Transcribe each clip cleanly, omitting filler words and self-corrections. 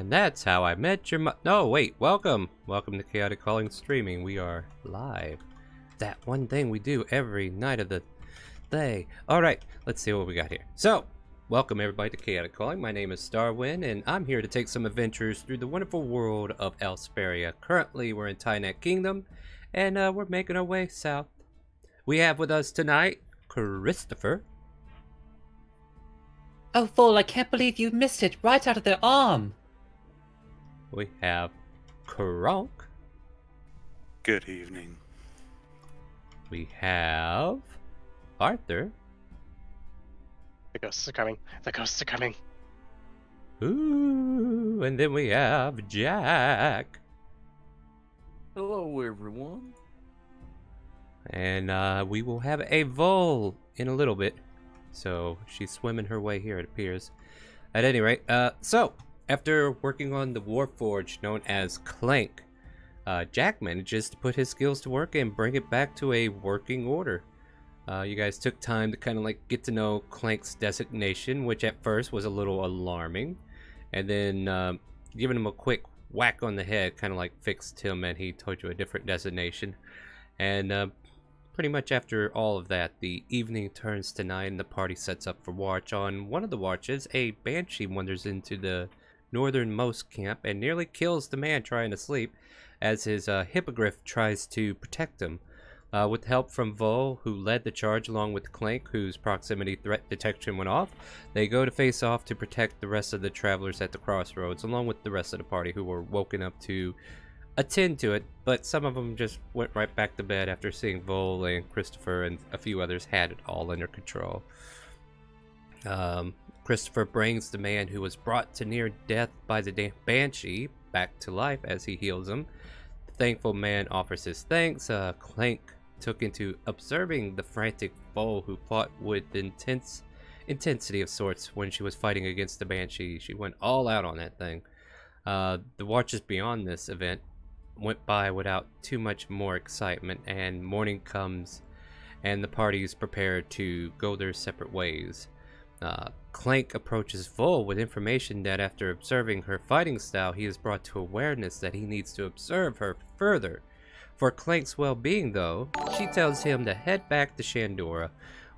And that's how I met your no, wait, welcome. Welcome to Chaotic Calling Streaming. We are live. That one thing we do every night of the day. Alright, let's see what we got here. So, welcome everybody to Chaotic Calling. My name is Starwind, and I'm here to take some adventures through the wonderful world of Elsparia. Currently, we're in Tynet Kingdom, and we're making our way south. We have with us tonight, Christopher. Oh, Vol, I can't believe you missed it right out of their arm. We have Kronk. Good evening. We have Arthur. The ghosts are coming. The ghosts are coming. Ooh, and then we have Jack. Hello, everyone. And we will have a Vol in a little bit. So she's swimming her way here, it appears. At any rate, so after working on the Warforged known as Clank, Jack manages to put his skills to work and bring it back to a working order. You guys took time to kind of like get to know Clank's designation, which at first was a little alarming, and then giving him a quick whack on the head kind of like fixed him, and he told you a different designation. And pretty much after all of that, the evening turns to night and the party sets up for watch. On one of the watches, a banshee wanders into the northernmost camp and nearly kills the man trying to sleep as his hippogriff tries to protect him. With help from Vol, who led the charge along with Clank, whose proximity threat detection went off, they go to face off to protect the rest of the travelers at the crossroads, along with the rest of the party who were woken up to attend to it, but some of them just went right back to bed after seeing Vol and Christopher and a few others had it all under control. Christopher brings the man who was brought to near death by the banshee back to life as he heals him. The thankful man offers his thanks. Clank took into observing the frantic Vol, who fought with intensity of sorts when she was fighting against the banshee. She went all out on that thing. The watches beyond this event went by without too much more excitement, and morning comes and the parties prepare to go their separate ways. Clank approaches Vol with information that after observing her fighting style, he is brought to awareness that he needs to observe her further. For Clank's well-being though, she tells him to head back to Shandora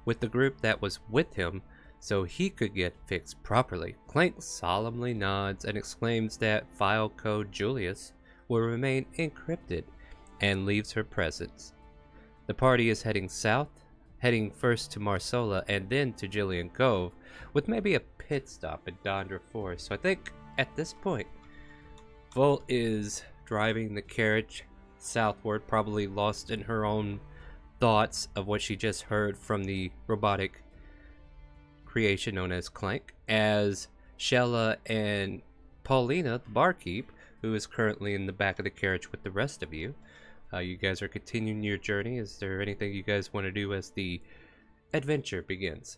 with the group that was with him so he could get fixed properly. Clank solemnly nods and exclaims that file code Julius will remain encrypted and leaves her presence. The party is heading south, heading first to Marsola and then to Jillian Cove, with maybe a pit stop at Dondra Forest. So I think at this point, Vol is driving the carriage southward, probably lost in her own thoughts of what she just heard from the robotic creation known as Clank, as Shella and Paulina, the barkeep, who is currently in the back of the carriage with the rest of you. You guys are continuing your journey. Is there anything you guys want to do as the adventure begins?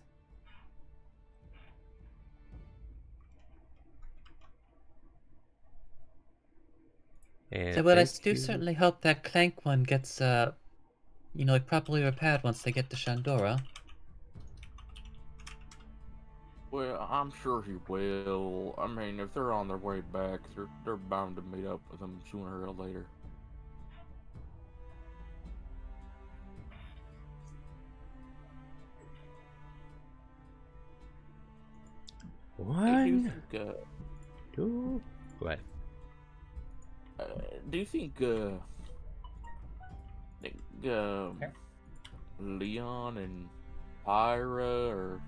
And So, well, I do certainly hope that Clank one gets, properly repaired once they get to Shandora. Well, I'm sure he will. I mean, if they're on their way back, they're bound to meet up with him sooner or later. One, do you think, two, what? do you think, Leon and Pyra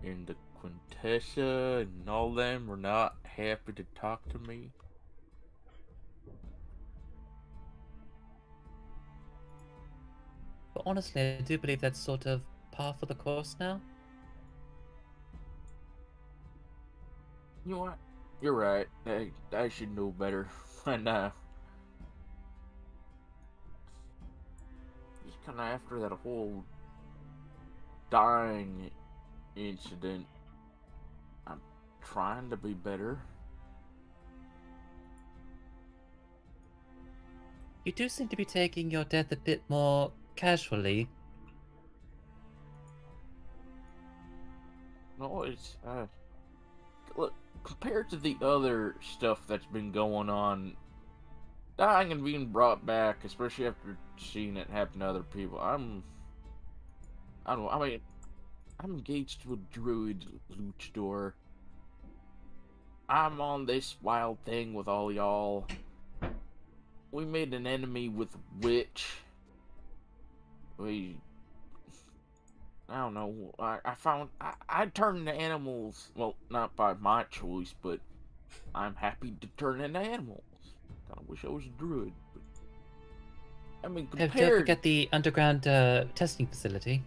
and the Quintessa and all them were not happy to talk to me? But honestly, I do believe that's sort of par for the course now. You know what? You're right. I should know better. And just kind of after that whole dying incident, I'm trying to be better. You do seem to be taking your death a bit more casually. No, it's look, compared to the other stuff that's been going on, dying and being brought back, especially after seeing it happen to other people, I don't know, I mean, I'm engaged to a druid luchador. I'm on this wild thing with all y'all. We made an enemy with a witch. I don't know, I turned into animals. Well, not by my choice, but I'm happy to turn into animals. Kinda wish I was a druid. But, I mean, Don't compared... forget the underground testing facility.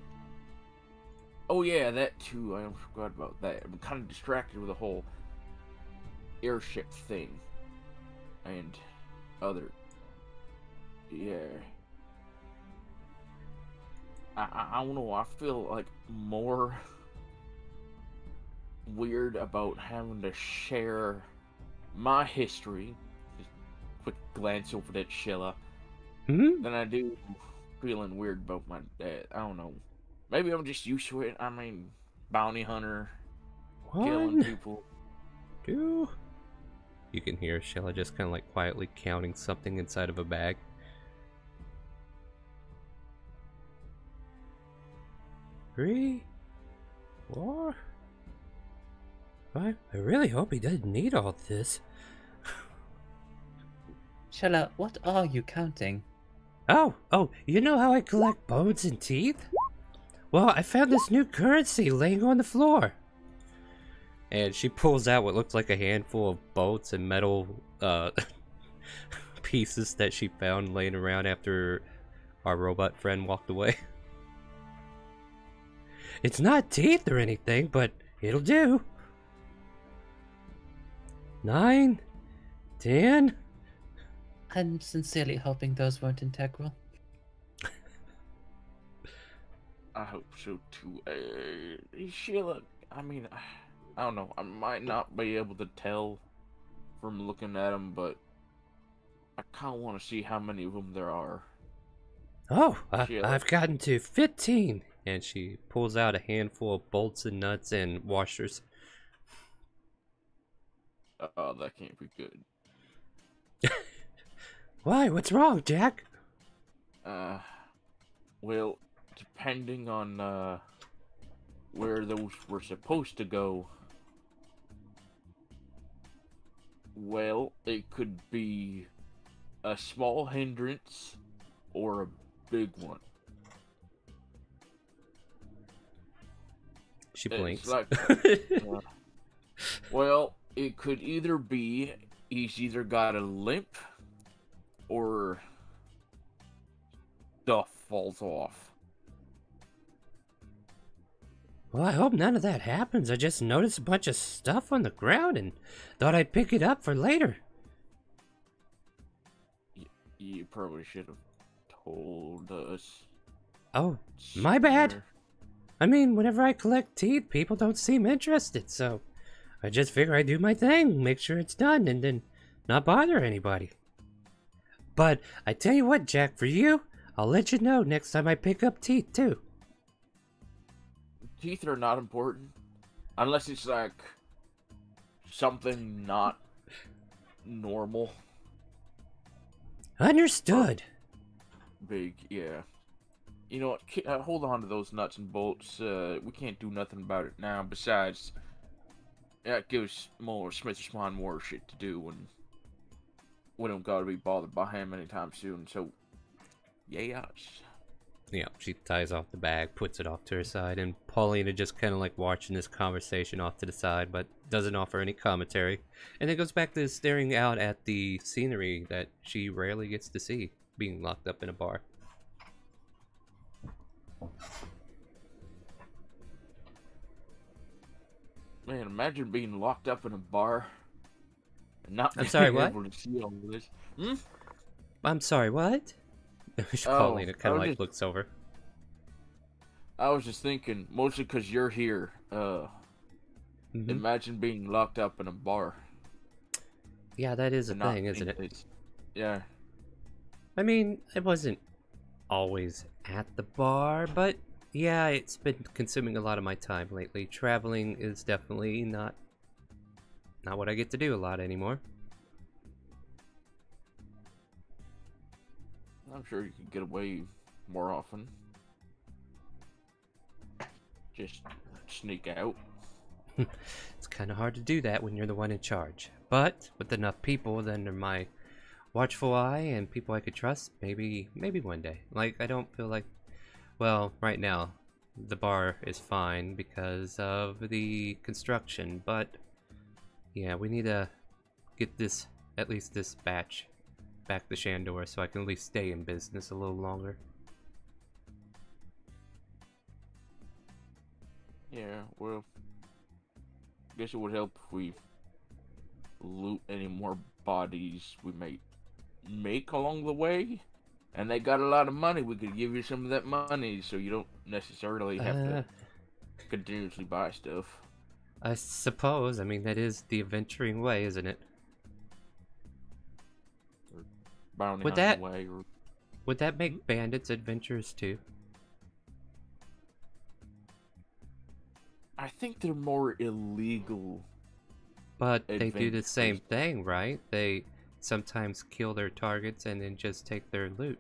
Oh yeah, that too. I forgot about that. I'm kind of distracted with the whole airship thing. And other... Yeah. I don't know, I feel like more weird about having to share my history, just quick glance over that Sheila, than I do feeling weird about my dad. I don't know. Maybe I'm just used to it. I mean, bounty hunter, killing people. 2. You can hear Sheila just kind of like quietly counting something inside of a bag. 3, 4, 5. I really hope he doesn't need all this. Shella, what are you counting? Oh, you know how I collect bones and teeth? Well, I found this new currency laying on the floor. And she pulls out what looks like a handful of bolts and metal pieces that she found laying around after our robot friend walked away. It's not teeth or anything, but it'll do. 9, 10. I'm sincerely hoping those weren't integral. I hope so too. Sheila, I mean, I don't know. I might not be able to tell from looking at them, but I kind of want to see how many of them there are. Oh, I've gotten to 15. And she pulls out a handful of bolts and nuts and washers. Oh, that can't be good. Why? What's wrong, Jack? Well, depending on where those were supposed to go, well, it could be a small hindrance or a big one. She blinks. Like, well, it could either be he's either got a limp or stuff falls off. Well, I hope none of that happens. I just noticed a bunch of stuff on the ground and thought I'd pick it up for later. You probably should have told us. Oh, my bad. I mean, whenever I collect teeth, people don't seem interested, so I just figure I do my thing, make sure it's done, and then not bother anybody. But I tell you what, Jack, for you, I'll let you know next time I pick up teeth, too. Teeth are not important. Unless it's like something not normal. Understood. Big, yeah. You know what, hold on to those nuts and bolts. We can't do nothing about it now. Besides, that gives more Smith-Swan more shit to do, and we don't gotta be bothered by him anytime soon, so, yes. Yeah, she ties off the bag, puts it off to her side, and Paulina just kind of like watching this conversation off to the side, but doesn't offer any commentary. And then goes back to staring out at the scenery that she rarely gets to see, being locked up in a bar. Man, imagine being locked up in a bar and not I'm sorry, being what? able to see all this. Hmm? I'm sorry, what? Paulina kind of like looks over. I was just thinking, mostly because you're here. Imagine being locked up in a bar. Yeah, that is a thing, isn't it? Yeah. I mean, I wasn't always at the bar, but yeah, it's been consuming a lot of my time lately. Traveling is definitely not not what I get to do a lot anymore. I'm sure you could get away more often. Just sneak out. It's kind of hard to do that when you're the one in charge. But with enough people under my watchful eye and people I could trust, maybe one day. Like, I don't feel like, well, right now the bar is fine because of the construction, but yeah, we need to get this, at least this batch, back to Shandor so I can at least stay in business a little longer. Yeah, well, guess it would help if we loot any more bodies we might make along the way. And they got a lot of money. We could give you some of that money so you don't necessarily have to continuously buy stuff. I suppose. I mean, that is the adventuring way, isn't it? Or bounty Would hunting that- way. Or... Would that make bandits adventurers too? I think they're more illegal. But they do the Adventurers. same thing, right? They sometimes kill their targets and then just take their loot.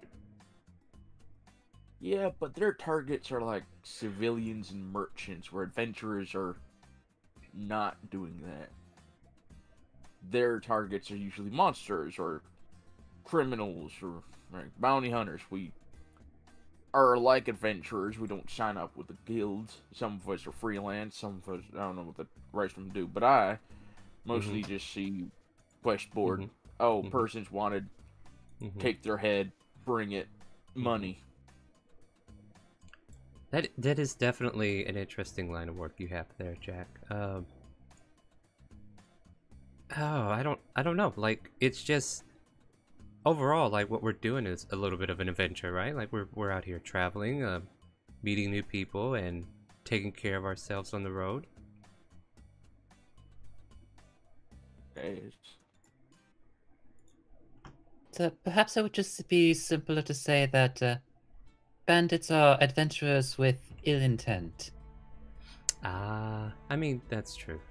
Yeah, but their targets are like civilians and merchants, where adventurers are not doing that. Their targets are usually monsters or criminals or like, bounty hunters. We are like adventurers. We don't sign up with the guilds. Some of us are freelance. Some of us, I don't know what the rest of them do. But I mostly just see quest board. Oh, person's wanted. Take their head. Bring it. Money. That is definitely an interesting line of work you have there, Jack. Oh, I don't know. Like, it's just overall, like, what we're doing is a little bit of an adventure, right? Like, we're out here traveling, meeting new people, and taking care of ourselves on the road. Yes. So perhaps it would just be simpler to say that bandits are adventurers with ill intent. I mean, that's true.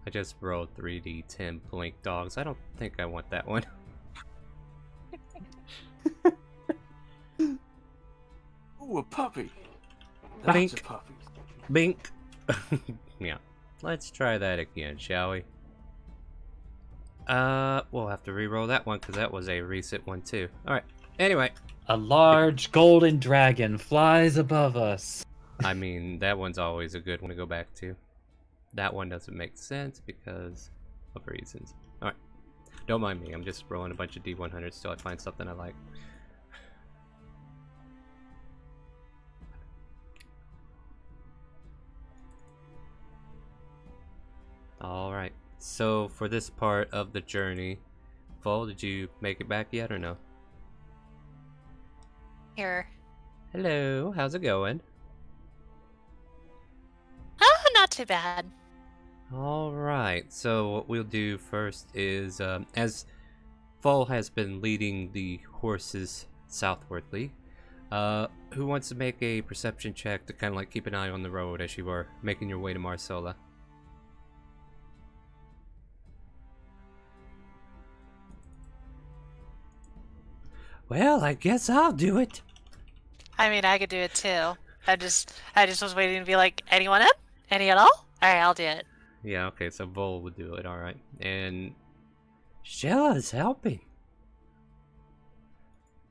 I just rolled 3d10 blink dogs. I don't think I want that one. Ooh, a puppy. Blink. Lots of puppies. Bink. Yeah. Let's try that again, shall we? We'll have to re-roll that one because that was a recent one too. Alright. Anyway. A large golden dragon flies above us. I mean, that one's always a good one to go back to. That one doesn't make sense because of reasons. Alright. Don't mind me. I'm just rolling a bunch of D100s till I find something I like. Alright. So, for this part of the journey, Vol, did you make it back yet or no? Here. Hello, how's it going? Oh, not too bad. Alright, so what we'll do first is, as Vol has been leading the horses southwardly, who wants to make a perception check to kind of like keep an eye on the road as you are making your way to Marsola? Well, I guess I'll do it. I mean, I could do it too. I just was waiting to be like, anyone up? Any at all? Alright, I'll do it. Yeah, okay, so Vol would do it, alright. And Shella's helping.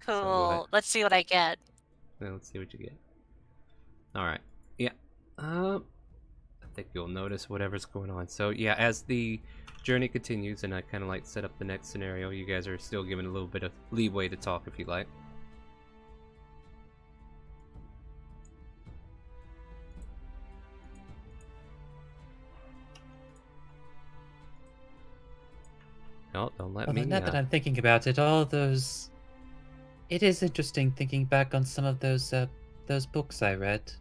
Cool. So go ahead. Let's see what I get. Now let's see what you get. Alright. Yeah. I think you'll notice whatever's going on. So yeah, as the journey continues and I kind of like set up the next scenario, you guys are still given a little bit of leeway to talk if you like. No, don't let me. Now that I'm thinking about it, all those... It is interesting thinking back on some of those books I read.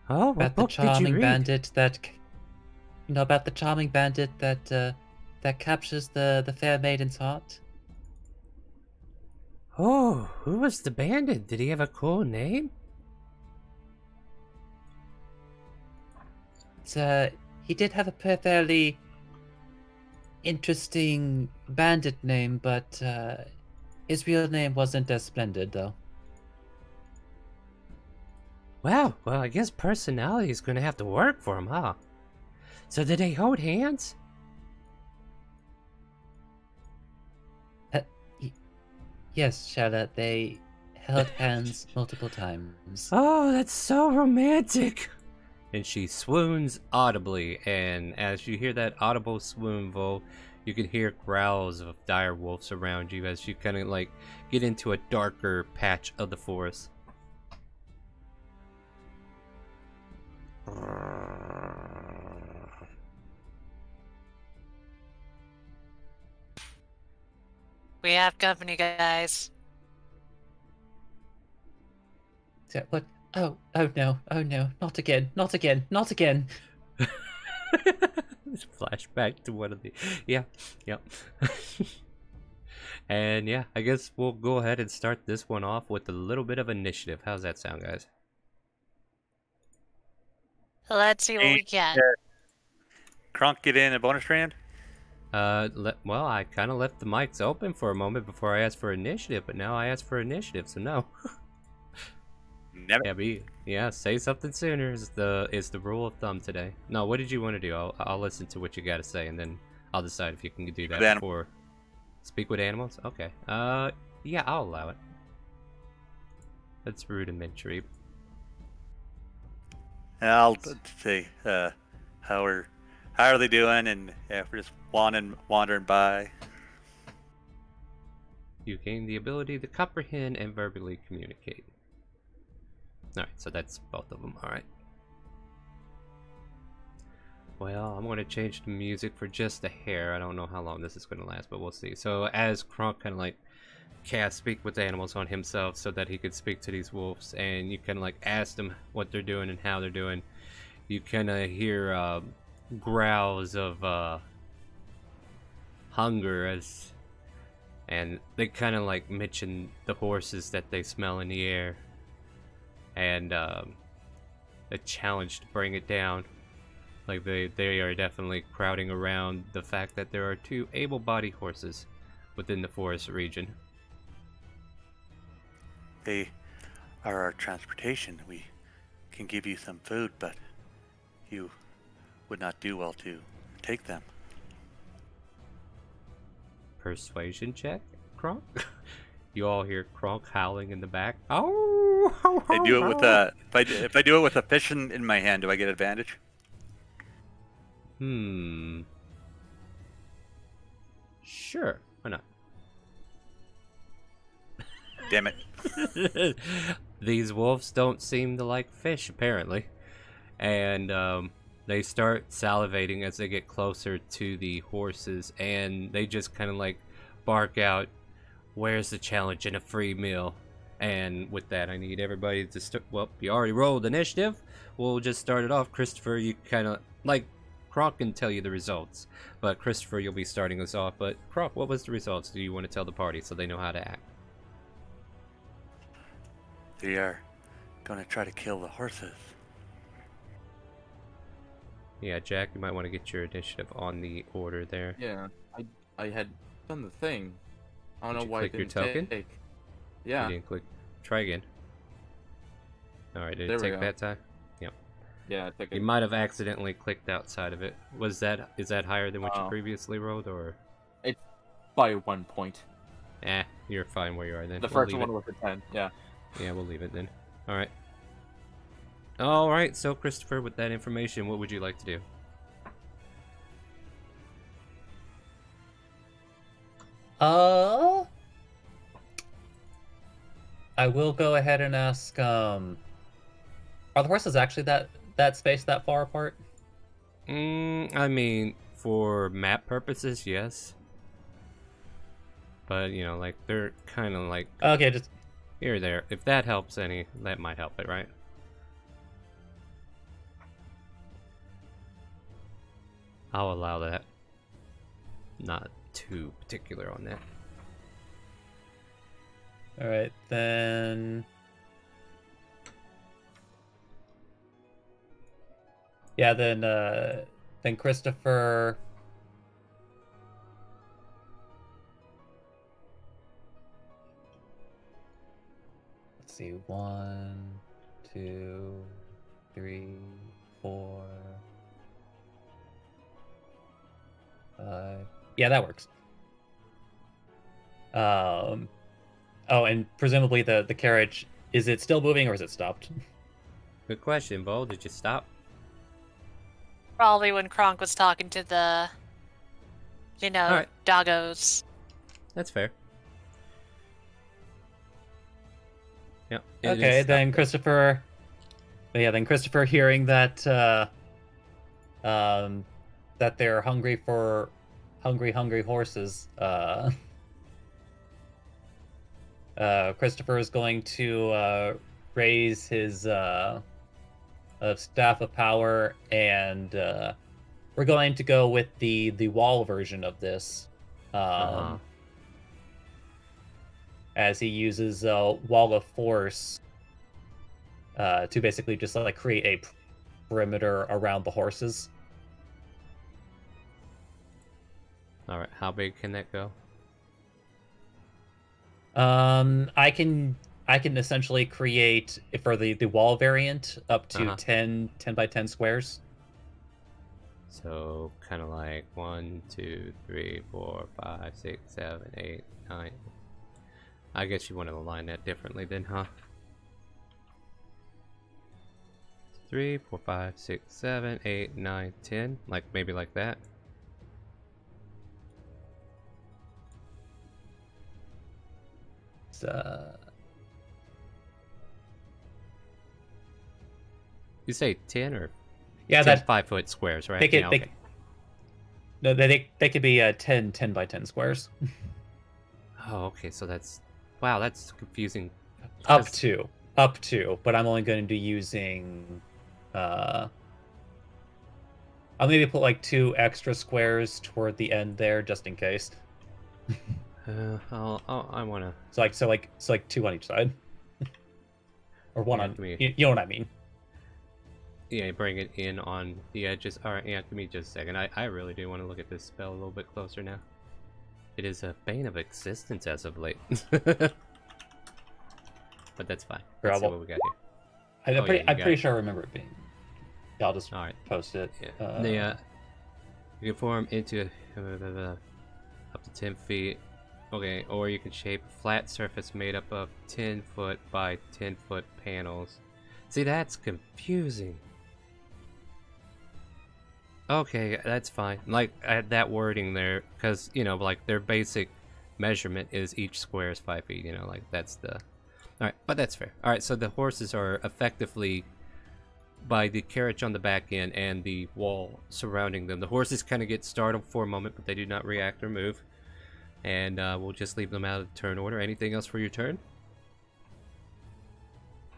Oh, what About the book did you charming read? bandit that... You know, about the charming bandit that captures the fair maiden's heart. Oh, who was the bandit? Did he have a cool name? he did have a fairly interesting bandit name, but his real name wasn't as splendid, though. Wow, well, I guess personality is gonna have to work for him, huh? So did they hold hands? Yes, Charlotte, they held hands multiple times. Oh, that's so romantic! And she swoons audibly, and as you hear that audible swoon, Vol, you can hear growls of dire wolves around you as you kind of like get into a darker patch of the forest. We have company, guys. What? Oh no, not again, not again, not again. Flashback to one of the... Yeah, yep. And yeah, I guess we'll go ahead and start this one off with a little bit of initiative. How's that sound, guys? Let's see what we get. Kronk get in a bonus round? Well, I kind of left the mics open for a moment before I asked for initiative, but now I asked for initiative, so no. Never. Yeah, say something sooner is the rule of thumb today. No, what did you want to do? I'll listen to what you got to say, and then I'll decide if you can do that before. Speak with animals? Okay. Yeah, I'll allow it. That's rudimentary. I'll say, how are they doing? And yeah, we're just wandering by. You gain the ability to comprehend and verbally communicate. Alright, so that's both of them. Alright. Well, I'm going to change the music for just a hair. I don't know how long this is going to last, but we'll see. So as Kronk kind of like cast speak with animals on himself so that he could speak to these wolves, and you kind of like ask them what they're doing and how they're doing, you kind of hear growls of hunger and they kind of like mention the horses that they smell in the air, and a challenge to bring it down. Like they are definitely crowding around the fact that there are 2 able-bodied horses within the forest region. They are our transportation. We can give you some food, but you would not do well to take them. Persuasion check, Kronk? You all hear Kronk howling in the back. Oh! I do it with a if I do it with a fish in my hand, do I get advantage? Sure, why not? Damn it. These wolves don't seem to like fish, apparently. And they start salivating as they get closer to the horses, and they just kind of like bark out, "Where's the challenge and a free meal?" And with that, I need everybody to start. Well, you already rolled initiative. We'll just start it off. Christopher, you kind of like Kronk can tell you the results, but Christopher, you'll be starting us off. But Kronk, what was the results? Do you want to tell the party so they know how to act? They are gonna try to kill the horses. Yeah, Jack, you might want to get your initiative on the order there. Yeah, I had done the thing. I don't Did know you why click it your didn't token? take. Yeah. You didn't click. Try again. Alright, did There it we take go. that time? Yeah, I think You might have accidentally clicked outside of it. Is that higher than what you Oh. previously rolled, or? by 1 point. You're fine where you are then. The We'll first leave one it. was a 10. Yeah. Yeah, we'll leave it then. Alright, so Christopher, with that information, what would you like to do? I will go ahead and ask, are the horses actually that spaced that far apart? I mean, for map purposes, yes. But, you know, like, they're kind of like Okay, just here or there. If that helps any, that might help it, right? I'll allow that. Not too particular on that. alright, then... Yeah, then Christopher. Let's see, 1, 2, 3, 4, 5. Yeah, that works. Oh, and presumably the carriage, is it still moving or is it stopped? Good question, Bo. Did you stop? Probably when Kronk was talking to the, Alright. doggos. That's fair. Yep. Okay, then Christopher. Yeah, then Christopher, hearing that that they're hungry for hungry horses. Christopher is going to raise his staff of power, and we're going to go with the wall version of this, as he uses wall of force to basically just like create a perimeter around the horses. All right, how big can that go? I can essentially create, for the wall variant, up to 10 by 10 squares. So kind of like 1, 2, 3, 4, 5, 6, 7, 8, 9. I guess you want to align that differently then, huh? 3, 4, 5, 6, 7, 8, 9, 10. Like maybe like that. You say 10 or yeah, 10 that's 5-foot squares, right? They could, Yeah, okay. they could be 10 by 10 squares. Oh, okay. So that's wow. That's confusing. Up to, but I'm only going to be using. I'll maybe put like 2 extra squares toward the end there, just in case. I wanna. So like 2 on each side, or 1 on. You know what I mean? Yeah, bring it in on the edges. All right, yeah. Give me just a second. I really do want to look at this spell a little bit closer now. It is a bane of existence as of late. But that's fine. Let's see what we got here. I'm pretty sure I remember it being. Yeah, I'll just post it. Yeah. You can form into up to 10 feet. Okay, or you can shape a flat surface made up of 10-foot by 10-foot panels. See, that's confusing. Okay, that's fine. Like, I had that wording there, because, you know, like, their basic measurement is each square is 5 feet, you know, like, that's the... Alright, but that's fair. Alright, so the horses are effectively by the carriage on the back end and the wall surrounding them. The horses kind of get startled for a moment, but they do not react or move. And we'll just leave them out of the turn order. Anything else for your turn?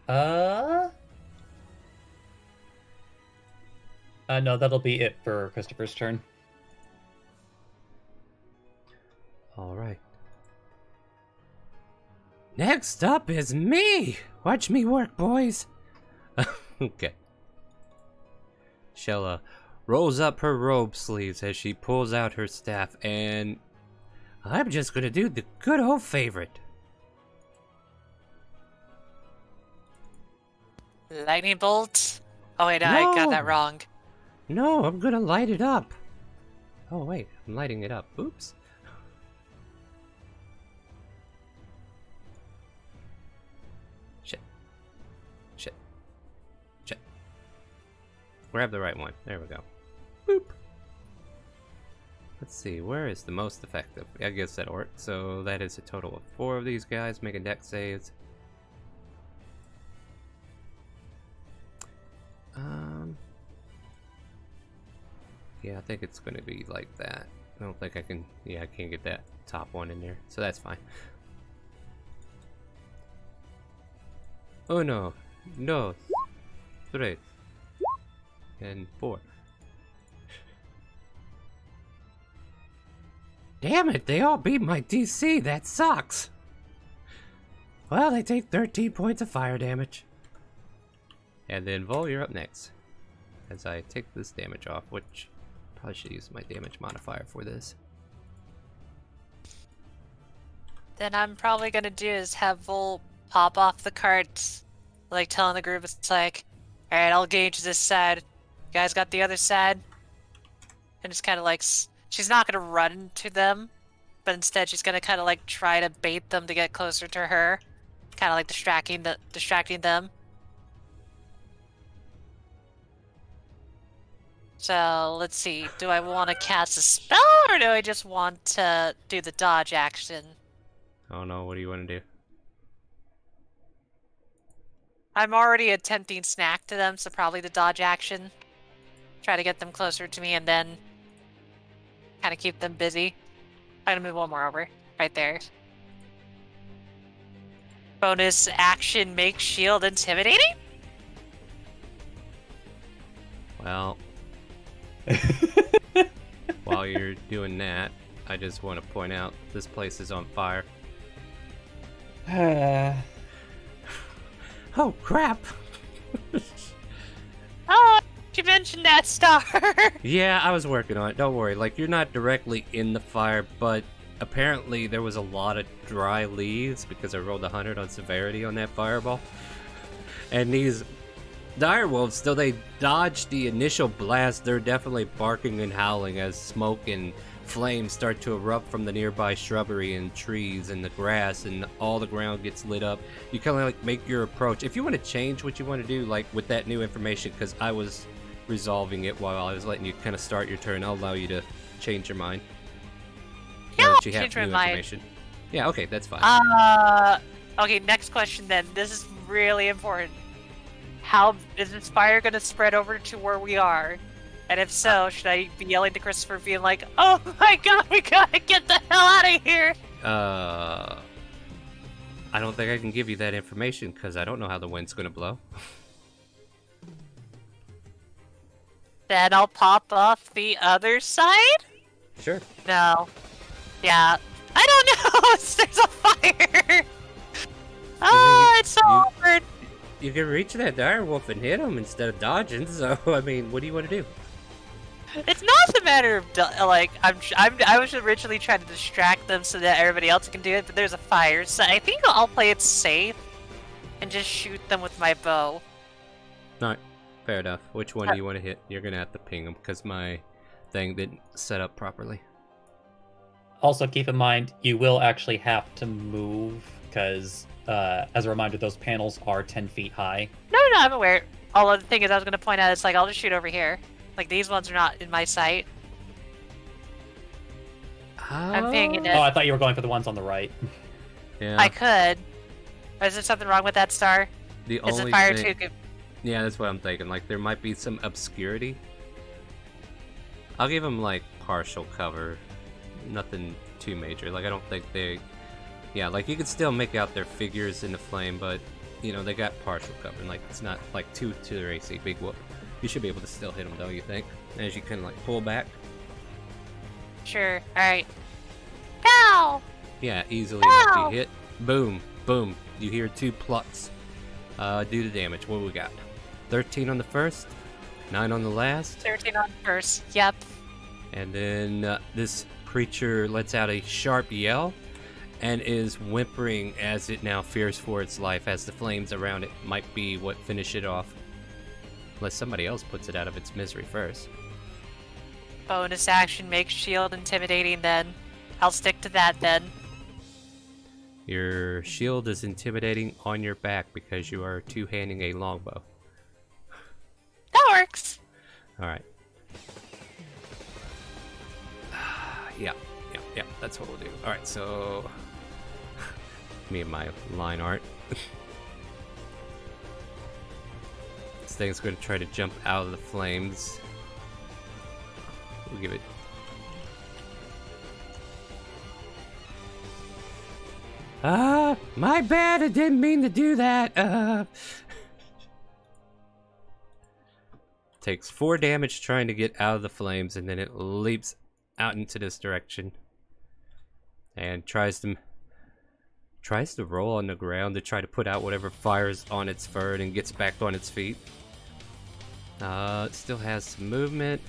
No, that'll be it for Christopher's turn. Alright. Next up is me! Watch me work, boys! Okay. Shella rolls up her robe sleeves as she pulls out her staff, and I'm just gonna do the good old favorite. Lightning bolt? Oh wait, no, I got that wrong. No, I'm gonna light it up. Oh wait, I'm lighting it up. Oops. Shit. Shit. Shit. Grab the right one. There we go. Boop. Let's see, where is the most effective? I guess that'll work. So that is a total of 4 of these guys making dex saves. Yeah, I think it's gonna be like that. I don't think I can, yeah, I can't get that top one in there, so that's fine. Oh no, no, 3, and 4. Damn it, they all beat my DC, that sucks! Well, they take 13 points of fire damage. And then Vol, you're up next. as I take this damage off, which probably should use my damage modifier for this. Then I'm probably gonna do is have Vol pop off the carts, like telling the group it's like, alright, I'll gauge this side. You guys got the other side? And just kind of like, she's not gonna run to them, but instead she's gonna kind of like try to bait them to get closer to her. Kind of like distracting them. So, let's see. Do I want to cast a spell, or do I just want to do the dodge action? I don't know, what do you want to do? I'm already attempting snack to them, so probably the dodge action. Try to get them closer to me and then kind of keep them busy. I'm gonna move one more over. Right there. Bonus action, make shield intimidating? Well, while you're doing that, I just want to point out this place is on fire. Oh crap! Oh, you mentioned that, Star! Yeah, I was working on it. Don't worry. Like, you're not directly in the fire, but apparently there was a lot of dry leaves because I rolled 100 on severity on that fireball. And these direwolves, though they dodged the initial blast, they're definitely barking and howling as smoke and flames start to erupt from the nearby shrubbery and trees and the grass, and all the ground gets lit up. You kind of like make your approach. If you want to change what you want to do, like with that new information, because I was resolving it while I was letting you kind of start your turn, I'll allow you to change your mind. Yeah, Now I'll that you have change my new mind. information. Yeah, okay, that's fine. Okay, next question then. This is really important. How is this fire gonna spread over to where we are? And if so, should I be yelling to Christopher being like, oh my god, we gotta get the hell out of here? I don't think I can give you that information because I don't know how the wind's gonna blow. Then I'll pop off the other side? Sure. No. Yeah. I don't know! There's a fire! Oh, it's so awkward! You can reach that direwolf and hit him instead of dodging, so, I mean, what do you want to do? It's not a matter of, like, I was originally trying to distract them so that everybody else can do it, but there's a fire, so I think I'll play it safe and just shoot them with my bow. Alright, fair enough. Which one do you want to hit? You're gonna have to ping them because my thing didn't set up properly. Also, keep in mind, you will actually have to move, because, as a reminder, those panels are 10 feet high. No, I'm aware. Although the thing is, I was going to point out, it's like, I'll just shoot over here. Like, these ones are not in my sight. I'm pinging it. Oh, I thought you were going for the ones on the right. Yeah. I could. Is there something wrong with that, Star? The Is the only fire thing... too good? Yeah, that's what I'm thinking. Like, there might be some obscurity. I'll give them, like, partial cover. Nothing too major. Like, I don't think they... Yeah, like, you can still make out their figures in the flame, but, you know, they got partial cover. Like, it's not, like, to their AC. Big whoop. You should be able to still hit them, though, you think? As you kind of, like, pull back. Sure. Alright. Pow! Yeah, easily enough. You hit. Boom. Boom. You hear 2 plucks. Do the damage. What do we got? 13 on the first. 9 on the last. 13 on first. Yep. And then this creature lets out a sharp yell and is whimpering as it now fears for its life, as the flames around it might be what finish it off. Unless somebody else puts it out of its misery first. Bonus action, make shield intimidating then. I'll stick to that then. Your shield is intimidating on your back because you are two-handing a longbow. That works. Alright. Yeah, that's what we'll do. Alright, so... me and my line art. This thing's going to try to jump out of the flames. We'll give it... my bad, I didn't mean to do that. Takes 4 damage trying to get out of the flames, and then it leaps out into this direction. And tries to roll on the ground to try to put out whatever fires on its fur, and gets back on its feet. It still has some movement.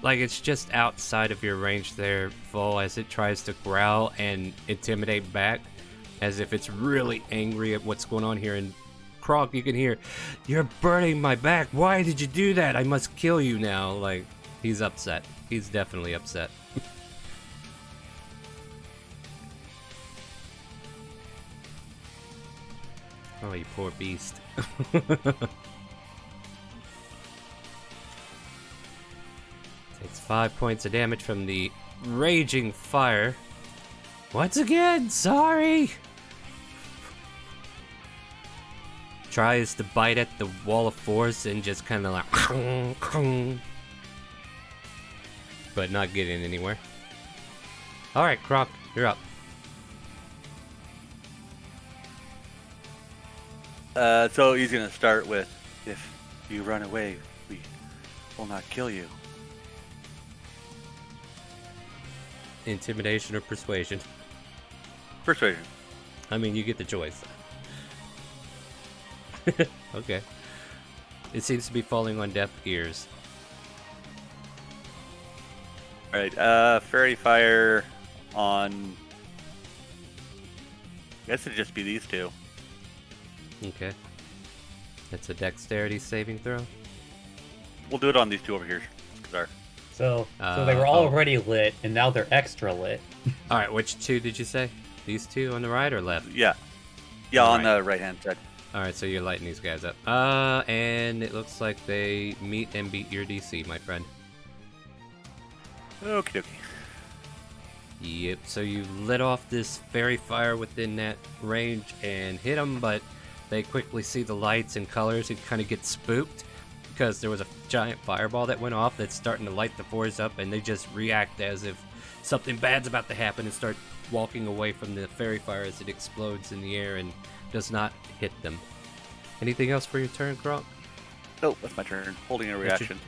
Like it's just outside of your range there, Vol, as it tries to growl and intimidate back, as if it's really angry at what's going on here. And Croc, you can hear, "You're burning my back. Why did you do that? I must kill you now." Like, he's upset. He's definitely upset. Oh, you poor beast. Takes 5 points of damage from the raging fire. Once again, sorry! Tries to bite at the wall of force and just kind of like... but not getting anywhere. Alright, Croc, you're up. So he's gonna start with, "If you run away, we will not kill you." Intimidation or persuasion? Persuasion. I mean, you get the choice. Okay. It seems to be falling on deaf ears. Alright, Fairy Fire on... I guess it'd just be these two. Okay. That's a dexterity saving throw. We'll do it on these two over here. Sorry. So they were oh. already lit, and now they're extra lit. Alright, which two did you say? These two on the right or left? Yeah. Yeah, All on right. the right-hand side. Alright, so you're lighting these guys up. And it looks like they meet and beat your DC, my friend. Okie dokie. Yep, so you lit off this fairy fire within that range and hit them, but they quickly see the lights and colors and kind of get spooked because there was a giant fireball that went off that's starting to light the forest up, and they just react as if something bad's about to happen and start walking away from the fairy fire as it explodes in the air and does not hit them. Anything else for your turn, Croc? Oh, that's my turn. Holding a That's your- reaction.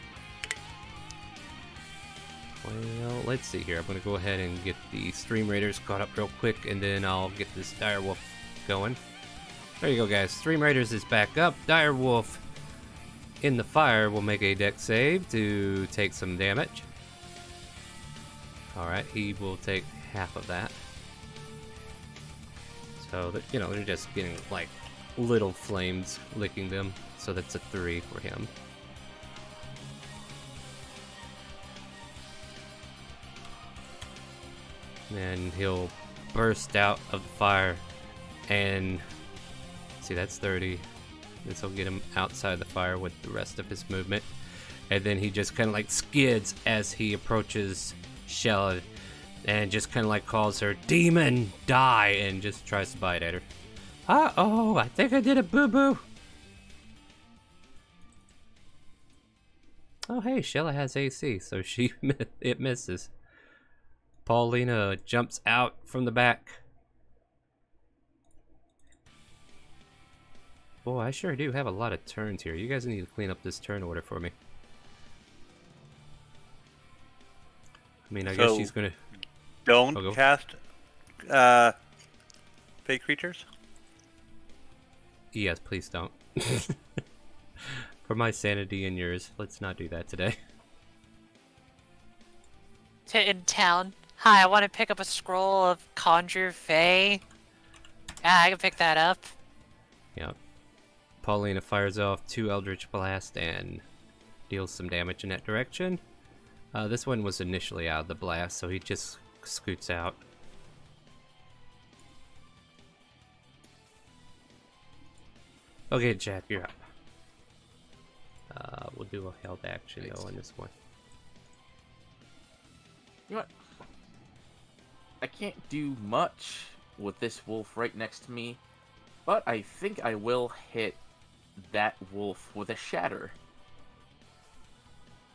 Well, let's see here. I'm going to go ahead and get the StreamRaiders caught up real quick, and then I'll get this Direwolf going. There you go, guys. StreamRaiders is back up. Direwolf in the fire will make a dex save to take some damage. Alright, he will take half of that. So, you know, they're just getting, like, little flames licking them. So that's a 3 for him. And he'll burst out of the fire and see, that's 30. This will get him outside the fire with the rest of his movement, and then he just kind of like skids as he approaches Shella and just kind of like calls her "demon, die," and just tries to bite at her. Uh-oh, I think I did a boo-boo. Oh hey, Shella has AC, so it misses. Paulina jumps out from the back. Boy, I sure do have a lot of turns here. You guys need to clean up this turn order for me. I mean, I guess she's gonna... Don't cast fake creatures? Yes, please don't. For my sanity and yours, let's not do that today. In town. Hi, I want to pick up a scroll of Conjure Fey. Yeah, I can pick that up. Yep. Paulina fires off 2 Eldritch Blast and deals some damage in that direction. This one was initially out of the blast, so he just scoots out. Okay, Jack, you're up. We'll do a held action though on this one. You know what? I can't do much with this wolf right next to me, but I think I will hit that wolf with a shatter.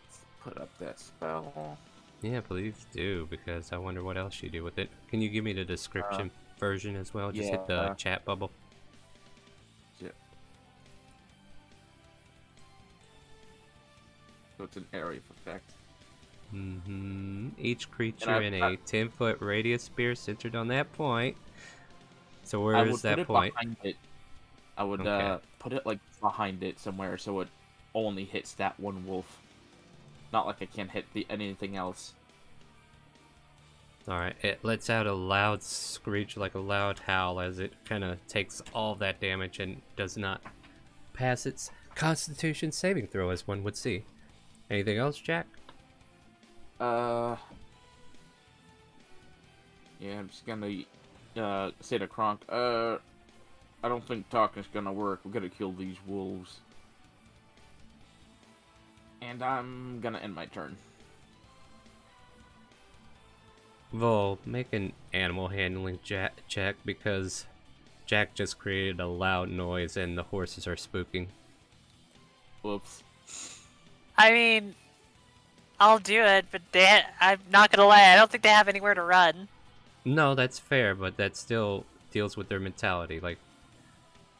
Let's put up that spell. Yeah, please do, because I wonder what else you do with it. Can you give me the description version as well? Just hit the chat bubble. Yeah. So it's an area of effect. Each creature in a 10-foot radius sphere centered on that point. So where is that point? I would Okay. put it like behind it somewhere so it only hits that one wolf. Not like I can't hit anything else. Alright, it lets out a loud screech, like a loud howl, as it kind of takes all that damage and does not pass its Constitution saving throw, as one would see. Anything else, Jack? Yeah, I'm just gonna say to Kronk, I don't think talking's gonna work. We gotta kill these wolves. And I'm gonna end my turn. Vol, make an animal handling check, because Jack just created a loud noise and the horses are spooking. Whoops. I mean, I'll do it, but I'm not gonna lie, I don't think they have anywhere to run. No, that's fair, but that still deals with their mentality. Like,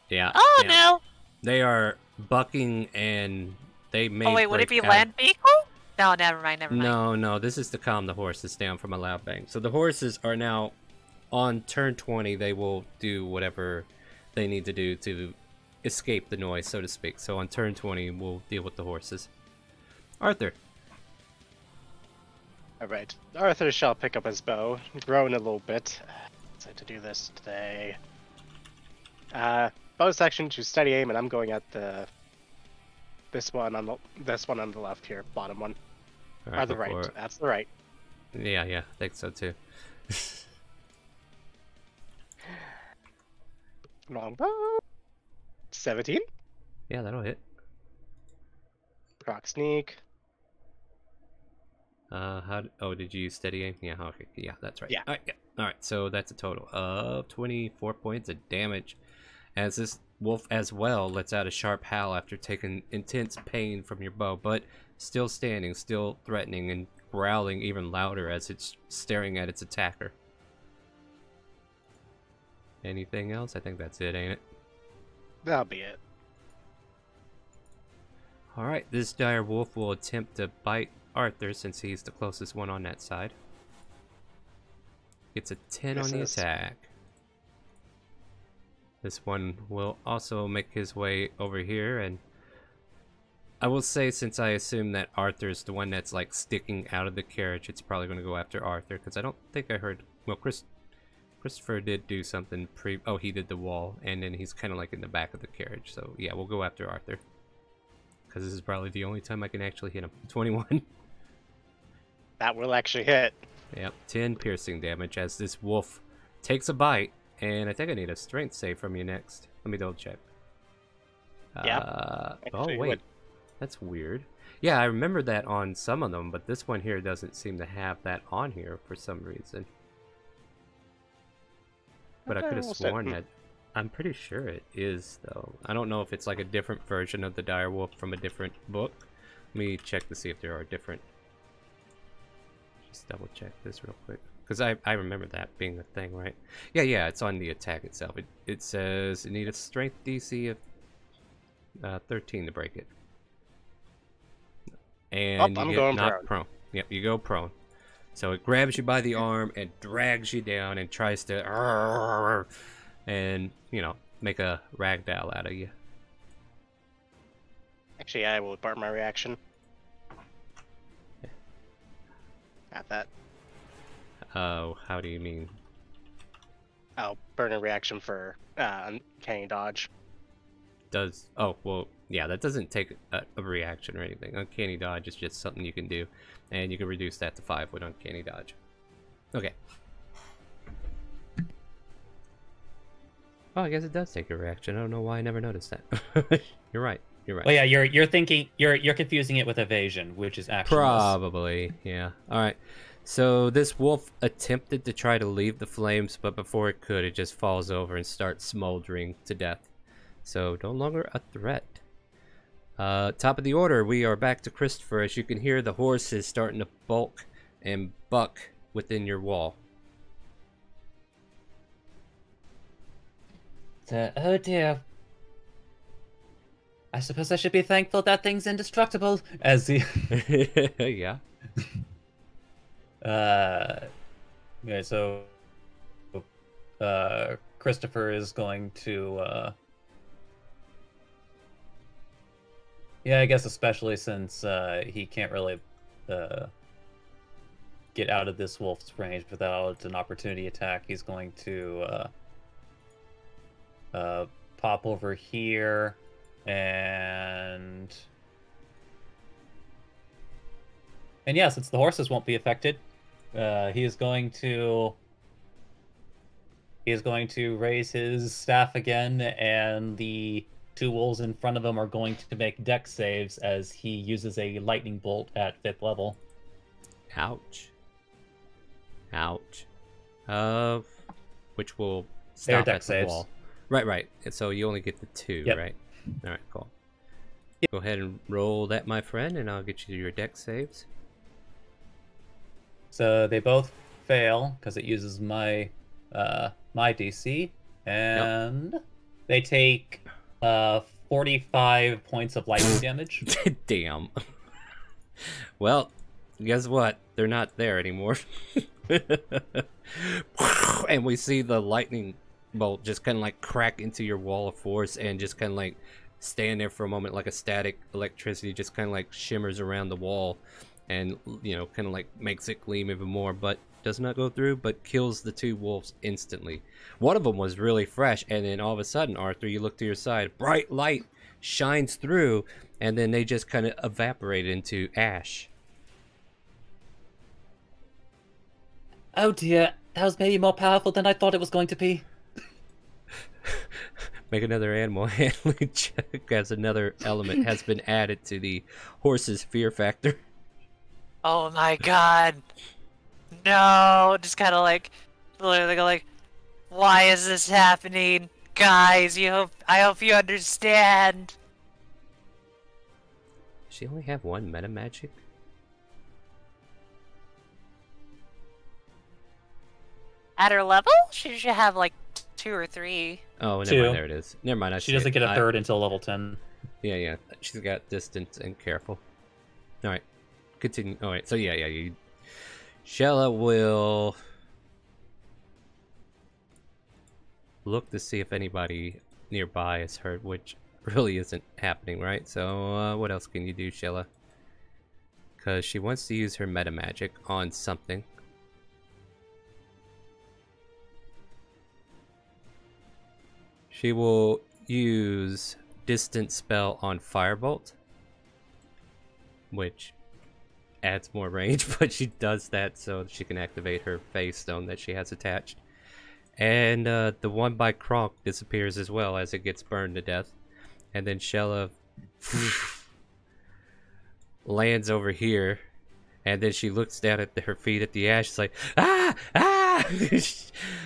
yeah. Oh yeah. no! They are bucking and they may. Oh wait, would it break be out. land vehicle? No, never mind, never mind. No, this is to calm the horses down from a loud bang. So the horses are now on turn 20. They will do whatever they need to do to escape the noise, so to speak. So on turn 20, we'll deal with the horses. Arthur. Alright. Arthur shall pick up his bow, groan a little bit. Decided to do this today. Bonus action to steady aim, and I'm going at this one on the left here, bottom one. All Or the right. before- That's the right. Yeah, I think so too. Long bow. 17. Yeah, that'll hit. Rock sneak. Did you use steady aim? Yeah, okay, yeah, that's right. Yeah. All right, yeah. All right, so that's a total of 24 points of damage. As this wolf as well lets out a sharp howl after taking intense pain from your bow, but still standing, still threatening, and growling even louder as it's staring at its attacker. Anything else? I think that's it, ain't it? That'll be it. Alright, this dire wolf will attempt to bite Arthur since he's the closest one on that side. Gets a 10 on the Misses. attack. This one will also make his way over here, and I will say, since I assume that Arthur's the one that's like sticking out of the carriage, it's probably going to go after Arthur, because I don't think I heard... Well, Christopher did do something Oh, he did the wall, and then he's kind of like in the back of the carriage, so yeah, we'll go after Arthur. Because this is probably the only time I can actually hit him. 21. That will actually hit. Yep, 10 piercing damage as this wolf takes a bite, and I think I need a strength save from you next. Let me double check. Yeah. Oh, Actually, wait. would. That's weird. Yeah, I remember that on some of them, but this one here doesn't seem to have that on here for some reason. But I Okay, could have we'll sworn see. that... I'm pretty sure it is, though. I don't know if it's like a different version of the direwolf from a different book. Let me check to see if there are different... Just double check this real quick. Because I remember that being a thing, right? Yeah, it's on the attack itself. It says you need a strength DC of 13 to break it. And I'm you going get knocked prone. Yep, you go prone. So it grabs you by the arm and drags you down and tries to... And, you know, make a ragdoll out of you. Actually, I will burn my reaction. At that. Oh, how do you mean? I'll burn a reaction for uncanny dodge. Oh, well, yeah, that doesn't take a reaction or anything. Uncanny dodge is just something you can do, and you can reduce that to 5 with uncanny dodge. Okay. Oh, I guess it does take a reaction. I don't know why I never noticed that. You're right. Well, yeah, you're thinking you're confusing it with evasion, which is actionless. Probably, yeah. All right. So this wolf attempted to try to leave the flames, but before it could, it just falls over and starts smoldering to death. So no longer a threat. Top of the order, we are back to Christopher. As you can hear, the horse is starting to bulk and buck within your wall. Oh dear. I suppose I should be thankful that thing's indestructible. As he... Yeah. Okay, so Christopher is going to Yeah, I guess especially since he can't really get out of this wolf's range without an opportunity attack. He's going to pop over here and yeah, since the horses won't be affected, he is going to raise his staff again, and the two wolves in front of him are going to make dex saves as he uses a lightning bolt at 5th level. Ouch. Ouch. Which will They're stop at dex the saves. wall. Right. And so you only get the 2, Yep. right? All right, cool. Yep. Go ahead and roll that, my friend, and I'll get you your dex saves. So they both fail because it uses my my DC, and they take 45 points of lightning damage. Damn. Well, guess what? They're not there anymore. And we see the lightning bolt just kind of like crack into your wall of force and just kind of like stand there for a moment, like a static electricity just kind of like shimmers around the wall and, you know, kind of like makes it gleam even more, but does not go through, but kills the two wolves instantly. One of them was really fresh, and then all of a sudden, Arthur, you look to your side, bright light shines through, and then they just kind of evaporate into ash. Oh dear, that was maybe more powerful than I thought it was going to be. Make another animal handling check as another element has been added to the horse's fear factor. Oh my god. No, just kind of like, literally go like, why is this happening? Guys, I hope you understand. Does she only have one meta magic? At her level, she should have like 2 or 3. Oh, never 2. mind, there it is. Never mind, I She see doesn't it. get a third until level 10. Yeah. She's got distance and careful. Alright. Continue. Alright, so yeah, Shella will look to see if anybody nearby is hurt, which really isn't happening, right? So, what else can you do, Shella? Because she wants to use her meta magic on something. She will use Distance Spell on Firebolt, which adds more range, but she does that so she can activate her phase stone that she has attached. And the one by Kronk disappears as well as it gets burned to death. And then Shella lands over here, and then she looks down at her feet at the ash. She's like, ah!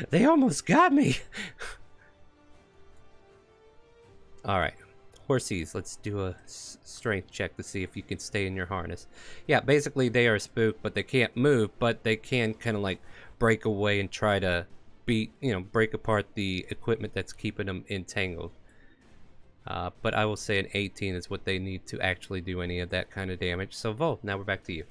They almost got me! Alright. Horsies, let's do a strength check to see if you can stay in your harness. Yeah, basically they are spooked, but they can't move, but they can kind of like break away and try to break apart the equipment that's keeping them entangled. But I will say an 18 is what they need to actually do any of that kind of damage. So Vol, now we're back to you.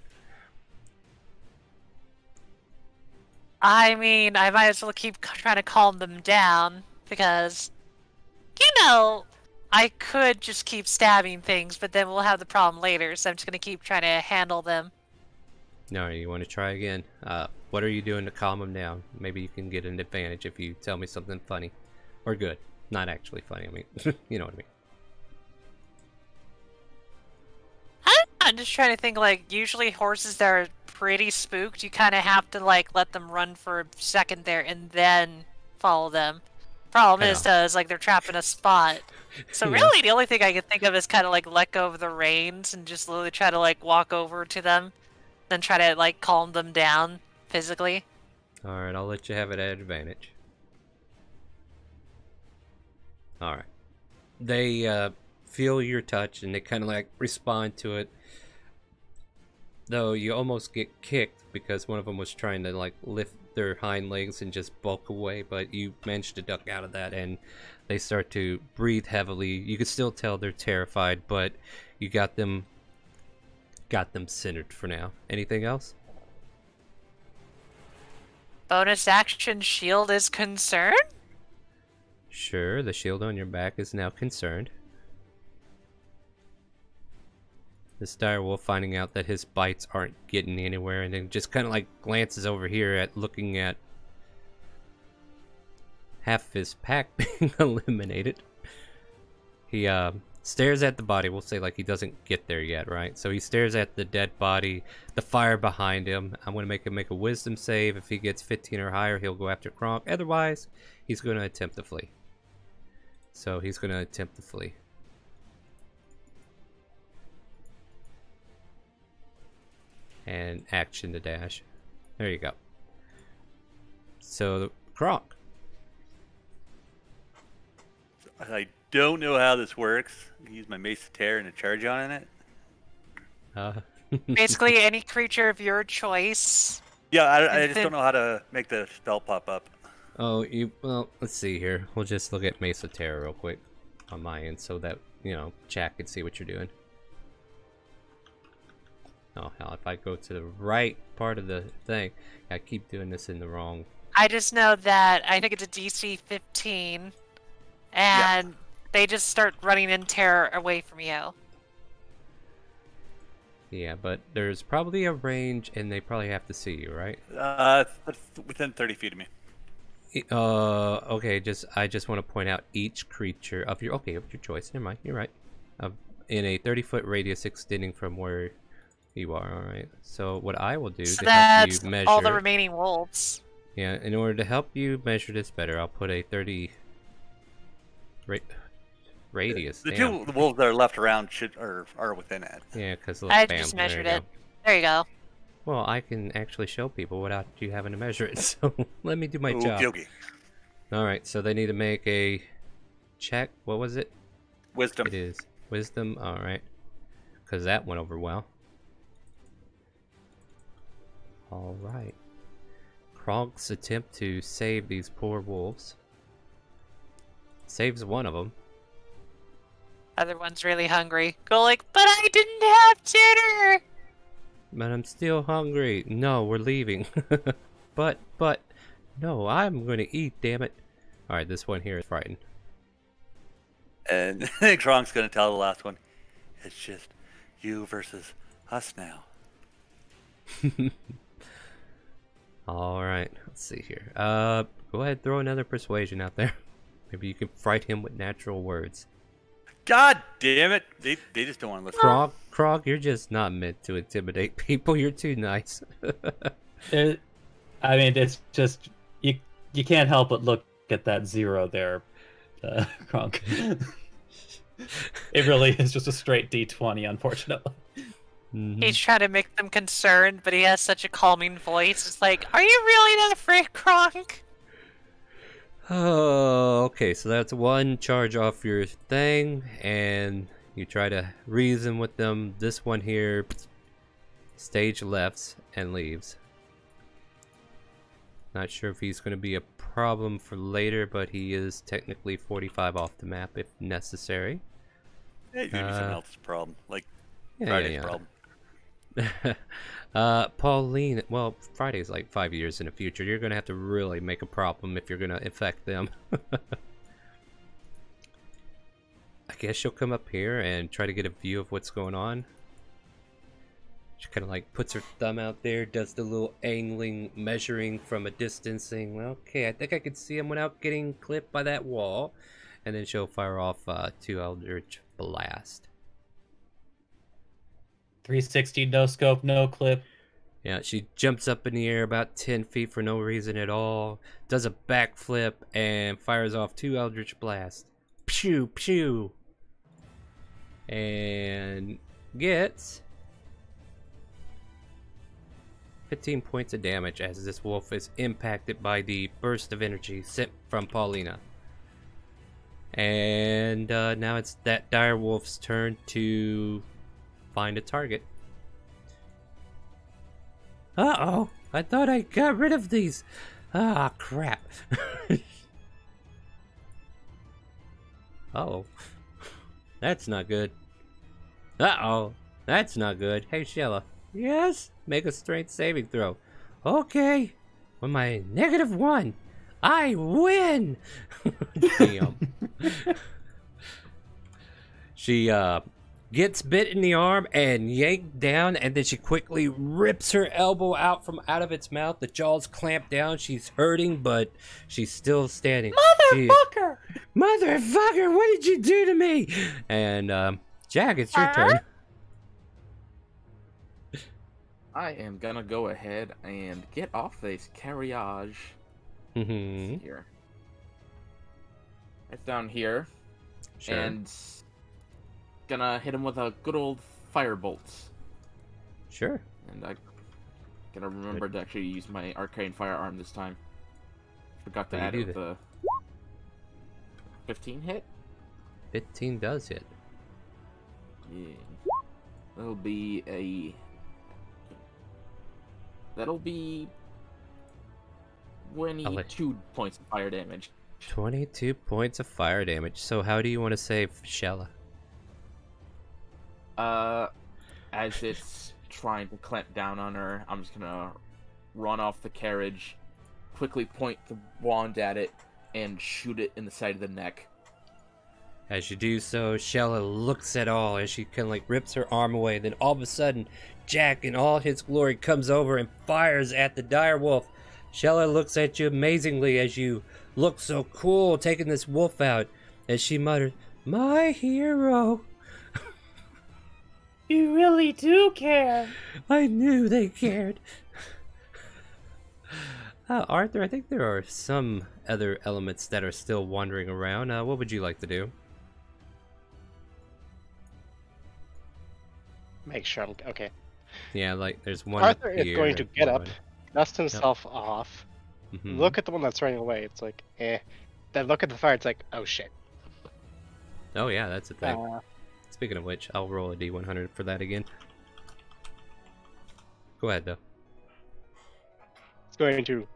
I mean, I might as well keep trying to calm them down, because, I could just keep stabbing things, but then we'll have the problem later, so I'm just gonna keep trying to handle them. No, you want to try again? What are you doing to calm them down? Maybe you can get an advantage if you tell me something funny. Or good. Not actually funny, I mean, you know what I mean. I'm just trying to think, like, usually horses that are pretty spooked, you kind of have to, like, let them run for a second there and then follow them. Problem is, like, they're trapped in a spot. So really, the only thing I can think of is kind of, like, let go of the reins and just literally try to, like, walk over to them. Then try to, like, calm them down physically. Alright, I'll let you have it at advantage. Alright. They, feel your touch and they kind of, like, respond to it. Though you almost get kicked because one of them was trying to, like, lift their hind legs and just bulk away, but you managed to duck out of that and they start to breathe heavily. You can still tell they're terrified, but you got them centered for now. Anything else? Bonus action shield is concerned? Sure, the shield on your back is now concerned. This dire wolf finding out that his bites aren't getting anywhere, and then just kind of like glances over here at looking at half of his pack being eliminated. He stares at the body. We'll say like he doesn't get there yet, right? So he stares at the dead body, the fire behind him. I'm going to make him make a wisdom save. If he gets 15 or higher, he'll go after Kronk. Otherwise, he's going to attempt to flee. So he's going to attempt to flee. And action to dash. There you go. So, Kronk. I don't know how this works. I can use my Mace of Terror and a charge on it. Basically, any creature of your choice. Yeah, I just don't know how to make the spell pop up. Oh, well, let's see here. We'll just look at Mace of Terror real quick on my end so that, you know, chat can see what you're doing. Oh, hell, if I go to the right part of the thing, I keep doing this in the wrong... I just know that I think it's a DC 15, and they just start running in terror away from you. Yeah, but there's probably a range, and they probably have to see you, right? Within 30 feet of me. Okay, I just want to point out each creature of your... Okay, of your choice. Never mind, you're right. In a 30-foot radius extending from where... You are, alright. So what I will do So to help you that's measure... all the remaining wolves. Yeah, in order to help you measure this better, I'll put a 30... radius. The damn. two wolves that are left around are within it. Yeah, because I bam, just there measured you it. go. There you go. Well, I can actually show people without you having to measure it, so let me do my job. Yogi. Alright, so they need to make a check. What was it? Wisdom. It is wisdom, alright. Because that went over well. Alright. Kronk's attempt to save these poor wolves. Saves one of them. Other one's really hungry. Go like, but I didn't have dinner! But I'm still hungry. No, we're leaving. but, no, I'm gonna eat, damn it. Alright, this one here is frightened. And Kronk's gonna tell the last one, it's just you versus us now. Alright, let's see here. Go ahead, throw another persuasion out there. Maybe you can fright him with natural words. God damn it! They just don't want to listen. Krog, you're just not meant to intimidate people. You're too nice. I mean, it's just you can't help but look at that 0 there, Kronk. It really is just a straight D20, unfortunately. Mm-hmm. He's trying to make them concerned, but he has such a calming voice. It's like, are you really not afraid, Kronk? Oh, okay, so that's one charge off your thing, and you try to reason with them. This one here, stage lefts and leaves. Not sure if he's going to be a problem for later, but he is technically 45 off the map if necessary. Yeah, you can do something else's problem, like Yeah, Friday's problem. Pauline, well, Friday's like 5 years in the future. You're gonna have to really make a problem if you're gonna affect them. I guess she'll come up here and try to get a view of what's going on. She kind of like puts her thumb out there, does the little angling, measuring from a distance, saying, well, okay, I think I can see him without getting clipped by that wall. And then she'll fire off 2 Eldritch Blast. 360, no scope, no clip. Yeah, she jumps up in the air about 10 feet for no reason at all, does a backflip, and fires off 2 Eldritch Blasts. Pew, pew! And gets 15 points of damage as this wolf is impacted by the burst of energy sent from Paulina. And now it's that dire wolf's turn to find a target. Uh-oh! I thought I got rid of these! Ah, crap. Uh-oh. That's not good. Uh-oh. That's not good. Hey, Shella. Yes? Make a strength saving throw. Okay. With my -1, I win! Damn. She gets bit in the arm and yanked down, and then she quickly rips her elbow out of its mouth. The jaws clamp down. She's hurting, but she's still standing. Motherfucker! Motherfucker, what did you do to me? And Jack, it's your turn. I am gonna go ahead and get off this carriage. Mm-hmm. Here. It's down here. Sure. And gonna hit him with a good old firebolt. Sure. And I gotta remember to actually use my arcane firearm this time. Forgot to How add do you it do with the 15 hit. 15 does hit. Yeah. That'll be 22 points of fire damage. 22 points of fire damage. So how do you want to save Shella? As it's trying to clamp down on her, I'm just gonna run off the carriage, quickly point the wand at it, and shoot it in the side of the neck. As you do so, Shella looks at all as she kind of like rips her arm away. Then all of a sudden, Jack in all his glory comes over and fires at the direwolf. Shella looks at you amazingly as you look so cool taking this wolf out. As she mutters, "My hero." You really do care. I knew they cared. Arthur, I think there are some other elements that are still wandering around. What would you like to do? Make sure I'm okay. Yeah, like there's one Arthur up is here going to and get one- up, dust himself off, Mhm. look at the one that's running away. It's like, eh. Then look at the fire. It's like, oh shit. Oh yeah, that's a thing. Uh, Speaking of which, I'll roll a D100 for that again. Go ahead, though. it's going to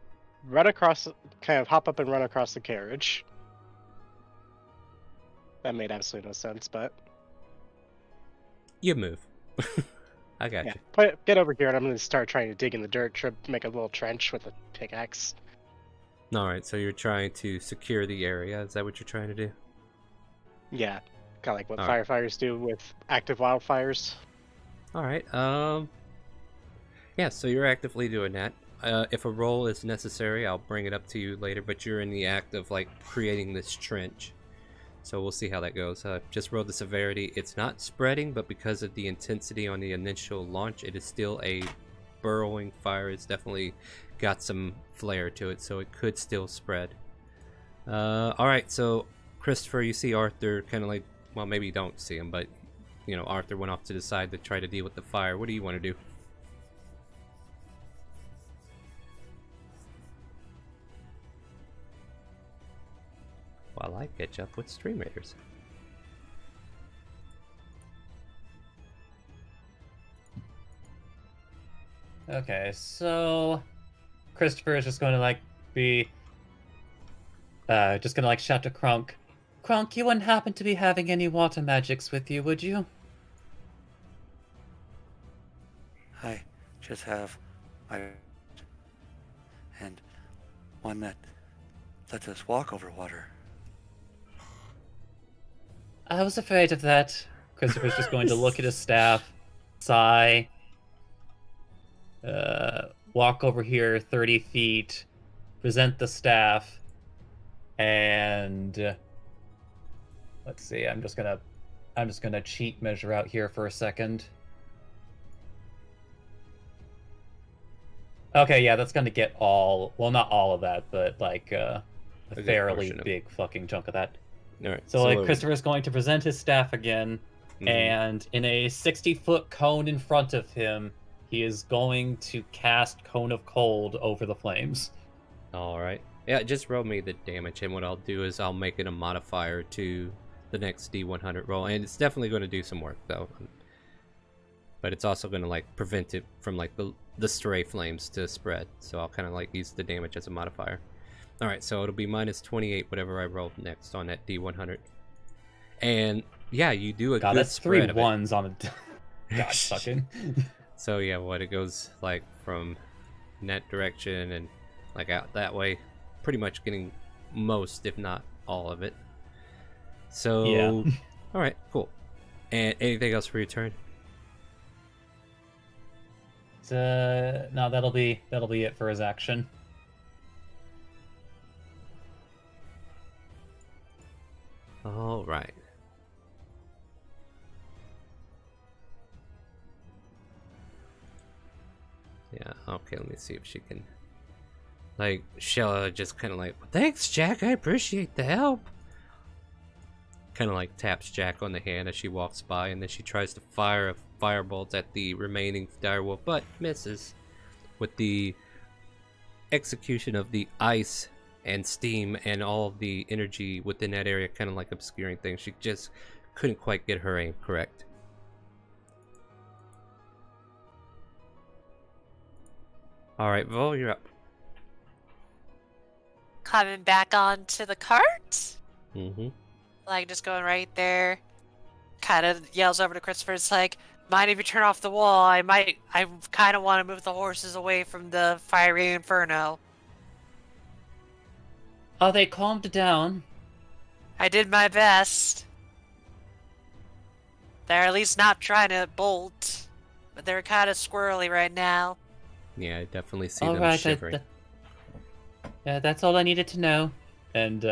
run across, kind of hop up and run across the carriage. That made absolutely no sense, but You move. I got yeah. you. Get over here, and I'm going to start trying to dig in the dirt to make a little trench with a pickaxe. Alright, so you're trying to secure the area. Is that what you're trying to do? Yeah, kind of like what All right. firefighters do with active wildfires. Alright, yeah, so you're actively doing that. If a roll is necessary, I'll bring it up to you later, but you're in the act of, like, creating this trench. So we'll see how that goes. Just roll the severity. It's not spreading, but because of the intensity on the initial launch, it is still a burrowing fire. It's definitely got some flair to it, so it could still spread. Alright, so Christopher, you see Arthur kind of like, well, maybe you don't see him, but, you know, Arthur went off to the side to try to deal with the fire. What do you want to do? While I catch up with StreamRaiders. Okay, so Christopher is just going to like be just gonna like shout to Krunk. Krunk, you wouldn't happen to be having any water magics with you, would you? I just have my and one that lets us walk over water. I was afraid of that. Christopher's just going to look at his staff, sigh, walk over here 30 feet, present the staff, and let's see. I'm just gonna cheat measure out here for a second. Okay, yeah, that's gonna get all. Well, not all of that, but like a good fairly portion of it. big fucking chunk of that. All right. So like Christopher's going to present his staff again, and in a 60-foot cone in front of him, he is going to cast Cone of Cold over the flames. All right. Yeah, just roll me the damage, and what I'll do is I'll make it a modifier to the next D100 roll, and it's definitely going to do some work though. But it's also going to like prevent it from like the stray flames to spread. So I'll kind of like use the damage as a modifier. All right, so it'll be minus 28 whatever I roll next on that D100. And yeah, you do a God, good that's spread three of it. ones on a. God, fucking. So yeah, what it goes like from in that direction and like out that way, pretty much getting most, if not all of it. So Yeah. all right, cool. And anything else for your turn? No, that'll be it for his action. All right. Yeah, okay, let me see if she can... Like, Shella just kind of like, thanks, Jack, I appreciate the help. Kind of like taps Jack on the hand as she walks by, and then she tries to fire a firebolt at the remaining direwolf, but misses. With the execution of the ice and steam and all of the energy within that area kind of like obscuring things, she just couldn't quite get her aim correct. Alright, Vol, you're up. Coming back onto the cart? Mm-hmm. Like, just going right there. Kind of yells over to Christopher. It's like, mind if you turn off the wall? I kind of want to move the horses away from the fiery inferno. Are they calmed down? I did my best. They're at least not trying to bolt. But they're kind of squirrely right now. Yeah, I definitely see All them right, shivering. yeah, that's all I needed to know. And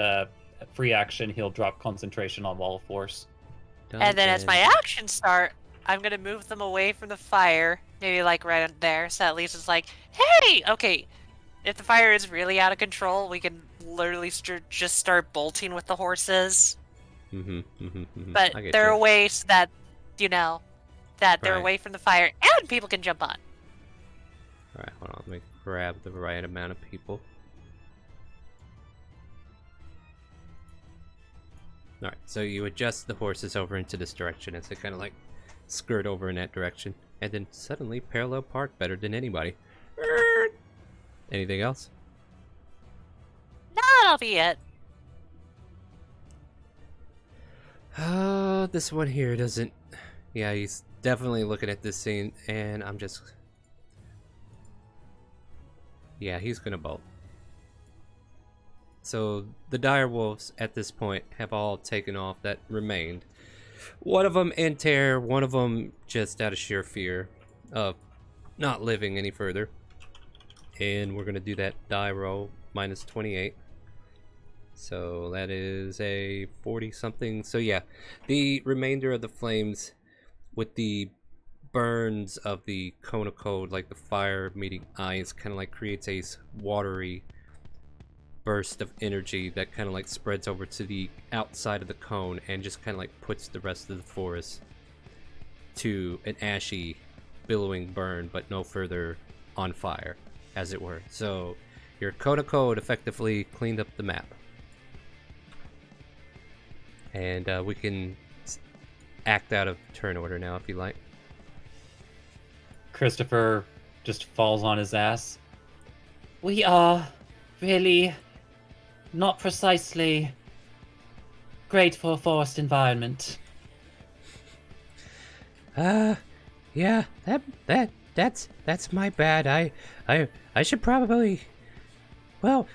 free action, he'll drop concentration on wall of force. And then as my action start, I'm going to move them away from the fire. Maybe like right there. So at least it's like, hey, okay. If the fire is really out of control, we can literally just start bolting with the horses. But they're away so that, you know, that they're away from the fire and people can jump on. Alright, hold on. Let me grab the right amount of people. Alright, so you adjust the horses over into this direction as they kind of like skirt over in that direction. And then suddenly parallel park better than anybody. Anything else? No, that'll be it. This one here doesn't... Yeah, he's definitely looking at this scene, and I'm just... Yeah, he's gonna bolt. So, the direwolves at this point have all taken off that remained. One of them in terror, one of them just out of sheer fear of not living any further. And we're gonna do that die roll, minus 28. So that is a 40-something. So yeah, the remainder of the flames with the burns of the cone of cold, like the fire meeting eyes, kind of like creates a watery burst of energy that kind of like spreads over to the outside of the cone and just kind of like puts the rest of the forest to an ashy, billowing burn, but no further on fire, as it were. So your cone of cold effectively cleaned up the map. And we can act out of turn order now if you like. Christopher just falls on his ass. We are really not precisely great for a forest environment. Yeah, that's my bad. I should probably... Well,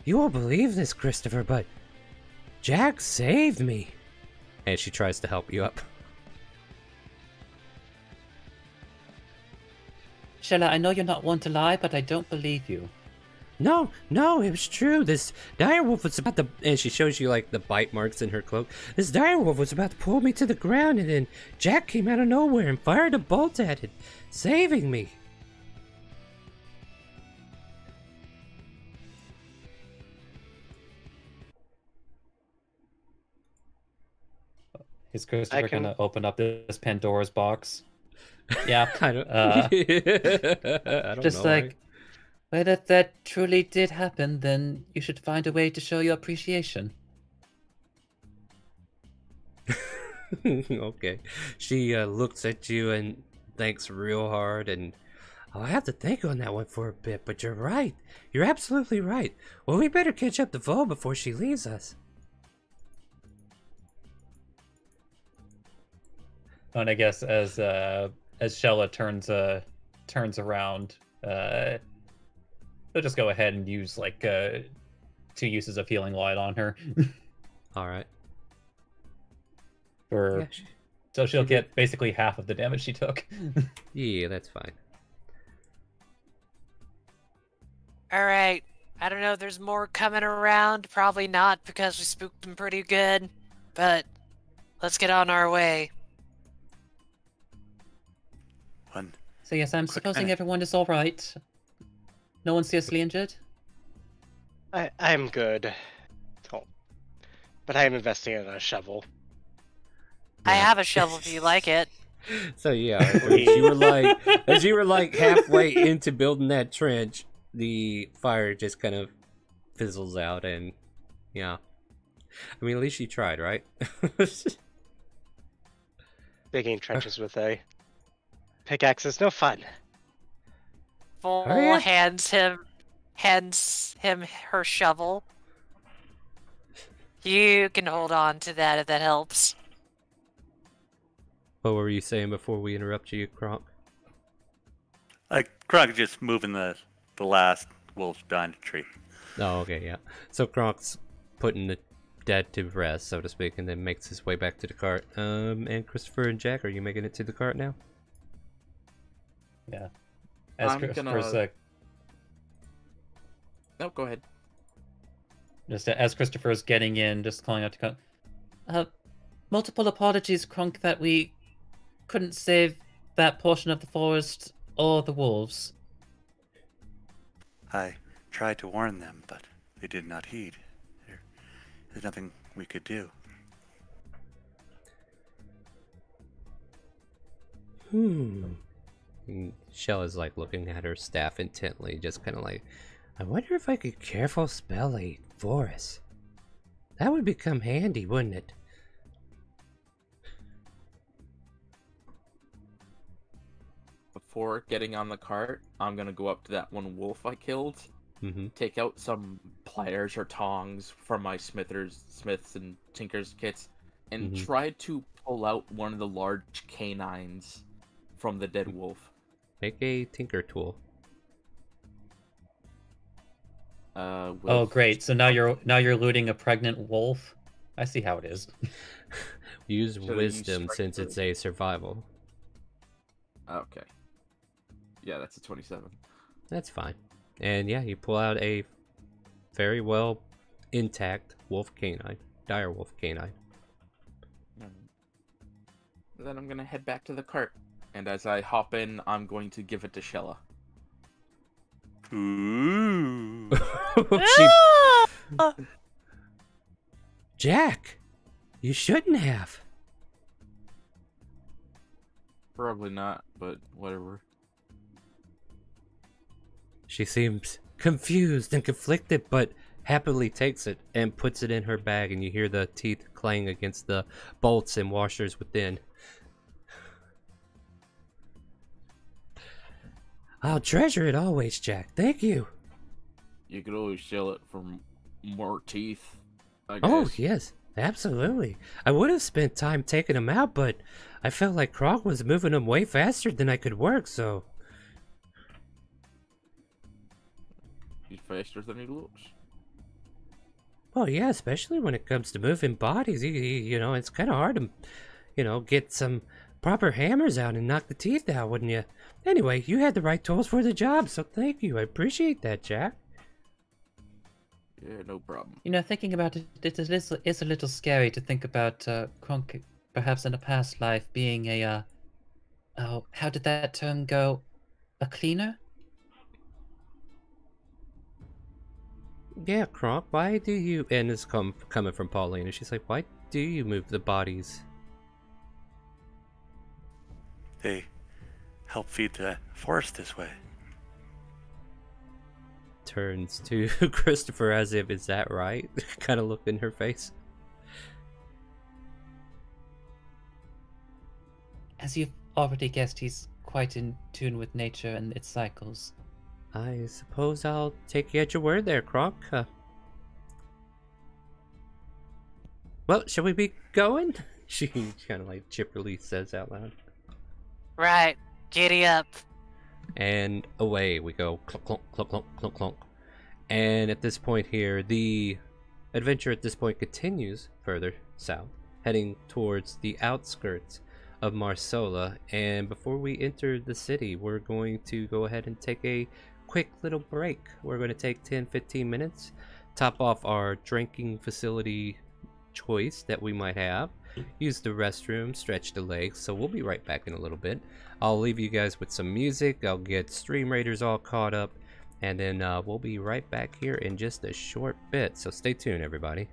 you won't believe this, Christopher, but Jack saved me. And she tries to help you up. Shella, I know you're not one to lie, but I don't believe you. No, it was true. This direwolf was about to... And she shows you, like, the bite marks in her cloak. This direwolf was about to pull me to the ground, and then Jack came out of nowhere and fired a bolt at it, saving me. Is Christopher gonna open up this Pandora's box? Yeah, I don't, I don't just know. like, well, if that truly did happen, then you should find a way to show your appreciation. Okay. She looks at you and thinks real hard, and I'll have to think on that one for a bit, but you're right. You're absolutely right. Well, we better catch up to Vo before she leaves us. And I guess as Shella turns around, they'll just go ahead and use like 2 uses of healing light on her. All right. For So she'll get basically half of the damage she took. Yeah, that's fine. Alright. I don't know if there's more coming around. Probably not, because we spooked them pretty good. But let's get on our way. One. So yes, I'm Quick supposing minute. everyone is alright. No one seriously injured? I'm good. Oh. But I am investing in a shovel. I Yeah. have a shovel if you like it. So yeah, as you were like halfway into building that trench, the fire just kind of fizzles out, and yeah. I mean, at least you tried, right? Digging trenches with a pickaxe is no fun. Full Oh, yeah. hands him her shovel. You can hold on to that if that helps. What were you saying before we interrupt you, Kronk? Like Krog just moving the last wolf behind the tree. Oh, okay, yeah. So Kronk's putting the dead to rest, so to speak, and then makes his way back to the cart. And Christopher and Jack, are you making it to the cart now? Yeah. As I'm Christopher's gonna- No, go ahead. just as Christopher's getting in, just calling out to Kronk. Multiple apologies, Kronk, that we couldn't save that portion of the forest or the wolves. I tried to warn them, but they did not heed. There's nothing we could do. And Shell is like looking at her staff intently, just kind of like, I wonder if I could careful spell a forest. That would become handy, wouldn't it? Before getting on the cart, I'm gonna go up to that one wolf I killed, Mm-hmm. take out some pliers or tongs from my smiths and tinkers kits, and Mhm. try to pull out one of the large canines from the dead wolf. Make a tinker tool. Oh, With- great! So now you're looting a pregnant wolf. I see how it is. Use Should I use wisdom strength since or- it's a survival. Okay. Yeah, that's a 27. That's fine. And yeah, you pull out a very well intact wolf canine, dire wolf canine. Then I'm gonna head back to the cart, and as I hop in, I'm going to give it to Shella. Ooh. She- Ah! Jack, you shouldn't have. Probably not, but whatever. She seems confused and conflicted, but happily takes it and puts it in her bag, and you hear the teeth clang against the bolts and washers within. I'll treasure it always, Jack. Thank you. You could always sell it for more teeth, I guess. Oh, yes, absolutely. I would have spent time taking them out, but I felt like Krog was moving them way faster than I could work, so... He's faster than he looks. Well, yeah, especially when it comes to moving bodies. You know, it's kind of hard to, you know, get some proper hammers out and knock the teeth out, wouldn't you? Anyway, you had the right tools for the job, so thank you. I appreciate that, Jack. Yeah, no problem. You know, thinking about it, it's a little scary to think about Kronk perhaps in a past life being a oh, how did that term go? A cleaner? Yeah, Kronk, why do you... And it's coming from Pauline, and she's like, why do you move the bodies? They help feed the forest this way. Turns to Christopher as if, is that right? Kind of look in her face. As you've already guessed, he's quite in tune with nature and its cycles. I suppose I'll take you at your word there, Kronk. Well, shall we be going? She kind of like chipperly says out loud. Right. Giddy up. And away we go. Clunk, clunk, clunk, clunk, clunk, clunk. And at this point here, the adventure at this point continues further south, heading towards the outskirts of Marsola. And before we enter the city, we're going to go ahead and take a quick little break. We're going to take 10-15 minutes, top off our drinking facility choice that we might have, use the restroom, stretch the legs. So we'll be right back in a little bit. I'll leave you guys with some music. I'll get StreamRaiders all caught up, and then we'll be right back here in just a short bit. So stay tuned, everybody.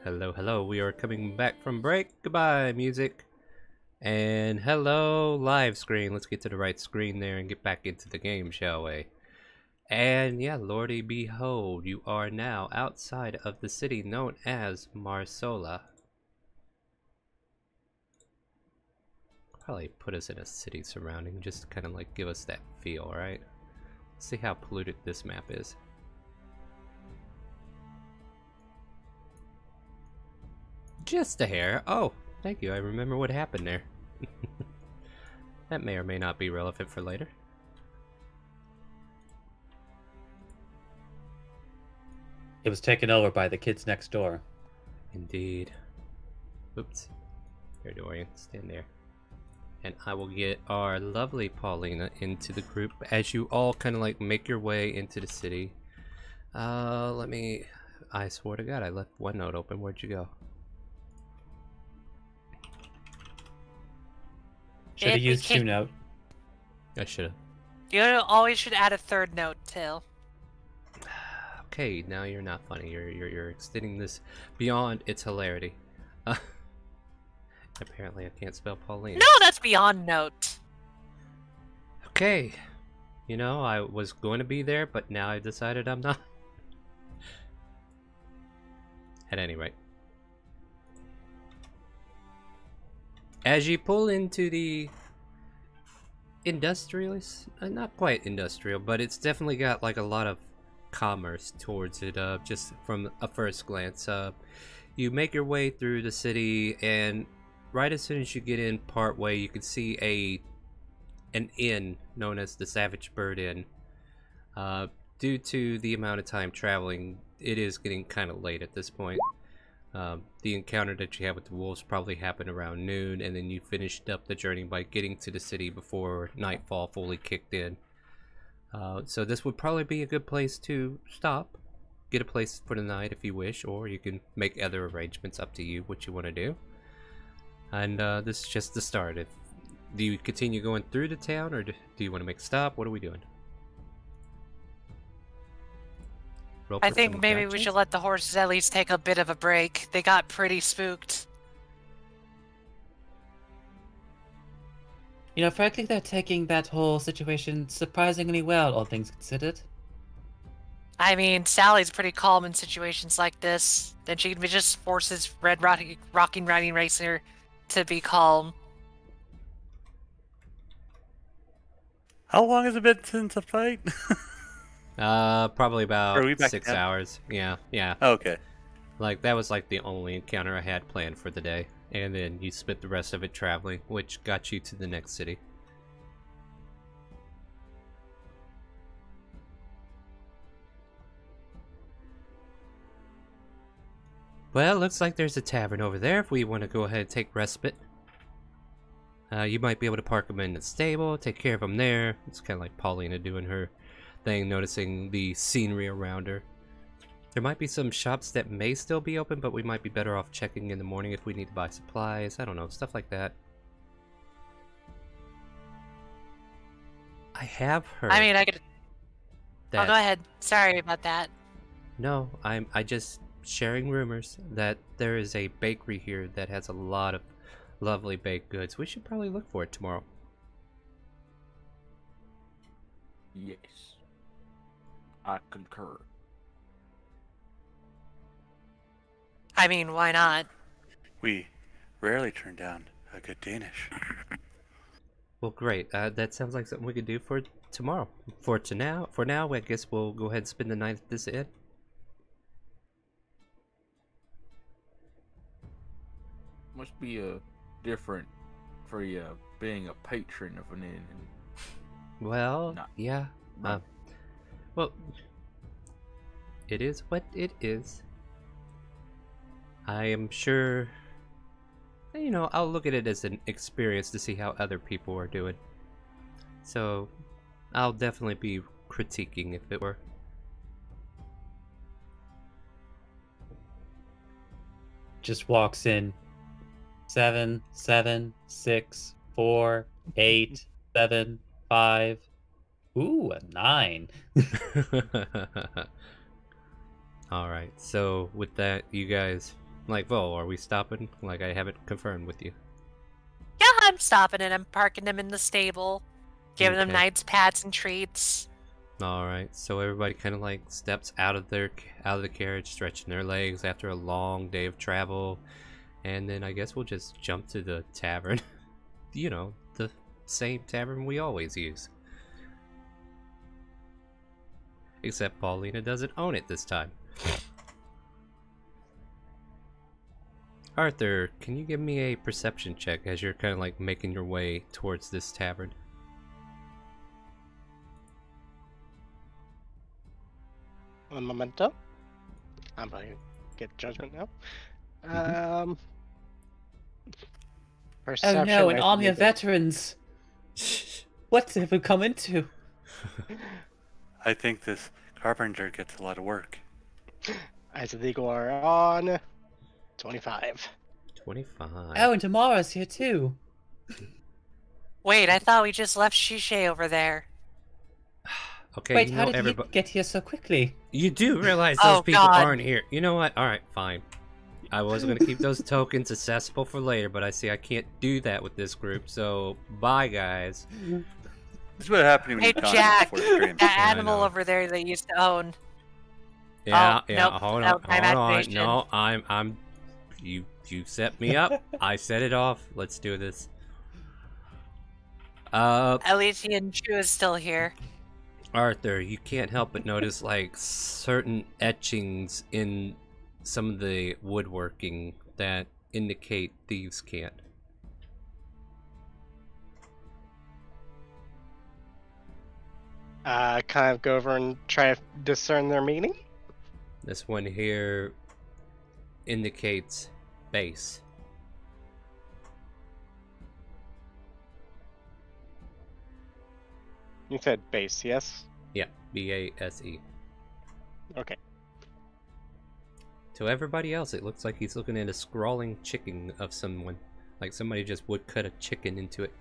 Hello, hello. We are coming back from break. Goodbye, music. And hello, live screen. Let's get to the right screen there and get back into the game, shall we? And yeah, lordy behold, you are now outside of the city known as Marsola. Probably put us in a city surrounding, just to kind of like give us that feel, right? Let's see how polluted this map is. Just a hair. Oh, thank you. I remember what happened there. That may or may not be relevant for later. It was taken over by the kids next door. Indeed. Oops. Here, Dorian. Stand there. And I will get our lovely Paulina into the group as you all kind of like make your way into the city. Let me... I swear to God, I left one note open. Where'd you go? Should have used two note. I should have. You always should add a third note, too. Okay, now you're not funny. You're extending this beyond its hilarity. Apparently, I can't spell Paulina. No, that's beyond note. Okay. You know, I was going to be there, but now I've decided I'm not. At any rate. As you pull into the industrialist, not quite industrial, but it's definitely got like a lot of commerce towards it, just from a first glance. You make your way through the city, and right as soon as you get in part way, you can see an inn known as the Savage Bird Inn. Due to the amount of time traveling, it is getting kind of late at this point. The encounter that you had with the wolves probably happened around noon, and then you finished up the journey by getting to the city before nightfall fully kicked in. So this would probably be a good place to stop, get a place for the night if you wish, or you can make other arrangements, up to you what you want to do. And this is just the start. Do you continue going through the town, or do you want to make a stop? What are we doing? I think maybe we should let the horses at least take a bit of a break. They got pretty spooked. You know, frankly, they're taking that whole situation surprisingly well, all things considered. I mean, Sally's pretty calm in situations like this. Then she just forces Red Rocking Riding Racer to be calm. How long has it been since a fight? Probably Are we about back 6 now? hours. Yeah. Okay. Like, that was like the only encounter I had planned for the day. And then you spent the rest of it traveling, which got you to the next city. Well, looks like there's a tavern over there if we want to go ahead and take respite. You might be able to park them in the stable, take care of them there. It's kind of like Paulina doing her thing, noticing the scenery around her. There might be some shops that may still be open, but we might be better off checking in the morning if we need to buy supplies. I don't know, stuff like that. I have heard. I mean, I could... that... Oh, go ahead. Sorry about that. No, I just sharing rumors that there is a bakery here that has a lot of lovely baked goods. We should probably look for it tomorrow. Yes. I concur. I mean, why not? We rarely turn down a good Danish. Well, great. That sounds like something we could do for tomorrow. For now, I guess we'll go ahead and spend the night at this inn. Must be different for you being a patron of an inn. And Well, Not- yeah. not- Well, it is what it is. I am sure, you know, I'll look at it as an experience to see how other people are doing. So, I'll definitely be critiquing if it were. Just walks in. 7, 7, 6, 4, 8, 7, 5. Ooh, a 9. Alright, so with that, you guys Like, Vo, are we stopping? Like, I haven't confirmed with you. Yeah, I'm stopping and I'm parking them in the stable, giving them Okay. nice pats and treats. All right, so everybody kind of like steps out of the carriage, stretching their legs after a long day of travel, and then I guess we'll just jump to the tavern. You know, the same tavern we always use. Except Paulina doesn't own it this time. Arthur, can you give me a perception check as you're kind of like making your way towards this tavern? Un momento. I'm going to get judgment now. Oh Perception, no, an I army of think- veterans! What have we come into? I think this carpenter gets a lot of work. Eyes of the Eagle are on 25. 25. Oh, and Tamara's here too. Wait, I thought we just left Shishay over there. Okay, Wait, you how know did everybody. he get here so quickly? You do realize those Oh, people God. aren't here. You know what? Alright, fine. I was going to keep those tokens accessible for later, but I see I can't do that with this group, so bye, guys. This is what happened when Hey, you talk Jack, before stream. that I animal know. over there that you used to own. Yeah, Oh, yeah, nope, hold nope, on, time hold on. activation. No, I'm... You set me up. I set it off. Let's do this. Elysian Chu is still here. Arthur, you can't help but notice, like, certain etchings in some of the woodworking that indicate thieves can't. Kind of go over and try to discern their meaning. This one here indicates base. You said base, yes? Yeah, B-A-S-E. Okay. To everybody else, it looks like he's looking at a scrawling chicken of someone. Like somebody just would cut a chicken into it.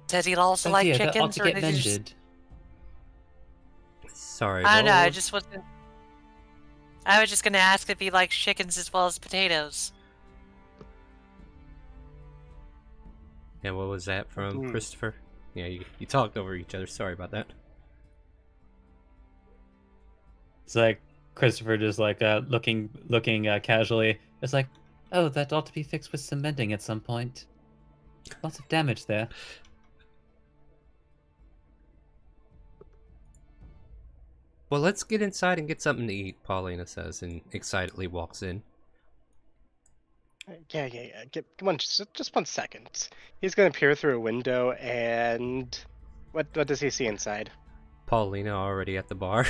Does he also Oh like dear, that ought chickens, to or get did he just... mended. Sorry, I don't know, I Lord. just wasn't... I was just gonna ask if he likes chickens as well as potatoes. And what was that from Hmm. Christopher? Yeah, you talked over each other. Sorry about that. It's like Christopher just like looking casually. It's like, oh, that ought to be fixed with some mending at some point. Lots of damage there. Well, let's get inside and get something to eat, Paulina says, and excitedly walks in. Yeah. Come on, just 1 second. He's gonna peer through a window and... What does he see inside? Paulina already at the bar.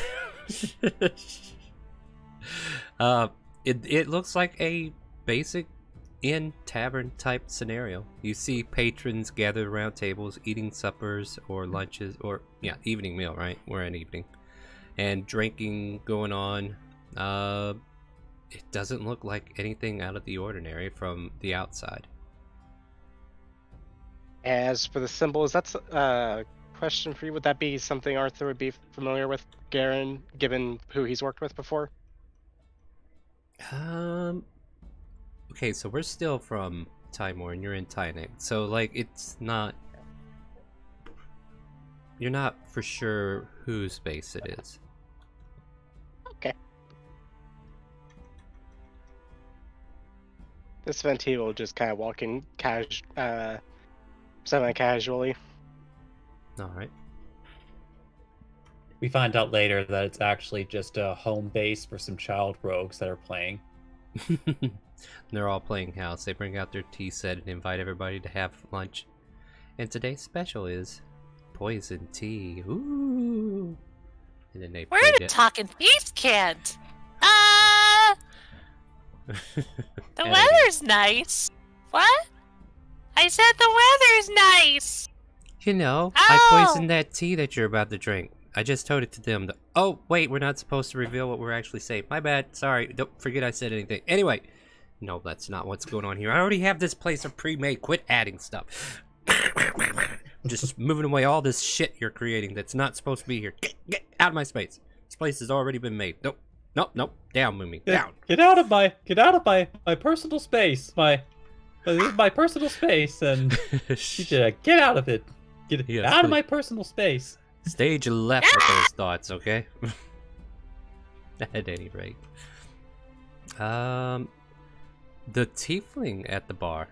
It looks like a basic inn tavern type scenario. You see patrons gathered around tables eating suppers or lunches, or yeah, evening meal, right? We're in evening. And drinking going on. It doesn't look like anything out of the ordinary from the outside. As for the symbols, that's a question for you. Would that be something Arthur would be familiar with, Garen, given who he's worked with before? Okay, so we're still from Timor and you're in Tynek. So, like, it's not... You're not for sure whose base it is. Okay. This Venti will just kind of walk in semi-casually. Alright. We find out later that it's actually just a home base for some child rogues that are playing. They're all playing house. They bring out their tea set and invite everybody to have lunch. And today's special is poison tea. Ooh. And then they We're play in a talking thieves can't. Ah! The And weather's nice. What? I said the weather's nice. You know, Ow! I poisoned that tea that you're about to drink. I just told it to them. Oh, wait, we're not supposed to reveal what we're actually saying. My bad. Sorry. Don't forget I said anything. Anyway. No, that's not what's going on here. I already have this place pre-made. Quit adding stuff. I'm just moving away all this shit you're creating that's not supposed to be here. Get out of my space. This place has already been made. Nope. Nope, nope. Down, Moomy. Down. Get out of my personal space. This is my personal space, and you get out of it. Get out of my personal space. Stage left with those thoughts, okay? At any rate. The tiefling at the bar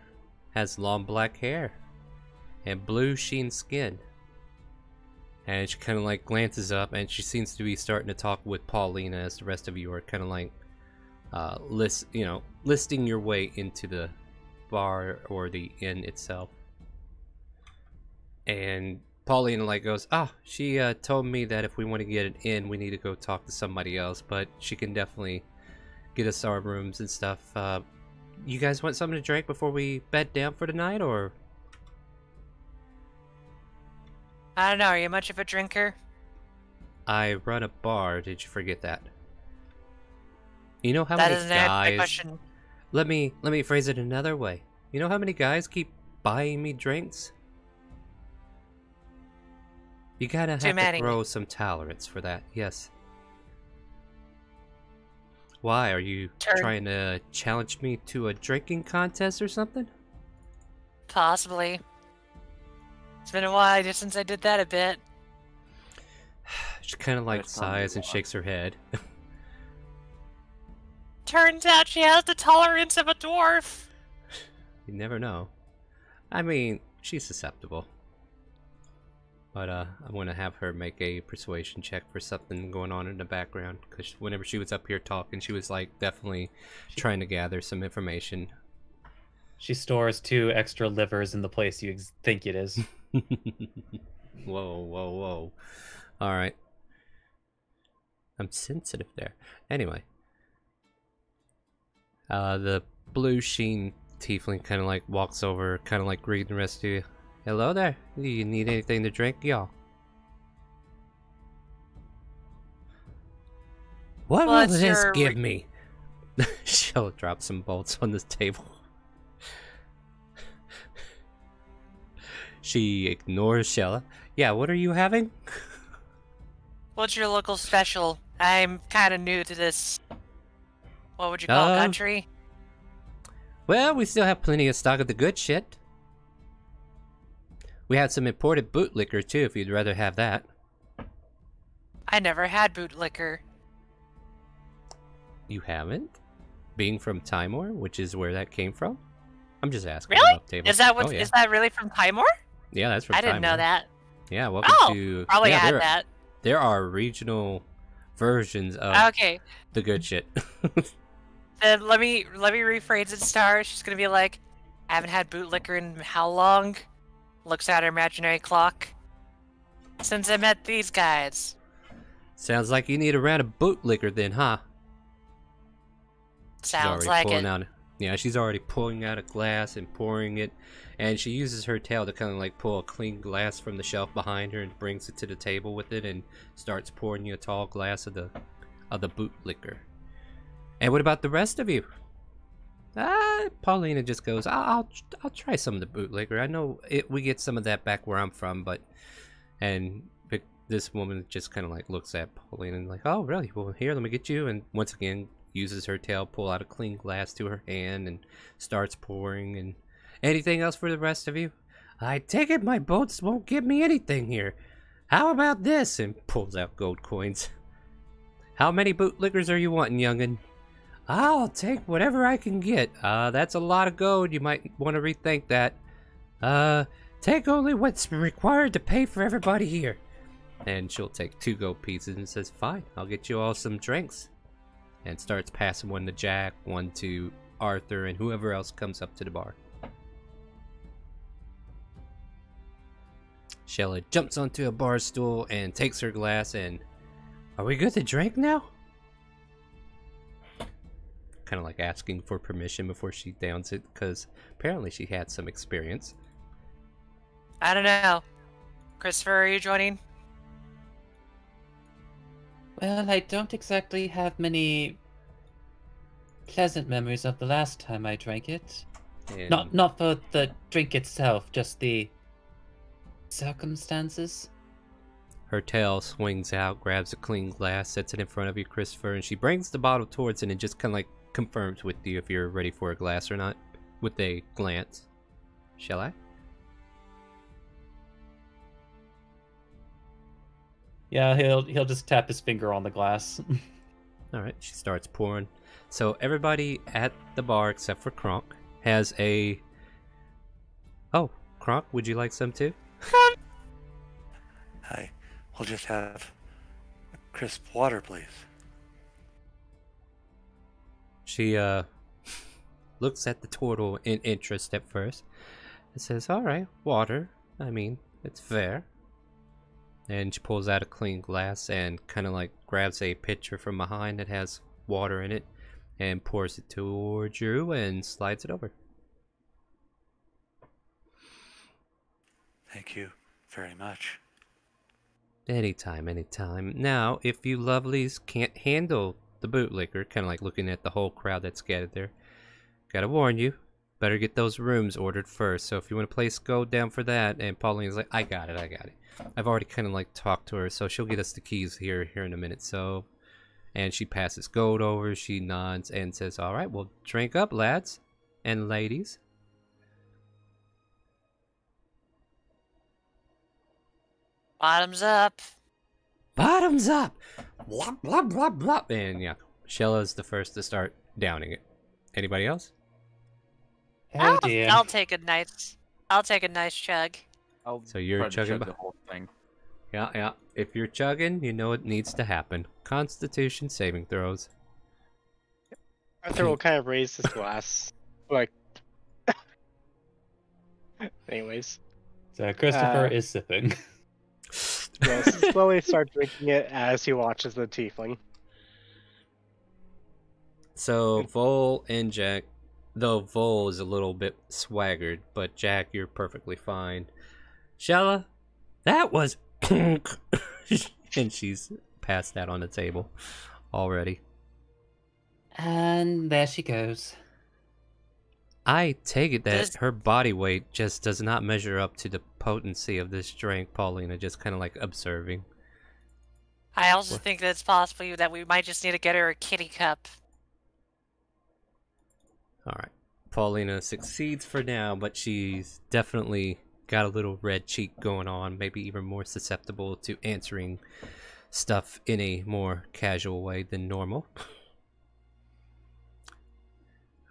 has long black hair and blue sheen skin. And she kind of like glances up, and she seems to be starting to talk with Paulina as the rest of you are kind of like listing your way into the bar or the inn itself. And Paulina like goes, she told me that if we want to get an inn, we need to go talk to somebody else, but she can definitely get us our rooms and stuff. You guys want something to drink before we bed down for the night, or? I don't know, are you much of a drinker? I run a bar, did you forget that? You know how many doesn't answer my guys... question. Let me phrase it another way. You know how many guys keep buying me drinks? You gotta have to grow some tolerance for that, yes. Why, are you trying to challenge me to a drinking contest or something? Possibly. It's been a while just since I did that a bit. She kind of like sighs and shakes her head. Turns out she has the tolerance of a dwarf. You never know. I mean, she's susceptible. But I'm gonna have her make a persuasion check for something going on in the background. Because whenever she was up here talking, she was like definitely trying to gather some information. She stores 2 extra livers in the place you think it is. Whoa, whoa, whoa. Alright. I'm sensitive there. Anyway. The blue sheen tiefling kind of like walks over, kind of like greeting the rest of you. Hello there. Do you need anything to drink, y'all? What will this give me? She'll drop some bolts on this table. She ignores Shella. Yeah, what are you having? What's your local special? I'm kind of new to this. What would you call country? Well, we still have plenty of stock of the good shit. We have some imported boot liquor too, if you'd rather have that. I never had boot liquor. You haven't? Being from Timor, which is where that came from? I'm just asking. Really? Is that what? Is that really from Timor? Yeah, that's from Timor. I didn't know that. Yeah, welcome to... probably had that. There are regional versions of the good shit. Then let me rephrase it, Star. She's gonna be like, I haven't had boot liquor in how long? Looks at her imaginary clock. Since I met these guys. Sounds like you need a round of boot liquor then, huh? Sounds like it. Yeah, she's already pulling out a glass and pouring it, and she uses her tail to kind of like pull a clean glass from the shelf behind her and brings it to the table with it and starts pouring you a tall glass of the boot liquor. And what about the rest of you? Paulina just goes, I'll try some of the boot liquor. I know we get some of that back where I'm from, but this woman just kind of like looks at Paulina and like, oh really? Well, here, let me get you. And once again, uses her tail, pull out a clean glass to her hand, and starts pouring. And anything else for the rest of you? I take it my boats won't give me anything here. How about this? And pulls out gold coins. How many boot liquors are you wanting, youngin'? I'll take whatever I can get. That's a lot of gold. You might want to rethink that. Take only what's required to pay for everybody here. And she'll take 2 gold pieces and says, fine, I'll get you all some drinks. And starts passing one to Jack, one to Arthur, and whoever else comes up to the bar. Shella jumps onto a bar stool and takes her glass and... Are we good to drink now? Kind of like asking for permission before she downs it, because apparently she had some experience. I don't know. Christopher, are you joining? Well, I don't exactly have many pleasant memories of the last time I drank it. And... Not for the drink itself, just the circumstances. Her tail swings out, grabs a clean glass, sets it in front of you, Christopher, and she brings the bottle towards it and just kind of like confirms with you if you're ready for a glass or not with a glance. Shall I? Yeah, he'll just tap his finger on the glass. Alright, she starts pouring. So everybody at the bar except for Kronk has a... Oh, Kronk, would you like some too? Hi. We'll just have crisp water, please. She looks at the turtle in interest at first and says, alright, water. I mean, it's fair. And she pulls out a clean glass and kind of like grabs a pitcher from behind that has water in it and pours it towards you and slides it over. Thank you very much. Anytime, anytime. Now, if you lovelies can't handle the bootlicker, kind of like looking at the whole crowd that's gathered there, gotta warn you, better get those rooms ordered first. So if you want to place gold down for that, and Pauline's like, I got it. I've already kind of like talked to her, so she'll get us the keys here in a minute. So, and she passes gold over, she nods and says, all right, well, drink up, lads and ladies. Bottoms up. Bottoms up! Blah, blah, blah, blah. And yeah, Shella's the first to start downing it. Anybody else? Oh dear. I'll take a nice chug. So you're try to chugging chug the whole thing. Yeah. If you're chugging, you know it needs to happen. Constitution saving throws. Arthur will kind of raise his glass, like. Anyways. So Christopher is sipping. He'll slowly start drinking it as he watches the tiefling. So Vol and Jack, though Vol is a little bit swaggered, but Jack, you're perfectly fine. Shella, that was and she's passed that on the table already. And there she goes. I take it that her body weight just does not measure up to the potency of this drink, Paulina, just kind of like observing. I also think that it's possible that we might just need to get her a kitty cup. Alright. Paulina succeeds for now, but she's definitely got a little red cheek going on, maybe even more susceptible to answering stuff in a more casual way than normal.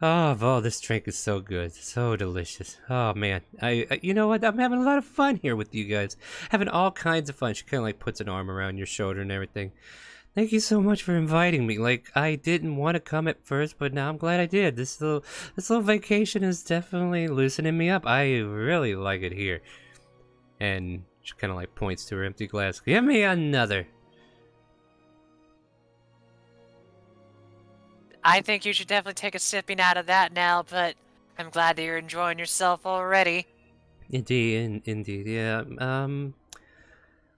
Oh, Vol, this drink is so good, so delicious. Oh man, I you know what? I'm having a lot of fun here with you guys, having all kinds of fun. She kind of like puts an arm around your shoulder and everything. Thank you so much for inviting me. Like, I didn't want to come at first, but now I'm glad I did. This little vacation is definitely loosening me up. I really like it here. And she kind of like points to her empty glass. Give me another. I think you should definitely take a sipping out of that now, but I'm glad that you're enjoying yourself already. Indeed, yeah.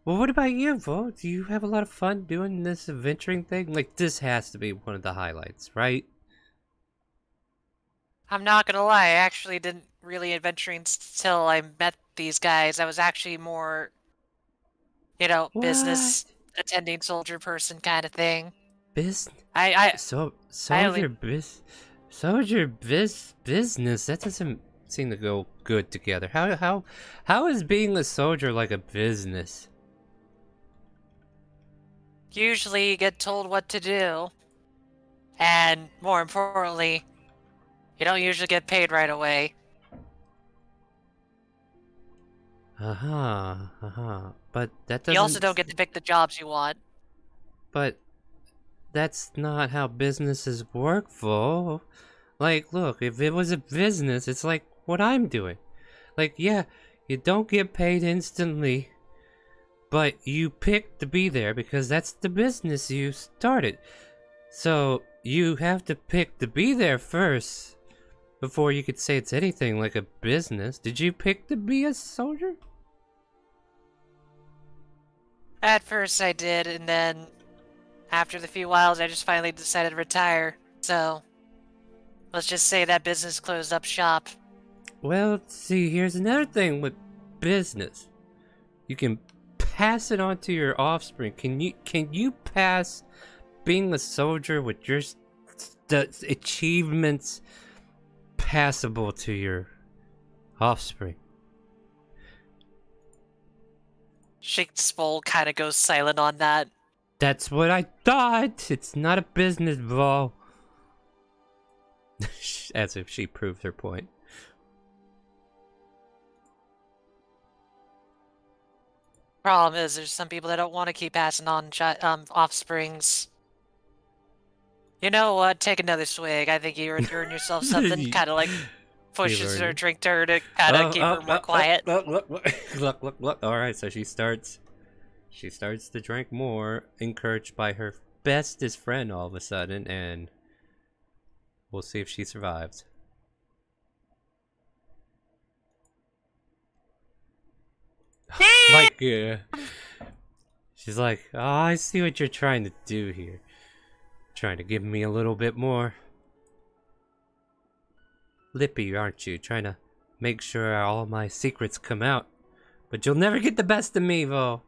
Well, what about you, Vo? Do you have a lot of fun doing this adventuring thing? Like, this has to be one of the highlights, right? I'm not gonna lie, I actually didn't really adventuring until I met these guys. I was actually more, business attending soldier person kind of thing. Business? Business? That doesn't seem to go good together. How is being a soldier like a business? Usually you get told what to do. And more importantly, you don't usually get paid right away. But that doesn't... You also don't get to pick the jobs you want. But that's not how businesses work, Vo. Like, look, if it was a business, it's like what I'm doing. Like, yeah, you don't get paid instantly, but you pick to be there because that's the business you started. So you have to pick to be there first before you could say it's anything like a business. Did you pick to be a soldier? At first I did, and then after the few whiles I just finally decided to retire. So let's just say that business closed up shop. Well, see, here's another thing with business. You can pass it on to your offspring. Can you pass being a soldier with your achievements passable to your offspring? Shakespeare kind of goes silent on that. That's what I thought. It's not a business, bro. As if she proved her point. Problem is, there's some people that don't want to keep passing on offsprings. You know what? Take another swig. I think you're earning yourself something. Kind of like pushes her drink to her to kind of keep her more quiet. Look. All right, so she starts to drink more, encouraged by her bestest friend all of a sudden, and we'll see if she survives. Like, she's like, oh, I see what you're trying to do here. Trying to give me a little bit more lippy, aren't you? Trying to make sure all my secrets come out. But you'll never get the best of me, Vo.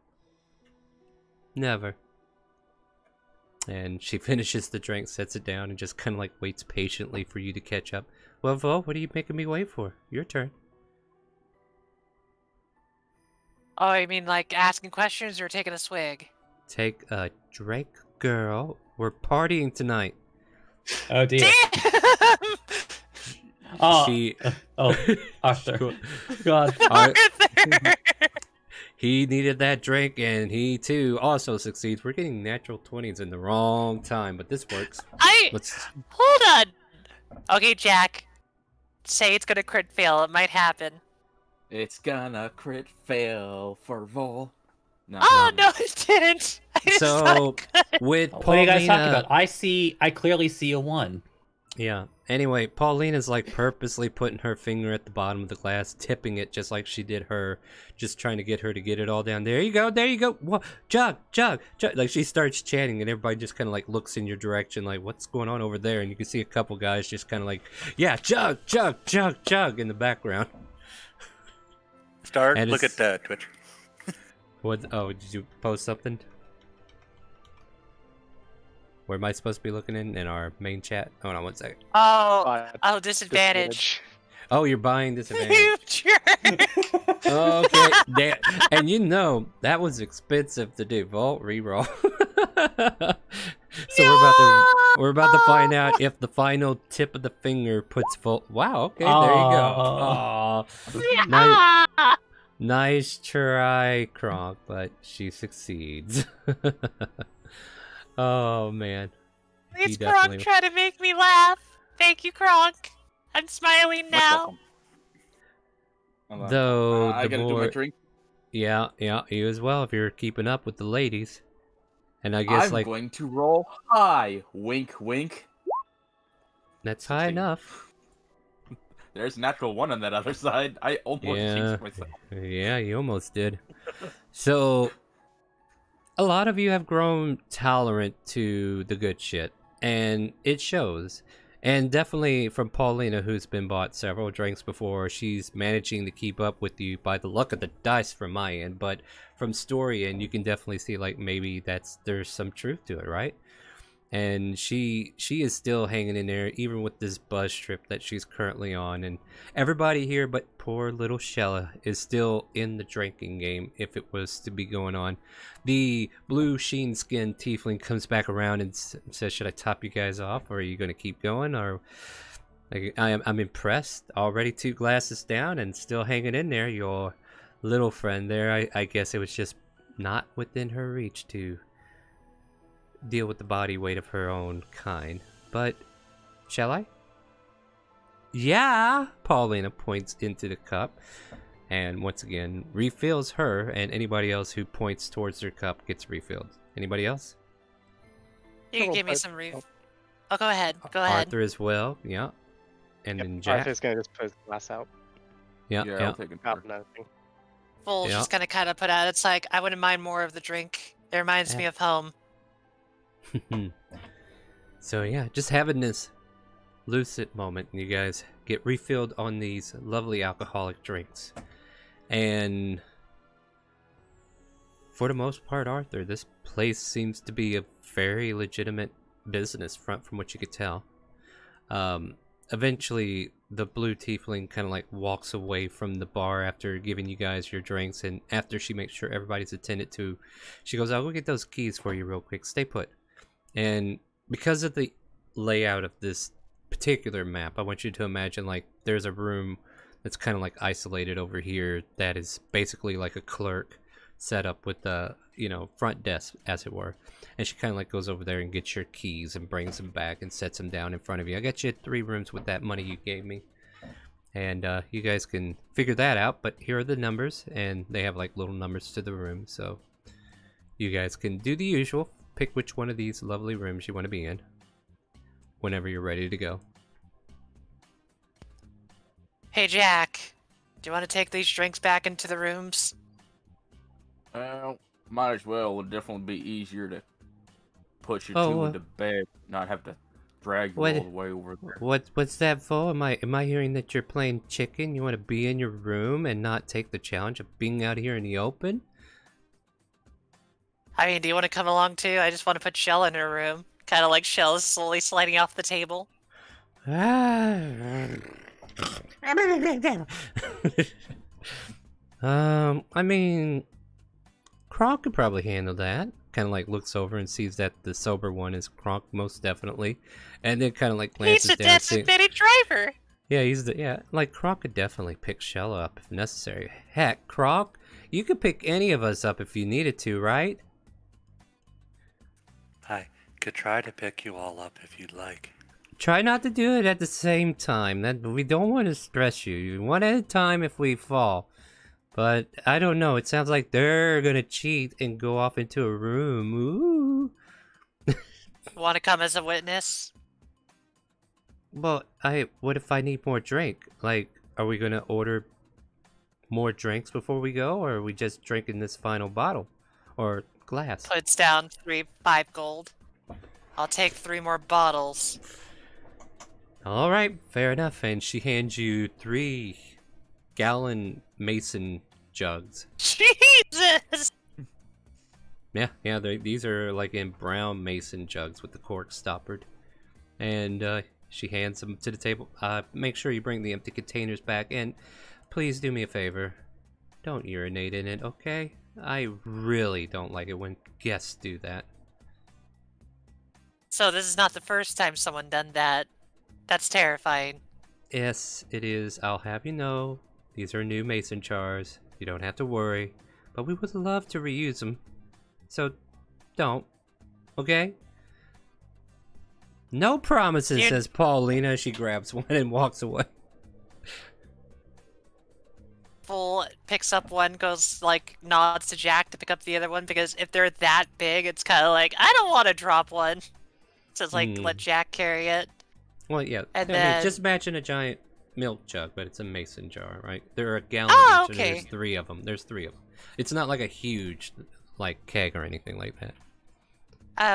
Never. And she finishes the drink, sets it down, and just kind of like waits patiently for you to catch up. Well, Vo, what are you making me wait for? Your turn. Oh, you mean like asking questions or taking a swig? Take a drink, girl. We're partying tonight. Oh dear. Damn! Arthur. God. Arthur! He needed that drink, and he too also succeeds. We're getting natural 20s in the wrong time, but this works. Hold on. Okay, Jack. Say it's gonna crit fail. It might happen. It's gonna crit fail for Vol. No, No, it didn't. So, with Paulina... What are you guys talking about? I clearly see a 1. Yeah. Anyway, Paulina's like purposely putting her finger at the bottom of the glass, tipping it just like she did her, just trying to get her to get it all down. There you go. Whoa, jug. Like she starts chanting, and everybody just kind of like looks in your direction, like what's going on over there? And you can see a couple guys just kind of like, yeah, jug in the background. Star, look at Twitch. What? Oh, did you post something? Where am I supposed to be looking in our main chat? Hold on one second. Oh, disadvantage. Oh, you're buying disadvantage. You jerk. Okay, and you know that was expensive to do. Vault reroll. So we're about to find out if the final tip of the finger puts full. Wow. Okay, there you go. Nice try, Kronk, but she succeeds. Oh man. Please, Kronk, try to make me laugh. Thank you, Kronk. I'm smiling now. Though I gotta do my drink. Yeah, you as well if you're keeping up with the ladies. And I guess I'm going to roll high. Wink, wink. That's high enough. There's natural 1 on that other side. I almost jinxed myself. Yeah, you almost did. So, a lot of you have grown tolerant to the good shit, and it shows. And definitely from Paulina, who's been bought several drinks before, she's managing to keep up with you by the luck of the dice from my end. But from story end, you can definitely see like maybe there's some truth to it, right? And she is still hanging in there, even with this buzz trip that she's currently on. And everybody here but poor little Shella is still in the drinking game, if it was to be going on. The blue sheen skinned tiefling comes back around and says, should I top you guys off, or are you going to keep going? Or I'm impressed. Already 2 glasses down and still hanging in there. Your little friend there, I guess it was just not within her reach to deal with the body weight of her own kind. But shall I? Yeah, Paulina points into the cup and once again refills her, and anybody else who points towards their cup gets refilled. Anybody else? You can give me some refill. Oh, go ahead. Arthur as well. Yeah. And then Jack. Arthur's gonna just put his glass out. Yeah. I'll take it. Nothing. Bull's just gonna kind of put out. It's like, I wouldn't mind more of the drink. It reminds me of home. So yeah, just having this lucid moment, and you guys get refilled on these lovely alcoholic drinks, and for the most part, Arthur, this place seems to be a very legitimate business front from what you could tell. Eventually, the blue tiefling kind of like walks away from the bar after giving you guys your drinks, and after she makes sure everybody's attended to, she goes, I'll go get those keys for you real quick. Stay put. And because of the layout of this particular map, I want you to imagine like there's a room that's kind of like isolated over here that is basically like a clerk set up with the, you know, front desk, as it were. And she kind of like goes over there and gets your keys and brings them back and sets them down in front of you. I got you 3 rooms with that money you gave me. And you guys can figure that out, but here are the numbers, and they have like little numbers to the room, so you guys can do the usual. Pick which one of these lovely rooms you want to be in whenever you're ready to go. Hey, Jack. Do you want to take these drinks back into the rooms? Well, might as well. It'll definitely be easier to push you Oh, two into bed, not have to drag you what- all the way over there. What's that for? Am I hearing that you're playing chicken? You want to be in your room and not take the challenge of being out here in the open? I mean, do you want to come along too? I just want to put Shell in her room. Kind of like Shell is slowly sliding off the table. I mean, Kronk could probably handle that. Kind of like looks over and sees that the sober one is Kronk, most definitely, and then kind of like glances He's a down. Seeing, designated driver. yeah, like Kronk could definitely pick Shell up if necessary. Heck, Kronk, you could pick any of us up if you needed to, right? I could try to pick you all up if you'd like. Try not to do it at the same time. That we don't want to stress you. One at a time if we fall. But I don't know. It sounds like they're gonna cheat and go off into a room. Ooh. Want to come as a witness? Well, what if I need more drink? Like, are we gonna order more drinks before we go, or are we just drinking this final bottle or glass? Puts down 5 gold. I'll take 3 more bottles. All right, fair enough. And she hands you 3-gallon mason jugs. Jesus! Yeah, these are like in brown mason jugs with the cork stoppered. And she hands them to the table. Make sure you bring the empty containers back, and please do me a favor. Don't urinate in it, okay? I really don't like it when guests do that. So this is not the first time someone done that. That's terrifying. Yes, it is. I'll have you know, these are new mason jars. You don't have to worry, but we would love to reuse them. So, don't. Okay? No promises, says Paulina. She grabs one and walks away. Full picks up one, goes like nods to Jack to pick up the other one, because if they're that big, it's kind of like, I don't want to drop one. So it's like, let Jack carry it. Well, yeah. And I mean, then... just imagine a giant milk jug, but it's a mason jar, right? There are a gallon Oh, each, and okay. there's 3 of them. There's 3 of them. It's not like a huge, like, keg or anything like that.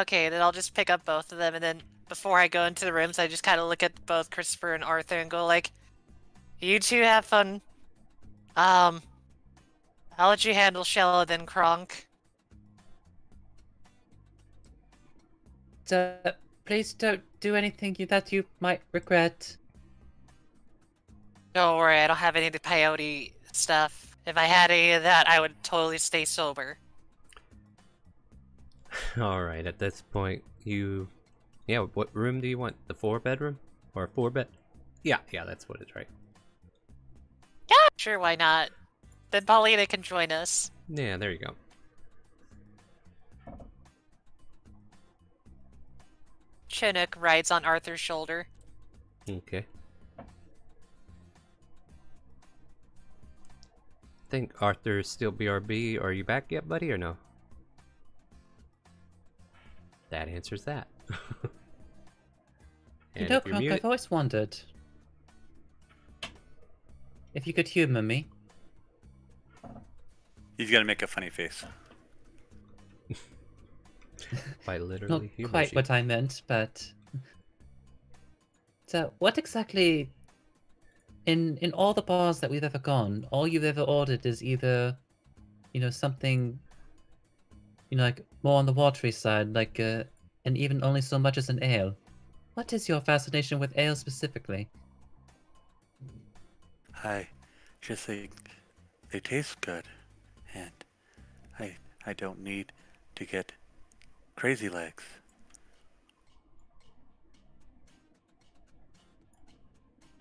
Okay, then I'll just pick up both of them, and then before I go into the rooms, I just kind of look at both Christopher and Arthur and go like, you two have fun. I'll let you handle Shella, then Kronk. Please don't do anything that you might regret. Don't worry, I don't have any of the peyote stuff. If I had any of that, I would totally stay sober. Alright, at this point, yeah, what room do you want? The 4-bedroom? Or a 4-bed? Yeah, that's what it's right. Yeah, sure, why not? Then Paulina can join us. Yeah, there you go. Chinook rides on Arthur's shoulder. Okay. Think Arthur's still BRB. Are you back yet, buddy, or no? That answers that. You And know, if you're Kronk, muted- I've always wondered if you could humor me. He's gonna make a funny face. By literally Not humor quite sheet. what I meant, but... So, what exactly... In all the bars that we've ever gone, all you've ever ordered is either, you know, something like more on the watery side, like and even only so much as an ale. What is your fascination with ale specifically? I just think they taste good, and I don't need to get crazy legs.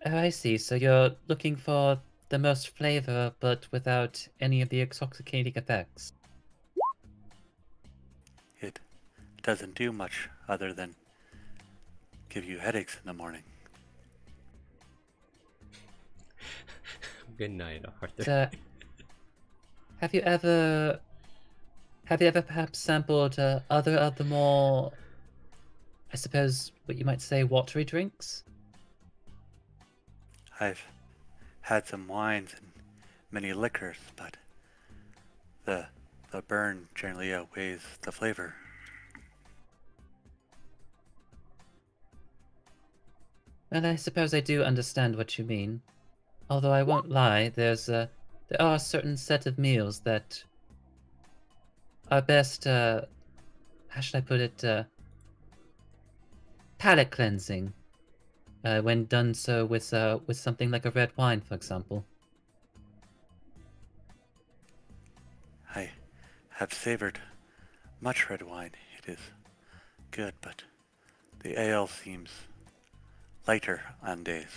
Oh, I see. So you're looking for the most flavor, but without any of the intoxicating effects. It doesn't do much other than give you headaches in the morning. Good night, Arthur. So, have you ever perhaps sampled other of the more, I suppose, what you might say, watery drinks? I've had some wines and many liquors, but the burn generally outweighs the flavor. And I suppose I do understand what you mean. Although I won't lie, there are a certain set of meals that are best, how should I put it, palate cleansing, when done so with something like a red wine, for example. I have savored much red wine. It is good, but the ale seems lighter on days.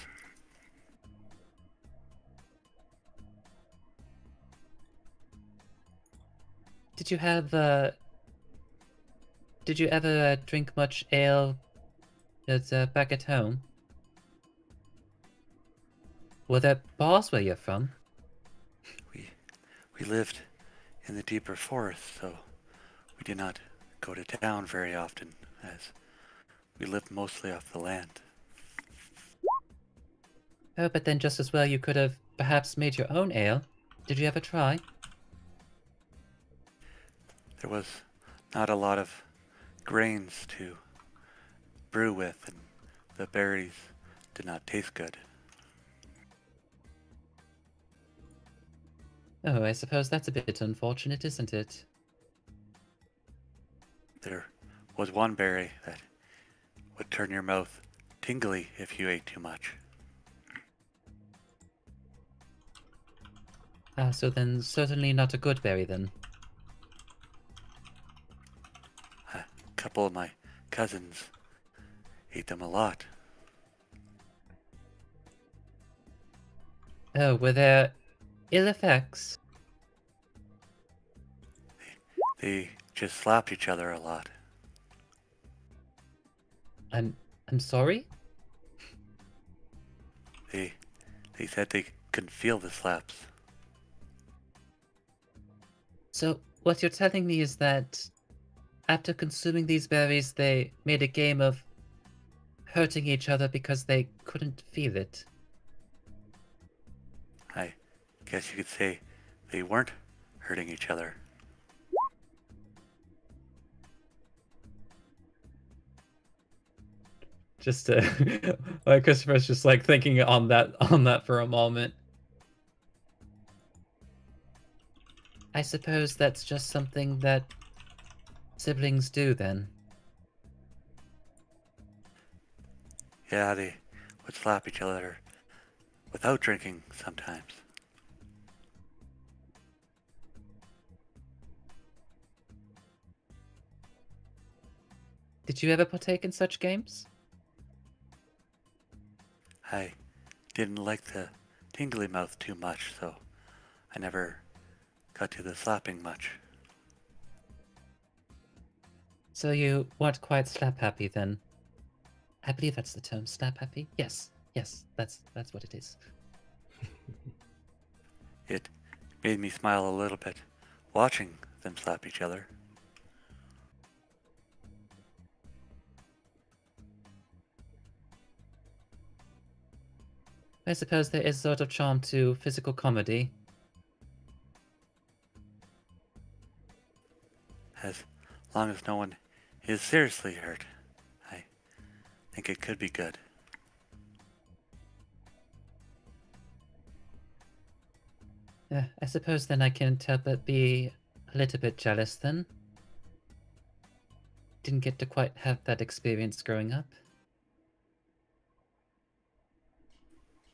Did you ever drink much ale back at home? Were there bars where you're from? We lived in the deeper forest, so we did not go to town very often, as we lived mostly off the land. Oh, but then just as well you could have perhaps made your own ale. Did you ever try? There was not a lot of grains to brew with, and the berries did not taste good. Oh, I suppose that's a bit unfortunate, isn't it? There was one berry that would turn your mouth tingly if you ate too much. Ah, so then certainly not a good berry then. A couple of my cousins ate them a lot. Oh, were there ill effects? They just slapped each other a lot. I'm sorry? They said they couldn't feel the slaps. So what you're telling me is that after consuming these berries, they made a game of hurting each other because they couldn't feel it. I guess you could say they weren't hurting each other. Just like Christopher's just like thinking on that for a moment. I suppose that's just something that siblings do then. Yeah, they would slap each other without drinking sometimes. Did you ever partake in such games? I didn't like the tingly mouth too much, so I never got to the slapping much. So you weren't quite slap happy then? I believe that's the term, slap happy. Yes, that's what it is. It made me smile a little bit watching them slap each other. I suppose there is sort of charm to physical comedy. As long as no one is seriously hurt, I think it could be good. I suppose then I can't help but be a little bit jealous then. didn't get to quite have that experience growing up.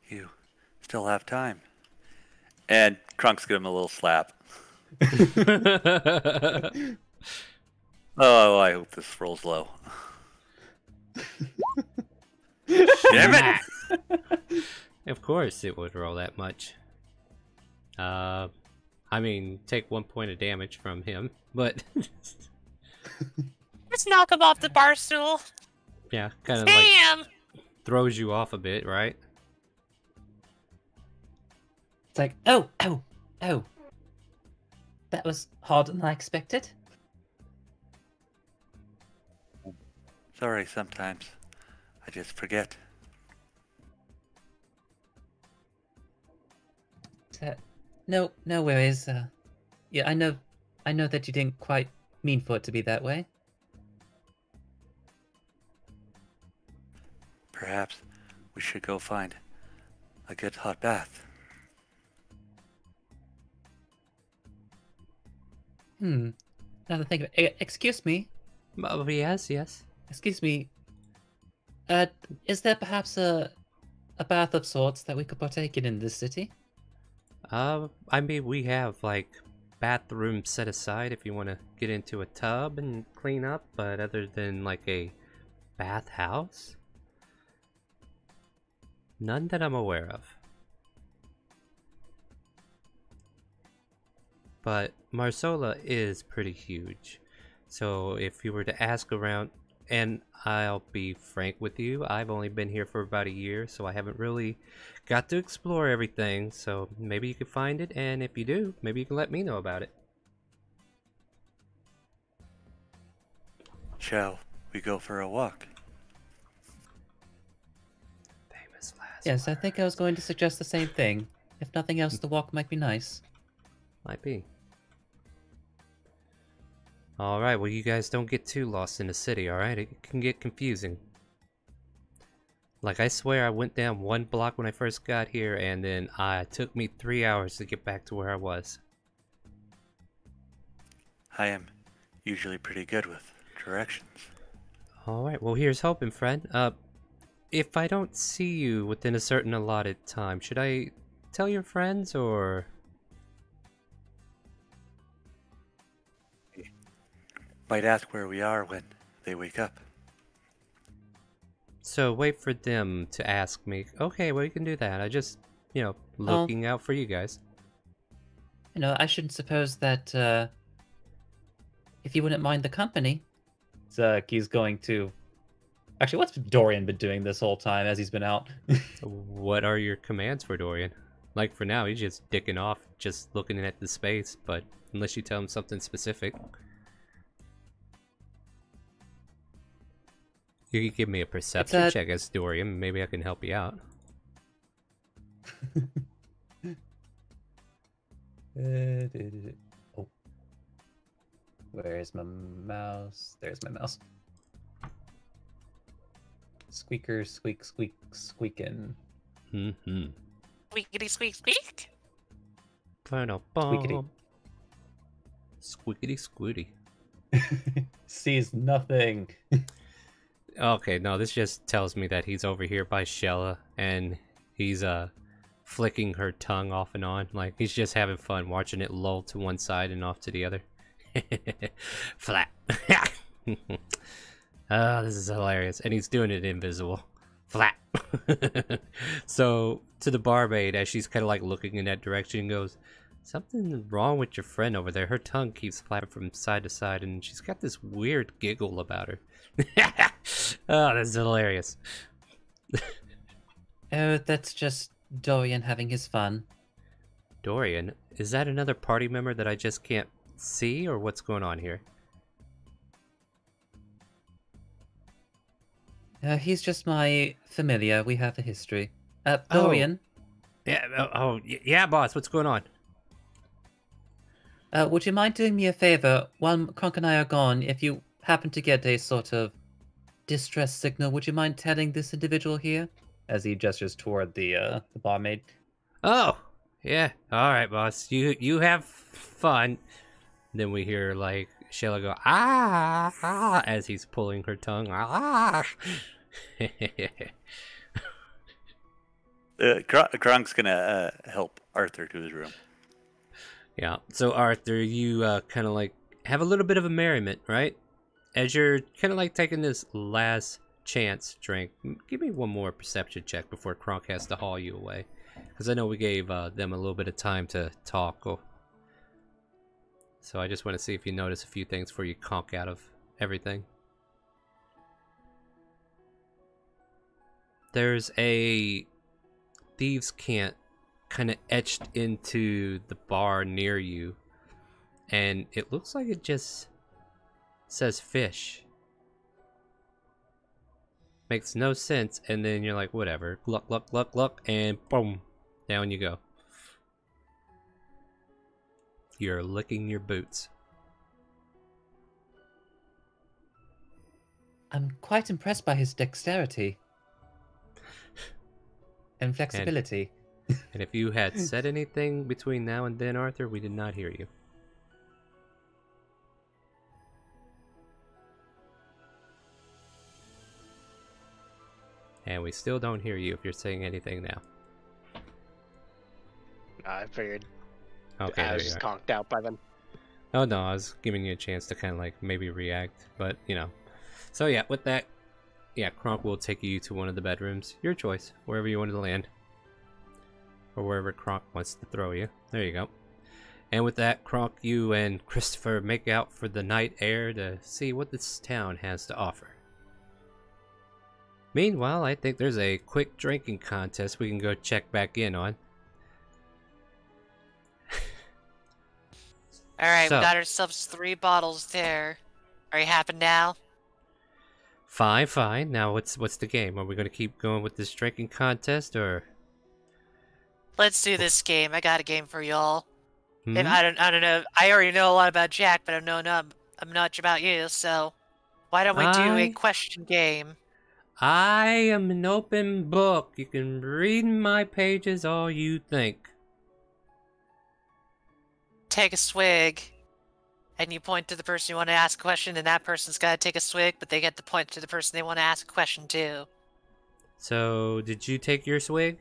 You still have time. And Krunk's give him a little slap. Oh, I hope this rolls low. Damn it! Of course it would roll that much. I mean, take 1 point of damage from him, but... Just knock him off the bar stool. yeah, kind of Damn! like throws you off a bit, right? It's like, oh. That was harder than I expected. Sorry, sometimes I just forget. No worries. Yeah, I know that you didn't quite mean for it to be that way. Perhaps we should go find a good hot bath. Now that I think of it, excuse me. Oh, yes. Excuse me. Is there perhaps a bath of sorts that we could partake in this city? I mean, we have, like, bathrooms set aside if you want to get into a tub and clean up, but other than, like, a bathhouse? None that I'm aware of. But Marsola is pretty huge, so if you were to ask around, and I'll be frank with you, I've only been here for about a year, so I haven't really got to explore everything, so maybe you could find it, and if you do, maybe you can let me know about it. Shall we go for a walk? Famous last Yes, I word. think I was going to suggest the same thing. If nothing else, the walk might be nice. Might be. Alright, well you guys don't get too lost in the city, alright? It can get confusing. Like, I swear I went down 1 block when I first got here, and then it took me 3 hours to get back to where I was. I am usually pretty good with directions. Alright, well here's hoping, friend. If I don't see you within a certain allotted time, should I tell your friends, or...? Might ask where we are when they wake up. So wait for them to ask me. Okay, well you can do that. I just, looking out for you guys. I shouldn't suppose that, if you wouldn't mind the company. He's going to... Actually, what's Dorian been doing this whole time as he's been out? What are your commands for Dorian? Like, for now, he's just dicking off, just looking at the space, but unless you tell him something specific. You can give me a perception check as Dorian, maybe I can help you out. Oh. Where's my mouse? There's my mouse. Squeaker, squeak, squeak, squeakin'. Mm-hmm. Squeakity squeak squeak. Squeakity. Squeakity squooty. Sees nothing. Okay, no, this just tells me that he's over here by Shella, and he's flicking her tongue off and on. Like, he's just having fun watching it lull to one side and off to the other. Flat. Oh, this is hilarious. And he's doing it invisible. Flat. So, to the barmaid, as she's kind of like looking in that direction, goes, "Something wrong with your friend over there. Her tongue keeps flapping from side to side, and she's got this weird giggle about her." Oh, that's hilarious. Oh, that's just Dorian having his fun. Dorian? Is that another party member that I just can't see, or what's going on here? He's just my familiar. We have a history. Dorian. Yeah, boss, what's going on? Would you mind doing me a favor? While Kronk and I are gone, if you happen to get a sort of distress signal, would you mind telling this individual here? As he gestures toward the barmaid. Oh, yeah. All right, boss. You have fun. Then we hear, like, Shayla go, ah, as he's pulling her tongue. Ah. Gronk's gonna help Arthur to his room. Yeah, so Arthur, you kind of like have a little bit of a merriment, right? As you're kind of like taking this last chance drink. Give me one more perception check before Kronk has to haul you away. Because I know we gave them a little bit of time to talk. So I just want to see if you notice a few things before you conk out of everything. There's a thieves' cant kind of etched into the bar near you, and it looks like it just says fish. Makes no sense, and then you're like, whatever, gluck, gluck, gluck, gluck, and boom, down you go. You're licking your boots. I'm quite impressed by his dexterity and flexibility. And if you had said anything between now and then, Arthur, we did not hear you. And we still don't hear you if you're saying anything now. I figured Okay, I there was you just are. conked out by then. Oh no, I was giving you a chance to kind of like maybe react, but you know. So yeah, with that, yeah, Kronk will take you to one of the bedrooms. Your choice, wherever you want to land. Or wherever Kronk wants to throw you. There you go. And with that, Kronk, you and Christopher make out for the night air to see what this town has to offer. Meanwhile, I think there's a quick drinking contest we can go check back in on. Alright, So- we got ourselves 3 bottles there. Are you happy now? Fine, fine. Now what's the game? Are we gonna keep going with this drinking contest, or? Let's do this game. I got a game for y'all. Hmm? If I don't know. I already know a lot about Jack, but I don't know much about you. So why don't we do a I- question game? I am an open book. You can read my pages all you think. Take a swig, and you point to the person you want to ask a question, and that person's got to take a swig, but they get to point to the person they want to ask a question to. So, did you take your swig?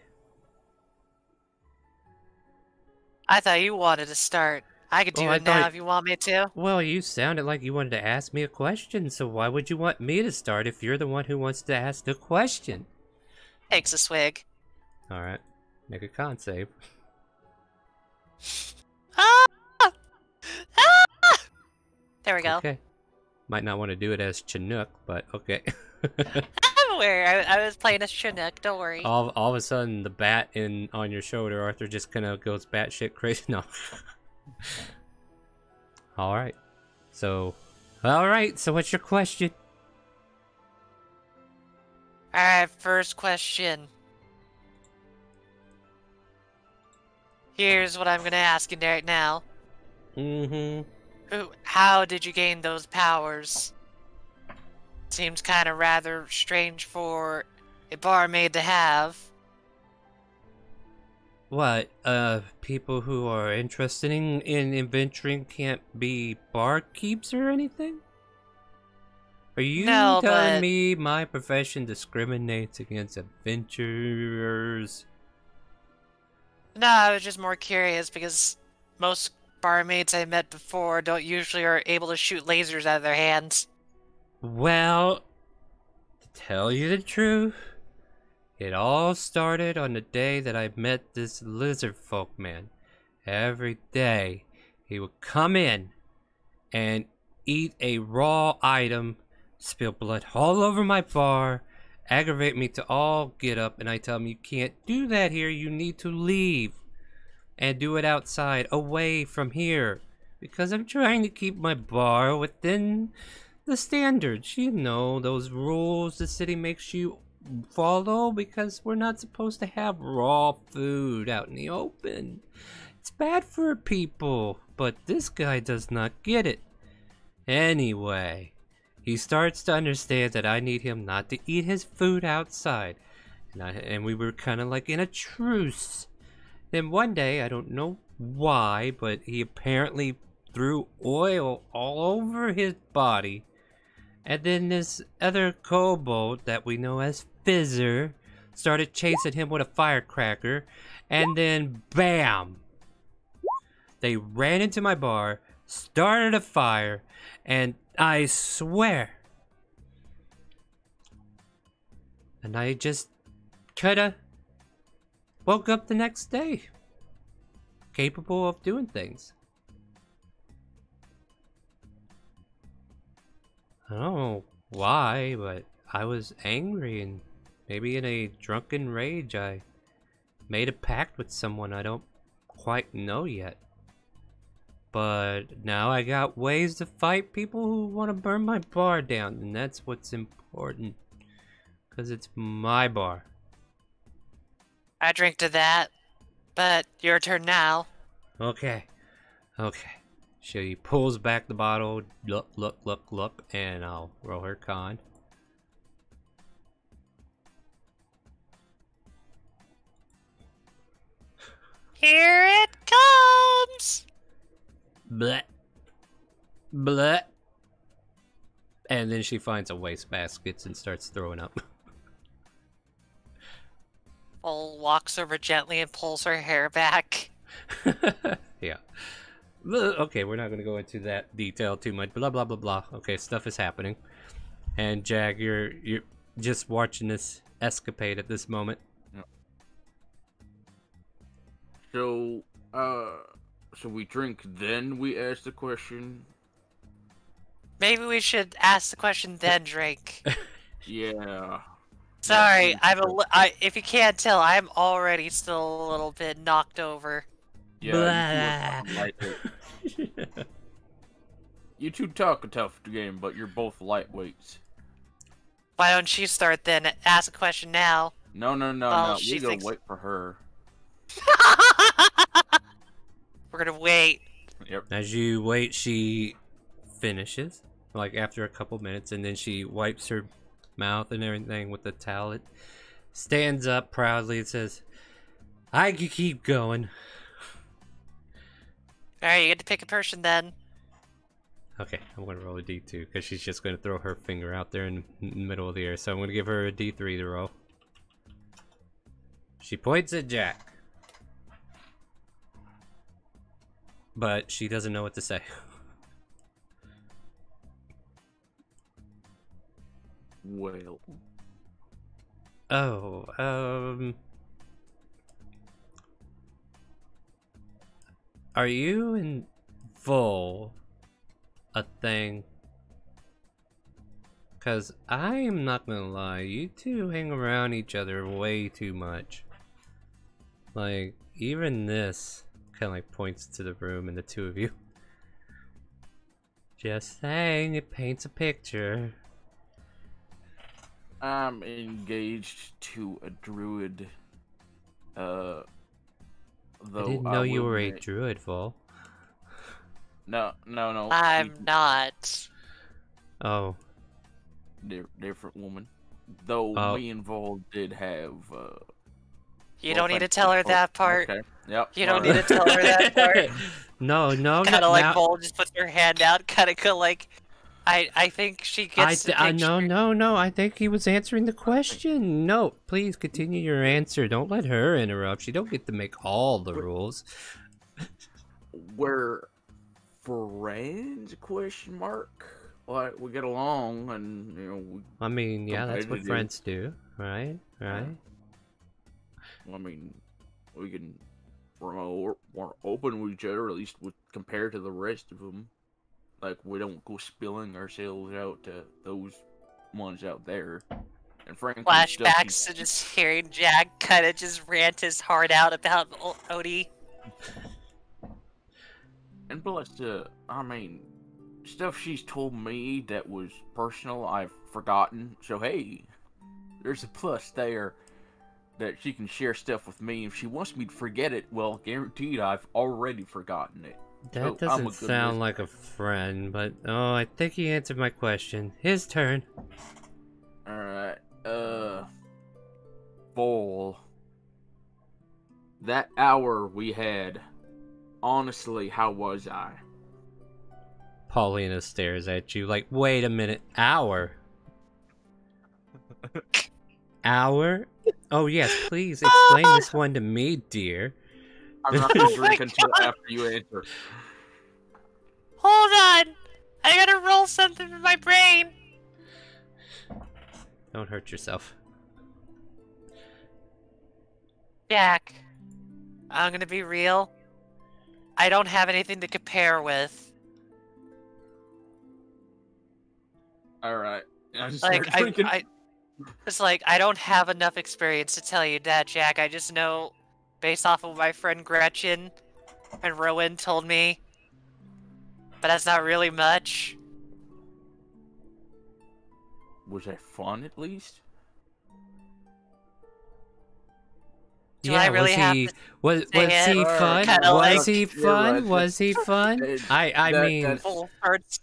I thought you wanted to start. I could do Oh, I it now thought- if you want me to. Well, you sounded like you wanted to ask me a question, so why would you want me to start if you're the one who wants to ask the question? Takes a swig. Alright, make a con save. Ah! Ah! There we go. Okay. Might not want to do it as Chinook, but okay. I'm aware. I was playing as Chinook. Don't worry. all of a sudden, the bat on your shoulder, Arthur, just kind of goes batshit crazy. No. Alright. So, what's your question? Alright, first question. Here's what I'm gonna ask you right now. Mm-hmm. How did you gain those powers? Seems kind of rather strange for a barmaid to have. What, people who are interested in adventuring can't be barkeeps or anything? Are you No, telling but- me my profession discriminates against adventurers? No, I was just more curious because most barmaids I met before don't usually are able to shoot lasers out of their hands. Well, to tell you the truth, it all started on the day that I met this lizard folk man. Every day, he would come in and eat a raw item, spill blood all over my bar, aggravate me to all get up, and I tell him, you can't do that here, you need to leave and do it outside, away from here, because I'm trying to keep my bar within the standards, you know, those rules the city makes you follow, because we're not supposed to have raw food out in the open. It's bad for people, but this guy does not get it. Anyway, he starts to understand that I need him not to eat his food outside, and we were kind of like in a truce. Then one day, I don't know why, but he apparently threw oil all over his body. And then this other kobold that we know as Fizzer started chasing him with a firecracker. And then BAM! They ran into my bar, started a fire, and I swear. And I just kinda woke up the next day. Capable of doing things. I don't know why, but I was angry and maybe in a drunken rage I made a pact with someone I don't quite know yet. But now I got ways to fight people who want to burn my bar down, and that's what's important. Because it's my bar. I drink to that, but your turn now. Okay. Okay. She pulls back the bottle, look, and I'll roll her con. Here it comes! Bleh. Bleh. And then she finds a wastebasket and starts throwing up. Bull walks over gently and pulls her hair back. Yeah. Okay, we're not going to go into that detail too much. Blah, blah, blah, blah. Okay, stuff is happening. And Jag, you're just watching this escapade at this moment. So, so we drink, then we ask the question? Maybe we should ask the question, then drink. Yeah. Sorry, if you can't tell, I'm already still a little bit knocked over. Yeah, you two talk a tough game, but you're both lightweights. Why don't you start then? Ask a question now. No. She We gotta thinks... wait for her. We're gonna wait. Yep. As you wait, she finishes, like after a couple minutes, and then she wipes her mouth and everything with the towel. It stands up proudly and says, I can keep going. Alright, you get to pick a person then. Okay, I'm gonna roll a D2 because she's just gonna throw her finger out there in the middle of the air. So I'm gonna give her a D3 to roll. She points at Jack, but she doesn't know what to say. Well. Oh, are you and Vol a thing? Cause I am not gonna lie, you two hang around each other way too much. Like, even this kinda like points to the room and the two of you. Just saying, it paints a picture. I'm engaged to a druid. Though I didn't know you will were a admit- druid, Vol. No. I'm not. Oh. Different woman. Though Oh. me and Vol did have. You don't need to tell her that part. Okay. Yep. You don't need to tell her that part. No, Kind of like now- Bull just puts her hand out, kind of go like, I think she gets the picture. No, I think he was answering the question. No, please continue your answer. Don't let her interrupt. She don't get to make all the rules. We're friends? Question mark. Like, we get along, and we. I mean, yeah, that's what competitive. friends do, right? Right? I mean, we can. We're open with each other, at least compared to the rest of them. Like, we don't go spilling ourselves out to those ones out there. And frankly, Flashbacks to just hearing Jack kind of just rant his heart out about Odie. And plus, I mean, stuff she's told me that was personal, I've forgotten. So hey, there's a plus there that she can share stuff with me. If she wants me to forget it, well, guaranteed I've already forgotten it. That So, I'm a doesn't good sound listener. like a friend, but oh, I think he answered my question. His turn. Alright, Bull. That hour we had, honestly, how was I? Paulina stares at you like, wait a minute, hour? Hour? Oh yes, please explain this one to me, dear. I'm not gonna drink until after you answer. Hold on! I gotta roll something in my brain! Don't hurt yourself. Jack, I'm gonna be real. I don't have anything to compare with. Alright. I just Like, start drinking. It's like, I don't have enough experience to tell you that, Jack. I just know, based off of what my friend Gretchen and Rowan told me. But that's not really much. Was that fun, at least? Do I really have to was say he it? fun? Kinda Was like- he You're fun? right. Was he fun? I mean, that's-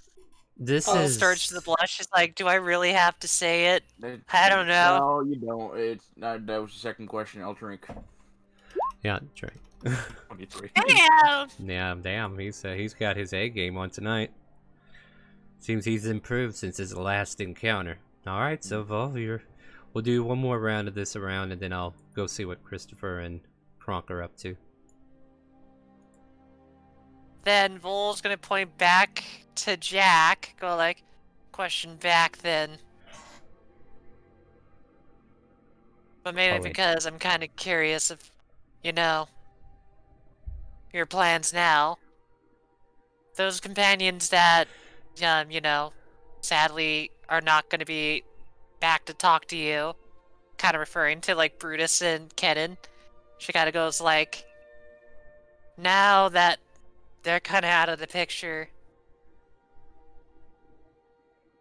this Full is starts to the blush. It's like, do I really have to say it? I don't know. No, you don't. That was the second question. I'll drink. yeah, drink. 23. Damn! Yeah, damn, he's got his A game on tonight. Seems he's improved since his last encounter. All right, so Vol, we'll do one more round of this around, and then I'll go see what Christopher and Kronk are up to. Then Vol's gonna point back to Jack. Go like, question back then. But maybe Probably. because I'm kind of curious of, you know, your plans now. Those companions that, you know, sadly are not going to be back to talk to you. Kind of referring to like Brutus and Kenan. She kind of goes like, now that they're kind of out of the picture,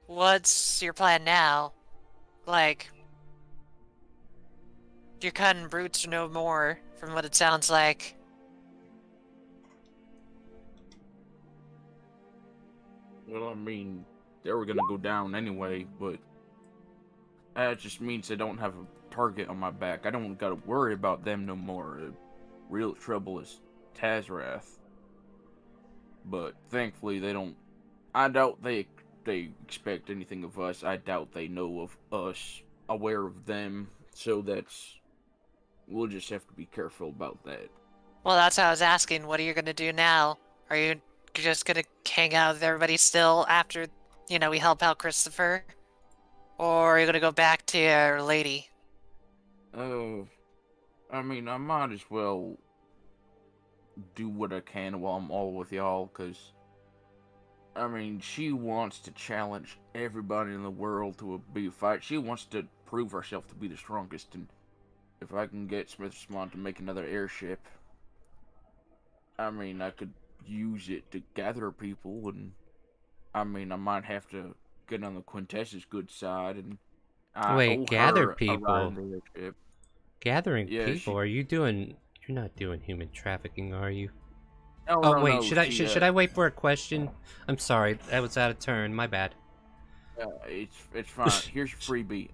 what's your plan now? Like, your cunning brutes are no more, from what it sounds like. Well, I mean, they were gonna go down anyway, but that just means I don't have a target on my back. I don't gotta worry about them no more. The real trouble is Tazrath. But thankfully, they don't. I doubt they expect anything of us. I doubt they know of us, aware of them. So we'll just have to be careful about that. Well, that's how I was asking. What are you gonna do now? Are you just gonna hang out with everybody still after, you know, we help out Christopher? Or are you gonna go back to your lady? I mean, I might as well do what I can while I'm all with y'all, because, I mean, she wants to challenge everybody in the world to a big fight. She wants to prove herself to be the strongest, and if I can get Smith-Swan to make another airship, I mean, I could use it to gather people, and, I mean, I might have to get on the Quintessa's good side, and Wait, owe gather her a people? ride in the airship. Gathering Yeah, people? Are you doing? You're not doing human trafficking, are you? No, Oh no, wait, no, should I wait for a question? I'm sorry, that was out of turn. My bad. It's fine. Here's your freebie.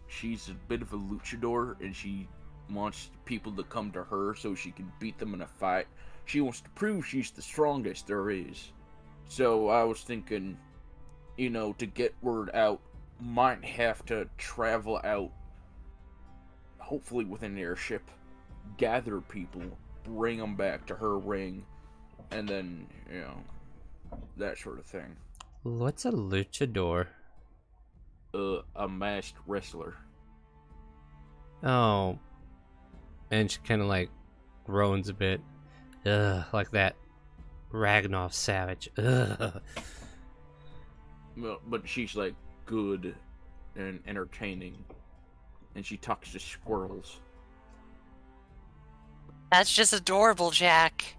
She's a bit of a luchador, and she wants people to come to her so she can beat them in a fight. She wants to prove she's the strongest there is. So I was thinking, you know, to get word out, might have to travel out, hopefully with an airship, gather people, bring them back to her ring, and then, you know, that sort of thing. What's a luchador? A masked wrestler. Oh, and she kind of like groans a bit. Ugh, like that Ragnar Savage. Ugh. Well, but she's like good and entertaining, and she talks to squirrels. That's just adorable, Jack.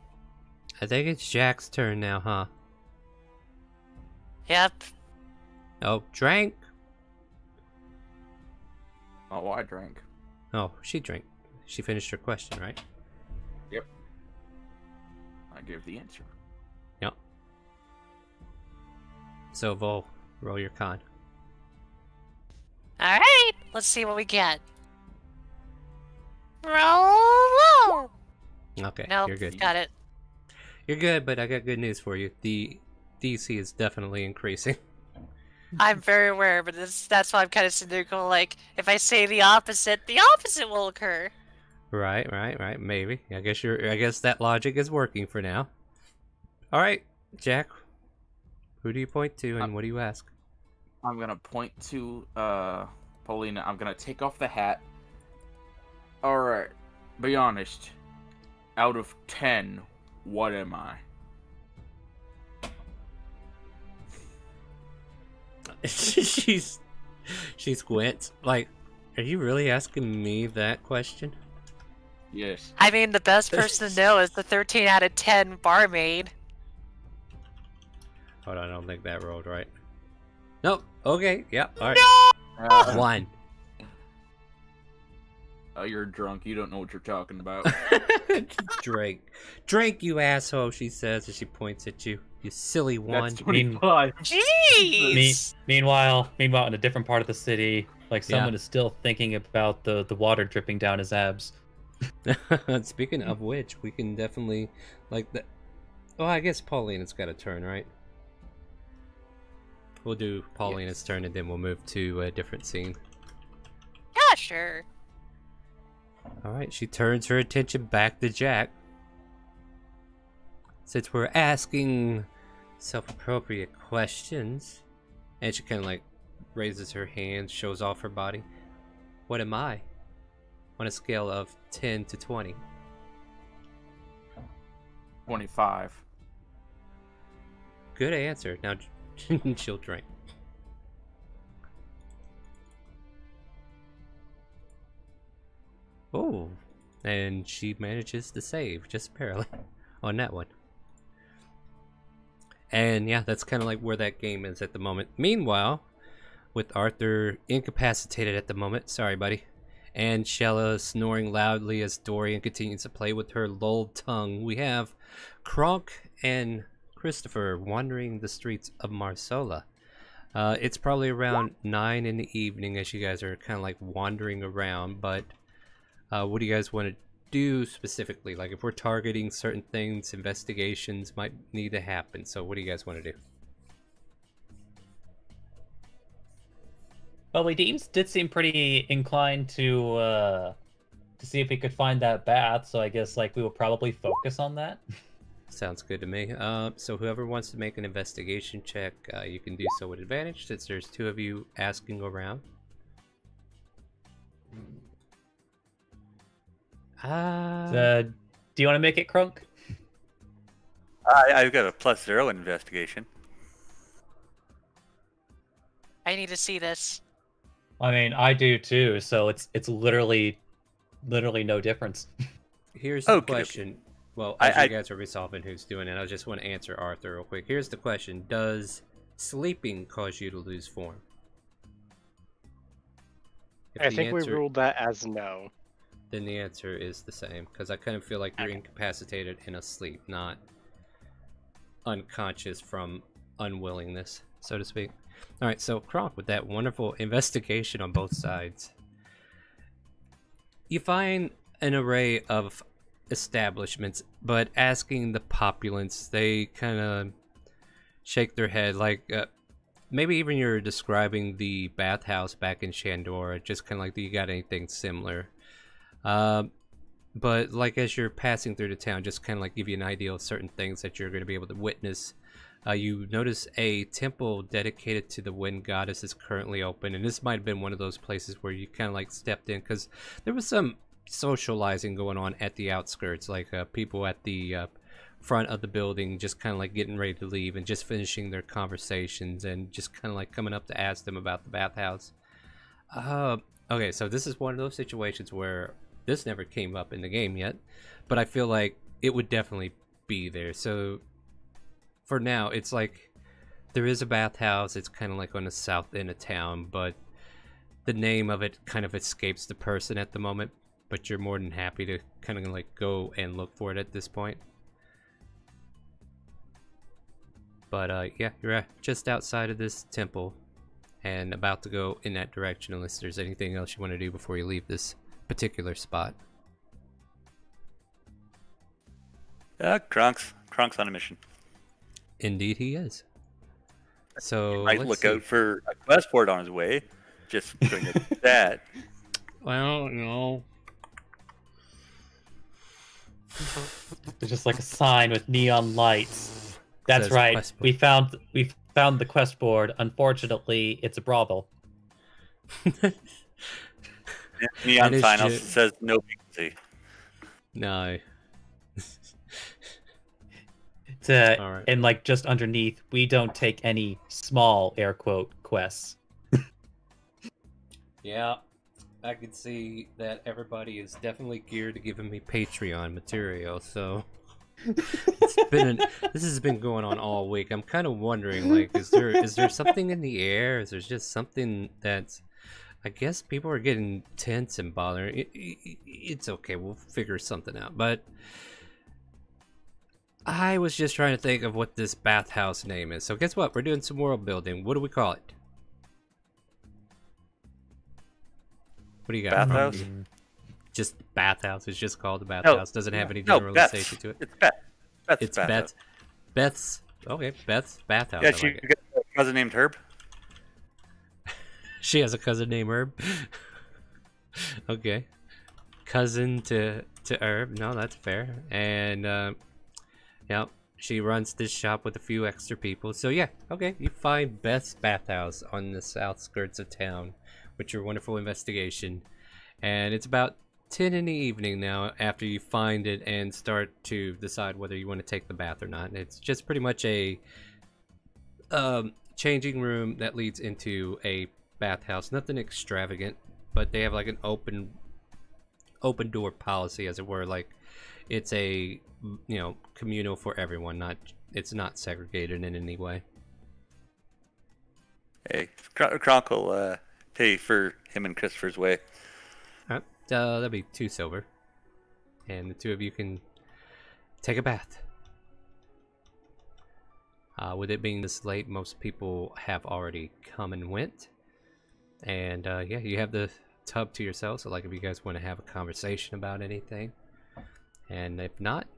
I think it's Jack's turn now, huh? Yep. Oh, drank. Oh, I drank. Oh, she drank. She finished her question, right? Yep. I gave the answer. Yep. So, Vol, roll your con. Alright, let's see what we get. Roll! Okay, Nope, you're good. got it. You're good, but I got good news for you. DC is definitely increasing. I'm very aware, but that's why I'm kind of cynical. Like, if I say the opposite will occur. Right. Maybe. I guess that logic is working for now. All right, Jack. Who do you point to and what do you ask? I'm gonna point to Paulina. I'm gonna take off the hat. All right, be honest. Out of 10, what am I? She's squints. Like, are you really asking me that question? Yes. I mean, the best person to know is the 13 out of 10 barmaid. Hold on, I don't think that rolled right. Nope. Okay. Yep. All right. No! 1. Oh, you're drunk. You don't know what you're talking about. Drink, you asshole. She says as she points at you. You silly one. That's 25. Jeez! Meanwhile, in a different part of the city, like someone is still thinking about the water dripping down his abs. Speaking of which, we can definitely like the. Oh, I guess Paulina's got a turn, right? We'll do Paulina's turn and then we'll move to a different scene. Yeah, sure. Alright, she turns her attention back to Jack. Since we're asking self-appropriate questions, and she kind of like raises her hand, shows off her body. What am I? On a scale of 10 to 20. 25. Good answer. Now she'll drink. Oh, and she manages to save just barely on that one. And yeah, that's kind of like where that game is at the moment. Meanwhile, with Arthur incapacitated at the moment, sorry buddy, and Shella snoring loudly as Dorian continues to play with her lulled tongue, we have Kronk and Christopher wandering the streets of Marsola. It's probably around 9 in the evening as you guys are kind of like wandering around, but what do you guys want to do specifically? Like if we're targeting certain things, investigations might need to happen. So what do you guys want to do? Well, we did seem pretty inclined to see if we could find that bath, so I guess like we will probably focus on that. Sounds good to me. So whoever wants to make an investigation check, you can do so with advantage since there's 2 of you asking around. Do you want to make it, Krunk? I've got a +0 investigation. I need to see this. I mean, I do too, so it's literally no difference. Here's the Okay. question. Well, as you guys are resolving who's doing it, I just want to answer Arthur real quick. Here's the question. Does sleeping cause you to lose form? If I the think we answer- ruled that as no. Then the answer is the same, because I kind of feel like you're incapacitated and asleep, not unconscious from unwillingness, so to speak. Alright, so Kronk, with that wonderful investigation on both sides, you find an array of establishments, but asking the populace, they kind of shake their head, like maybe even you're describing the bathhouse back in Shandora, just kind of like, do you got anything similar? But like as you're passing through the town, just kind of like give you an idea of certain things that you're going to be able to witness. You notice a temple dedicated to the wind goddess is currently open, and this might have been one of those places where you kind of like stepped in because there was some socializing going on at the outskirts, like people at the front of the building just kind of like getting ready to leave and just finishing their conversations and just kind of like coming up to ask them about the bathhouse. Okay, so this is one of those situations where this never came up in the game yet, but I feel like it would definitely be there. So for now, it's like there is a bathhouse. It's kind of like on the south end of town, but the name of it kind of escapes the person at the moment, but you're more than happy to kind of like go and look for it at this point. But yeah, you're just outside of this temple and about to go in that direction, unless there's anything else you want to do before you leave this particular spot. Kronk's on a mission. Indeed he is. So Might let's look see. out for a quest board on his way. Just doing that. Well, no. There's just like a sign with neon lights. That's Says right. quest board. We found the quest board. Unfortunately, it's a brothel. Neon is sign ju- also says no vacancy. No. All right. And like just underneath, we don't take any small air quote quests. Yeah, I can see that everybody is definitely geared to giving me Patreon material. So this has been going on all week. I'm kind of wondering, like, is there something in the air? Is there just something that's, I guess people are getting tense and bothering. It's okay. We'll figure something out. But I was just trying to think of what this bathhouse name is. So guess what? We're doing some world building. What do we call it? What do you got? Bathhouse? Just bathhouse. It's just called the bathhouse. Doesn't have any generalization to it. It's Beth. Beth's It's bathhouse. Beth's. Okay, Beth's bathhouse. Yeah, I she like it. got a cousin named Herb. She has a cousin named Herb. Okay, cousin to Herb. No, that's fair. And yeah, she runs this shop with a few extra people. So yeah, okay, you find Beth's bathhouse on the south skirts of town with your wonderful investigation, and it's about 10 in the evening now after you find it and start to decide whether you want to take the bath or not. It's just pretty much a changing room that leads into a bathhouse. Nothing extravagant, but they have like an open door policy, as it were. Like it's a communal for everyone. It's not segregated in any way. Hey, Chronicle, pay for him and Christopher's way. Alright, that'll be 2 silver. And the two of you can take a bath. With it being this late, most people have already come and went. And yeah, you have the tub to yourself, so like if you guys want to have a conversation about anything. And if not,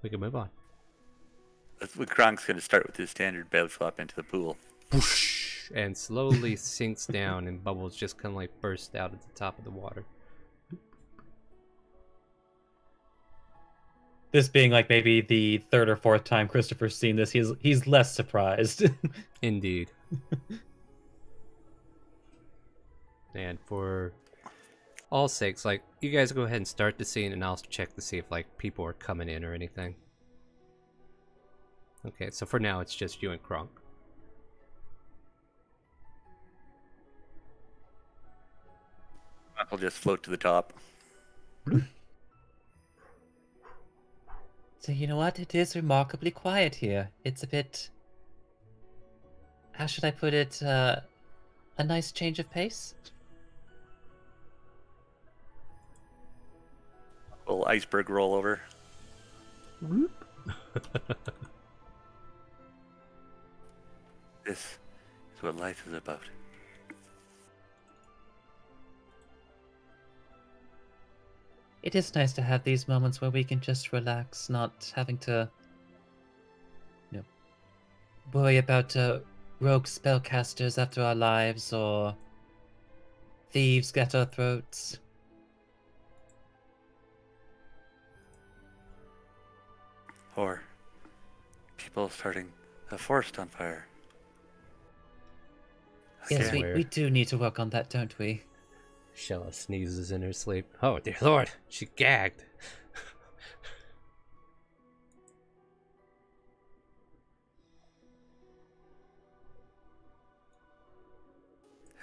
we can move on. Kronk's going to start with his standard belly flop into the pool. Whoosh, and slowly sinks down, and bubbles just kind of like burst out at the top of the water. This being like maybe the third or fourth time Christopher's seen this, he's less surprised. Indeed. And for all sakes, like, you guys go ahead and start the scene, and I'll check to see if like people are coming in or anything. Okay, so for now it's just you and Kronk. I'll just float to the top. So you know what? It is remarkably quiet here. It's a bit... how should I put it? A nice change of pace? Little iceberg rollover. This is what life is about. It is nice to have these moments where we can just relax, not having to, worry about rogue spellcasters after our lives or thieves at our throats. Or people starting a forest on fire. Yes, Again. we do need to work on that, don't we? Shella sneezes in her sleep. Oh dear lord, she gagged.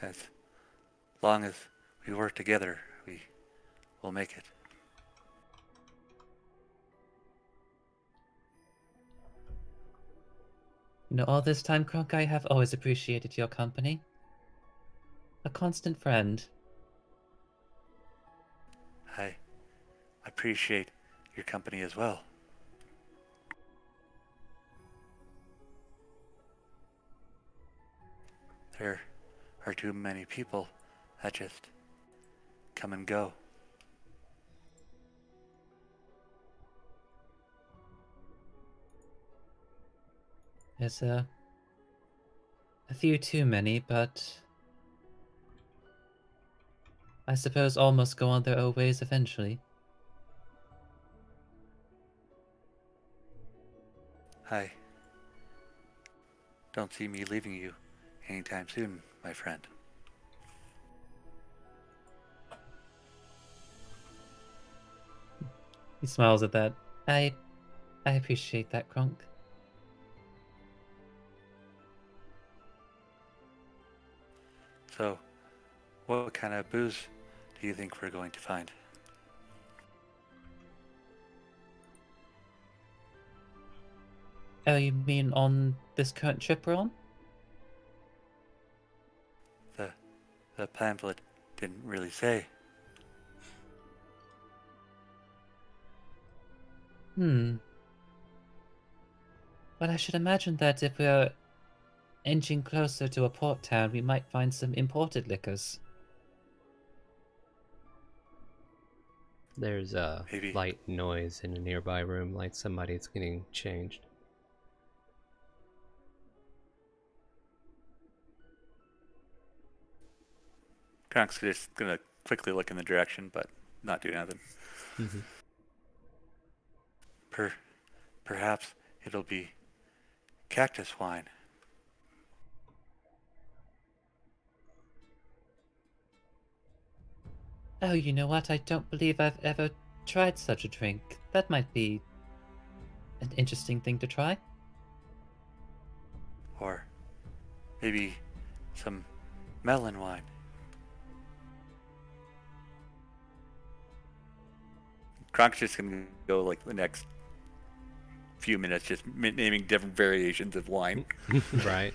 As long as we work together, we will make it. All this time, Kronk, I have always appreciated your company. A constant friend. I appreciate your company as well. There are too many people that just come and go. There's A few too many, but I suppose all must go on their own ways eventually. I don't see me leaving you anytime soon, my friend. He smiles at that. I appreciate that, Kronk. So, what kind of booze do you think we're going to find? Oh, you mean on this current trip we're on? The pamphlet didn't really say. Well, I should imagine that if we're inching closer to a port town, we might find some imported liquors. There's a Maybe. light noise in a nearby room, like somebody's getting changed. Kronk's just gonna quickly look in the direction, but not do nothing. Mm-hmm. Perhaps it'll be cactus wine. Oh, you know what? I don't believe I've ever tried such a drink. That might be an interesting thing to try. Or maybe some melon wine. Kronk's just gonna go like the next few minutes just naming different variations of wine. Right.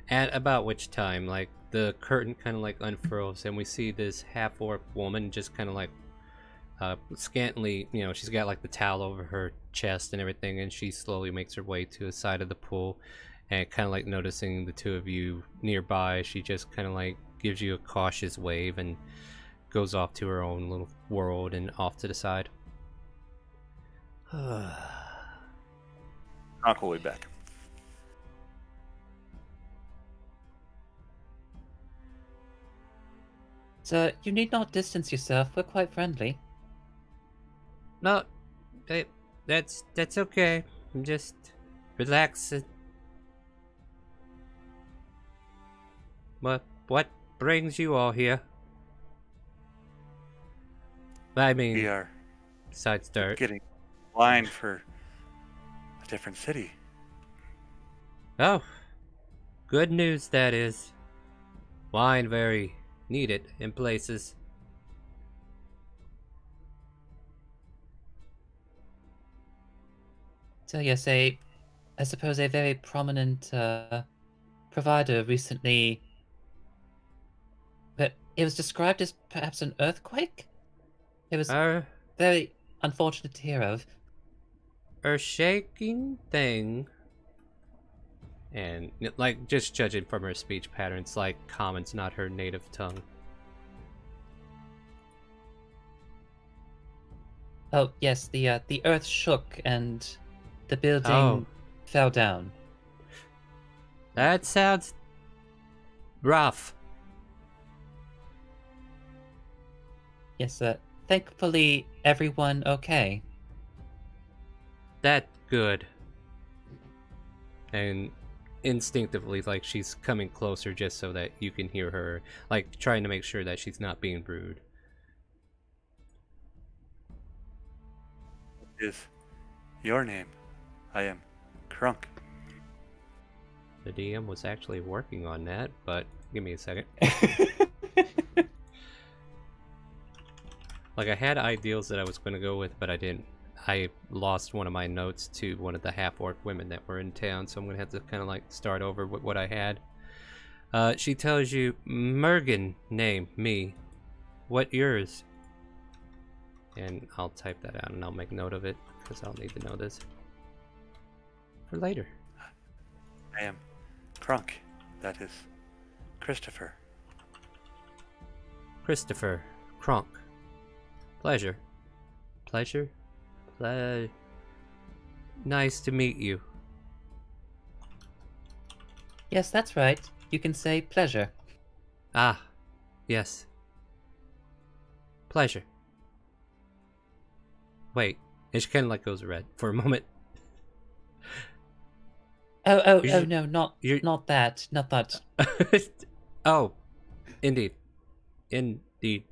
At about which time, like, the curtain kind of like unfurls and we see this half-orc woman just kind of like scantily, you know, she's got like the towel over her chest and everything, and she slowly makes her way to the side of the pool, and kind of like noticing the two of you nearby, she just kind of like gives you a cautious wave and goes off to her own little world and off to the side. Kronk will be back. So, you need not distance yourself. We're quite friendly. No, that's okay. I'm just relaxing. What brings you all here? I mean, We are besides dirt. getting wine for a different city. Oh, good news that is. Wine very needed in places. So yes, I suppose a very prominent provider recently, but it was described as perhaps an earthquake. It was very unfortunate to hear of. A shaking thing. And, like, just judging from her speech patterns, like, common's not her native tongue. Oh yes, the earth shook and the building fell down. That sounds rough. Yes, thankfully everyone okay. That good. And instinctively, like, she's coming closer just so that you can hear her, like, trying to make sure that she's not being rude. Is your name? I am Kronk. The DM was actually working on that, but give me a second. Like, I had ideals that I was going to go with, but I didn't. I lost one of my notes to one of the half-orc women that were in town, so I'm going to have to kind of like start over with what I had. She tells you, Mergen name, me. What yours? And I'll type that out and I'll make note of it, because I'll need to know this for later. I am Kronk. That is Christopher. Christopher Kronk. Pleasure. Pleasure? Nice to meet you. Yes, that's right. you can say pleasure. Ah, yes. Pleasure. Wait, and she kind of like goes red for a moment. Oh, You should- no, you're- not that. Oh, indeed. Indeed.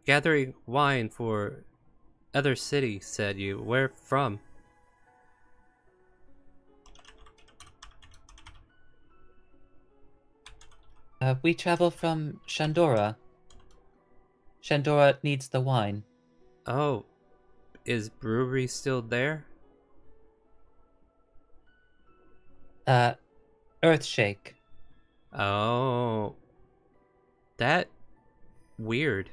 Gathering wine for other cities, said you. Where from? We travel from Shandora. Shandora needs the wine. Oh, is brewery still there? Earthshake. Oh, that weird.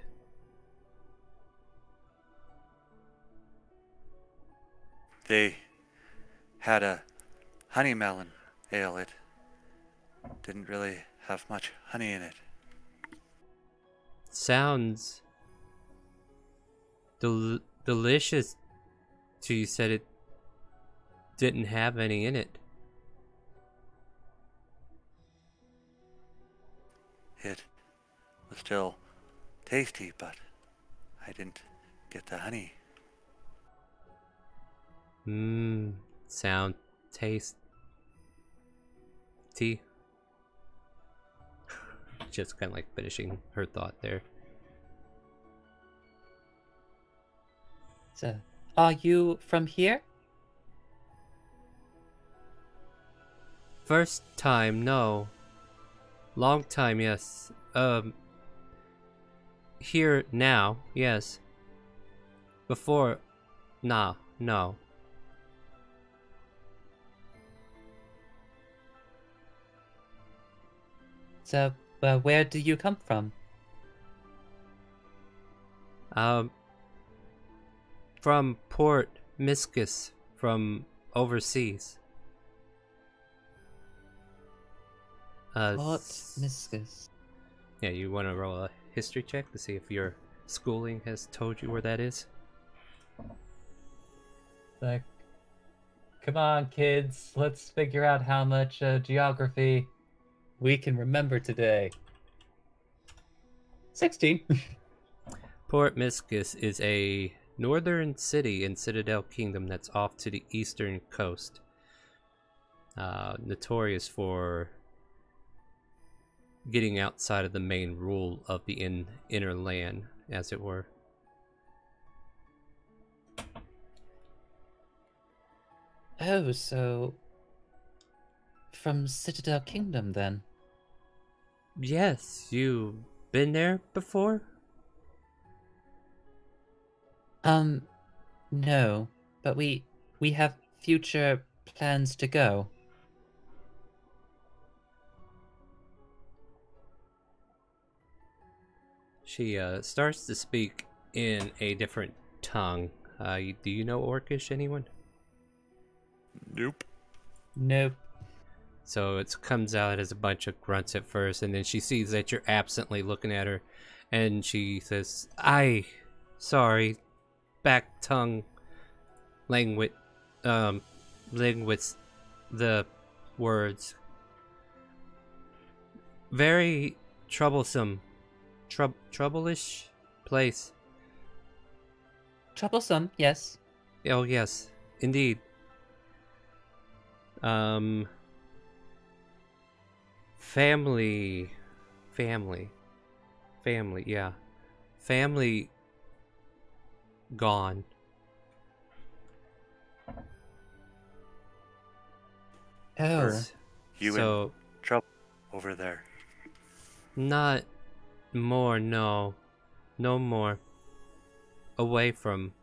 They had a honey melon ale. It didn't really have much honey in it. Sounds delicious. So you said it didn't have any in it. It was still tasty, but I didn't get the honey. Sound, taste, tea. Just kind of like finishing her thought there. So, are you from here? First time, no. Long time, yes. Here now, yes. Before, nah, no. So, where do you come from? From Port Miscus, from overseas. Port Miscus. Yeah, you want to roll a history check to see if your schooling has told you where that is? Like, come on, kids. Let's figure out how much geography we can remember today. 16. Port Miscus is a northern city in Citadel Kingdom that's off to the eastern coast. Notorious for getting outside of the main rule of the inner land, as it were. Oh, so from Citadel Kingdom then? Yes, you been there before? No, but we have future plans to go. She starts to speak in a different tongue. Do you know Orcish, anyone? Nope. Nope. So it comes out as a bunch of grunts at first, and then she sees that you're absently looking at her, and she says, sorry, back tongue, language, linguist, the words. Very troublesome, trouble-ish place. Troublesome, yes. Oh, yes, indeed. Family, yeah. Family gone. Oh, You So, in trouble over there. not more, no. No more. Away from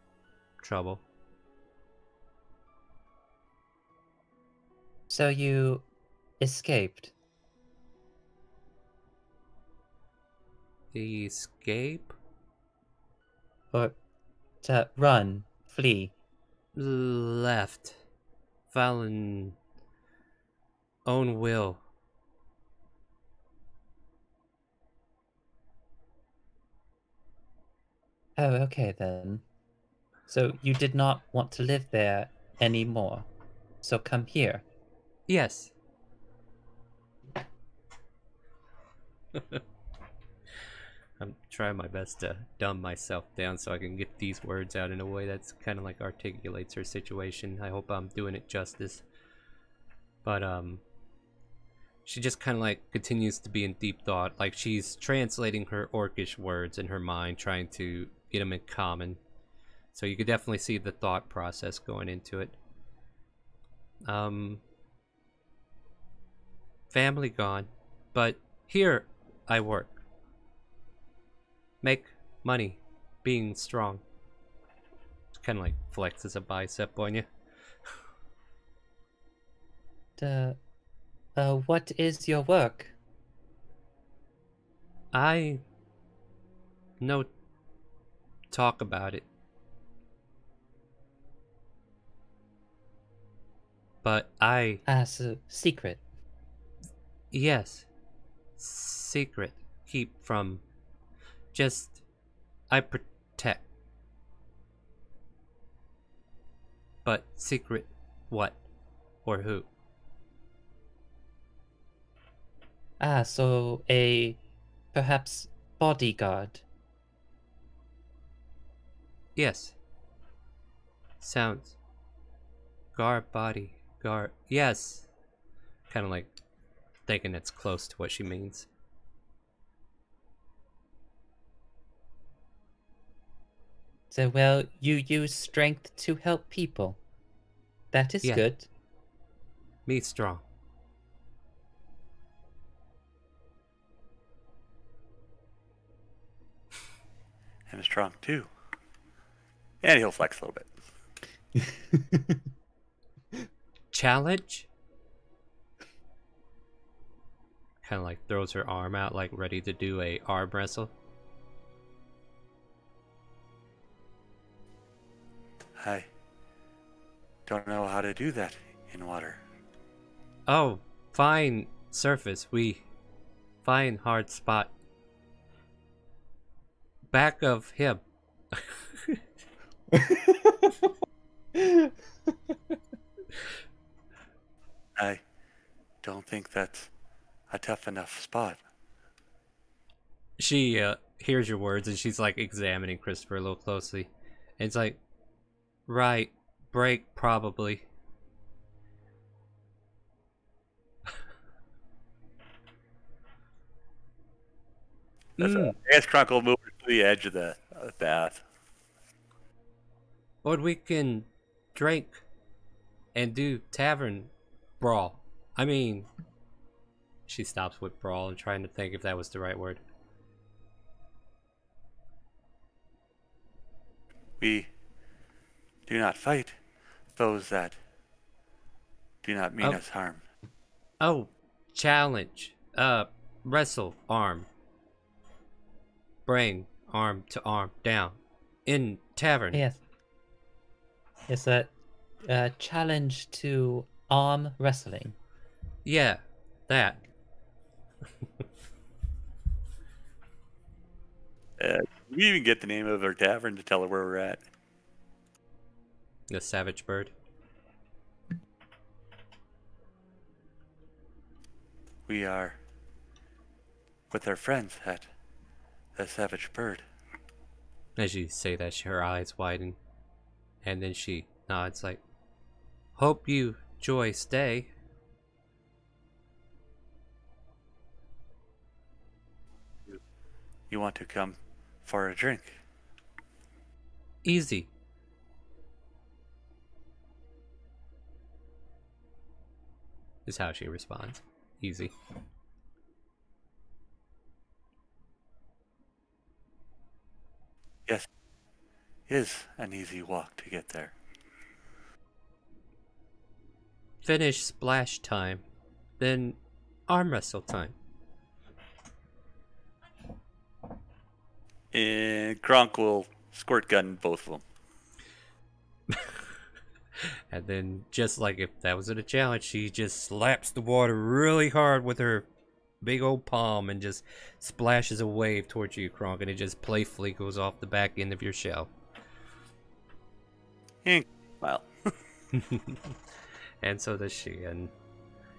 trouble. so you escaped? Escape? Or to run, flee? Left. Fallon. Own will. Oh, okay then. So you did not want to live there anymore. So come here. Yes. I'm trying my best to dumb myself down so I can get these words out in a way that's kind of like articulates her situation. I hope I'm doing it justice. But she just kind of like continues to be in deep thought, like she's translating her orcish words in her mind, trying to get them in common. So you could definitely see the thought process going into it. Family gone, but here I work. Make money, being strong. Kind of like flexes a bicep on you. What is your work? I no talk about it. But I... So secret. Yes. Secret. Keep from... Just... I protect. But secret what? Or who? So a... perhaps bodyguard. Yes. Sounds. Guard body. Guard. Yes. Kind of like thinking it's close to what she means. So, well, you use strength to help people. That is good. Me strong. I'm strong too. And he'll flex a little bit. Challenge? Kind of like throws her arm out, like ready to do a arm wrestle. I don't know how to do that in water. Oh, fine surface. We fine hard spot. Back of him. I don't think that's a tough enough spot. She hears your words and she's like examining Christopher a little closely. And it's like, right, break probably. I guess Crunk will move to the edge of the bath. Or we can drink and do tavern brawl. I mean, she stops with brawl and trying to think if that was the right word. We do not fight those that do not mean us harm. Oh, challenge. Wrestle, arm. Bring arm to arm down. In tavern. Yes. It's a challenge to arm wrestling. Yeah, that. We even get the name of our tavern to tell her where we're at. The Savage Bird. We are with our friends at the Savage Bird. As you say that, her eyes widen. And then she nods like, hope you joy stay. You want to come for a drink? Easy. Is how she responds. Easy. Yes, it is an easy walk to get there. Finish splash time. Then arm wrestle time. And Gronk will squirt gun both of them. And then, just like if that was a challenge, she just slaps the water really hard with her big old palm and just splashes a wave towards you, Kronk, and it just playfully goes off the back end of your shell. Well. And so does she, and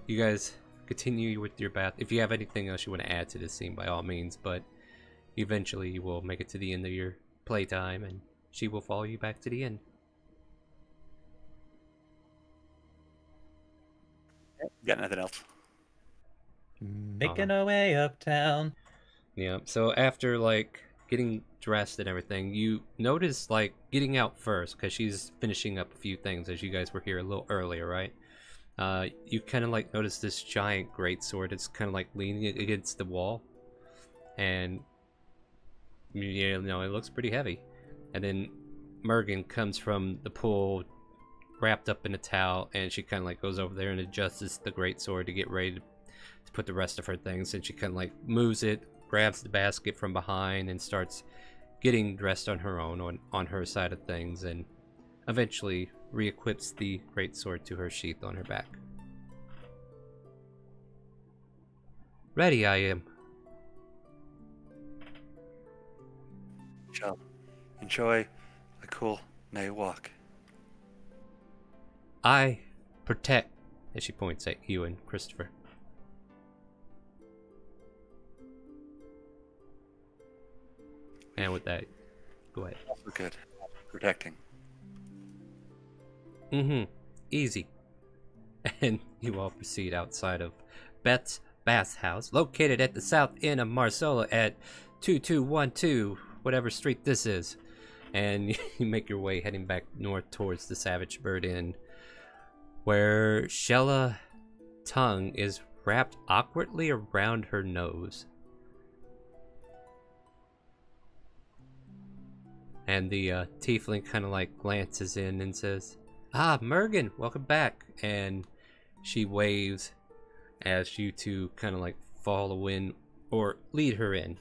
you guys continue with your bath. If you have anything else you want to add to this scene, by all means, but eventually you will make it to the end of your playtime, and she will follow you back to the end. Got nothing else. Making our way uptown. Yeah, so after, like, getting dressed and everything, you notice, like, getting out first, because she's finishing up a few things, as you guys were here a little earlier, right? You kind of, like, notice this giant greatsword. It's kind of, like, leaning against the wall, and, you know, it looks pretty heavy. And then Mergen comes from the pool, wrapped up in a towel, and she kind of, like, goes over there and adjusts the greatsword to get ready to put the rest of her things, and she kind of, like, moves it, grabs the basket from behind, and starts getting dressed on her own, on her side of things, and eventually re-equips the greatsword to her sheath on her back. Ready I am. Shall enjoy a cool night walk. I protect, as she points at you and Christopher. And with that, go ahead. Also good. Protecting. Easy. And you all proceed outside of Beth's bath house, located at the south end of Marcella at 2212, whatever street this is. And you make your way heading back north towards the Savage Bird Inn, where Shella tongue is wrapped awkwardly around her nose. And the tiefling kind of like glances in and says, "Ah, Mergen, welcome back." And she waves as you two kind of like follow in or lead her in.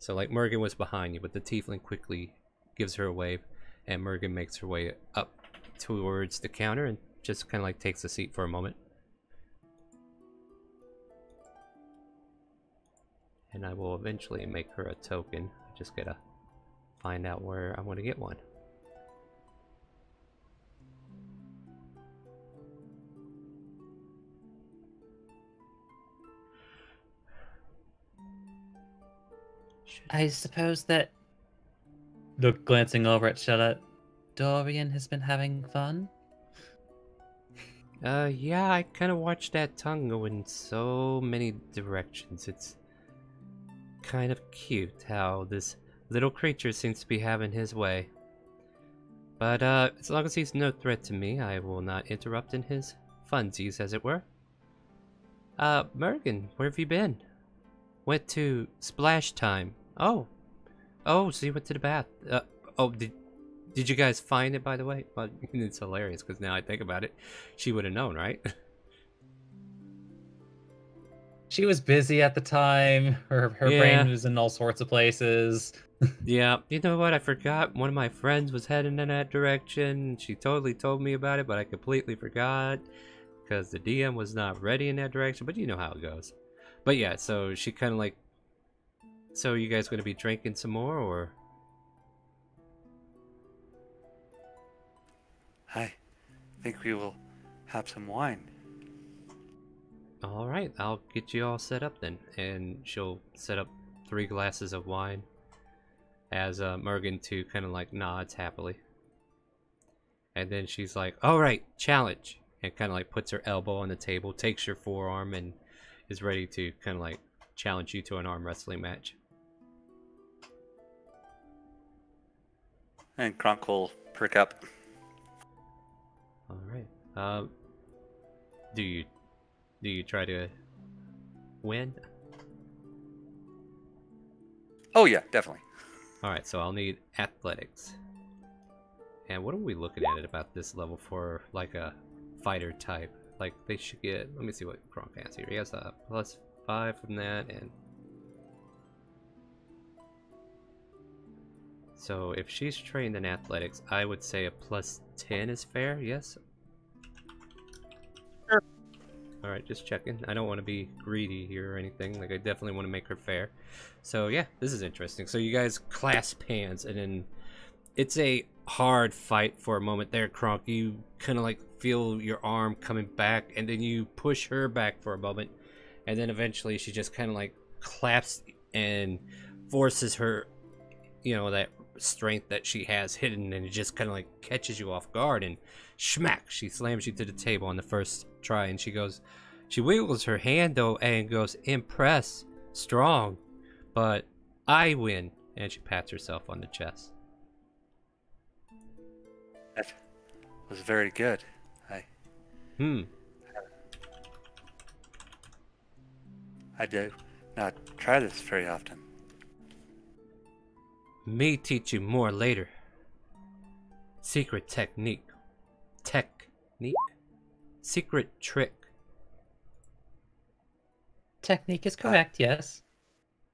So like Mergen was behind you, but the tiefling quickly gives her a wave, and Mergen makes her way up towards the counter and just kind of like takes a seat for a moment. And I will eventually make her a token. I just gotta find out where I want to get one. I suppose that... Look, glancing over at Shella, Dorian has been having fun? Yeah, I kind of watched that tongue go in so many directions. It's kind of cute how this little creature seems to be having his way. But, as long as he's no threat to me, I will not interrupt in his funsies, as it were. Mergen, where have you been? Went to splash time. Oh, so you went to the bath. Did you guys find it, by the way? Well, it's hilarious, because now I think about it, she would have known, right? She was busy at the time. Her brain was in all sorts of places. Yeah, you know what? I forgot one of my friends was heading in that direction. She totally told me about it, but I completely forgot because the DM was not ready in that direction. But you know how it goes. But yeah, so she kind of like... So you guys going to be drinking some more, or...? I think we will have some wine. Alright, I'll get you all set up then. And she'll set up 3 glasses of wine as Mergen too kind of like nods happily. And then she's like, "Alright, challenge." And kind of like puts her elbow on the table, takes your forearm, and is ready to kind of like challenge you to an arm wrestling match. And Kronk will perk up. Alright. Do you try to win? Oh yeah, definitely. Alright, so I'll need athletics. And what are we looking at about this level for like a fighter type? Like they should get, let me see what Kronk has here. He has a +5 from that, and so if she's trained in athletics, I would say a +10 is fair, yes? Sure. Alright, just checking. I don't want to be greedy here or anything. Like, I definitely want to make her fair. So, yeah, this is interesting. So, you guys clasp hands, and then it's a hard fight for a moment there, Kronk. You kind of like feel your arm coming back, and then you push her back for a moment, and then eventually she just kind of like claps and forces her, you know, that strength that she has hidden, and it just kind of like catches you off guard, and smack, she slams you to the table on the first try, and she wiggles her hand though and goes, impress, strong, but I win, and she pats herself on the chest. That was very good. I do not try this very often. Me teach you more later. Secret technique. Secret trick. Technique is correct, yes.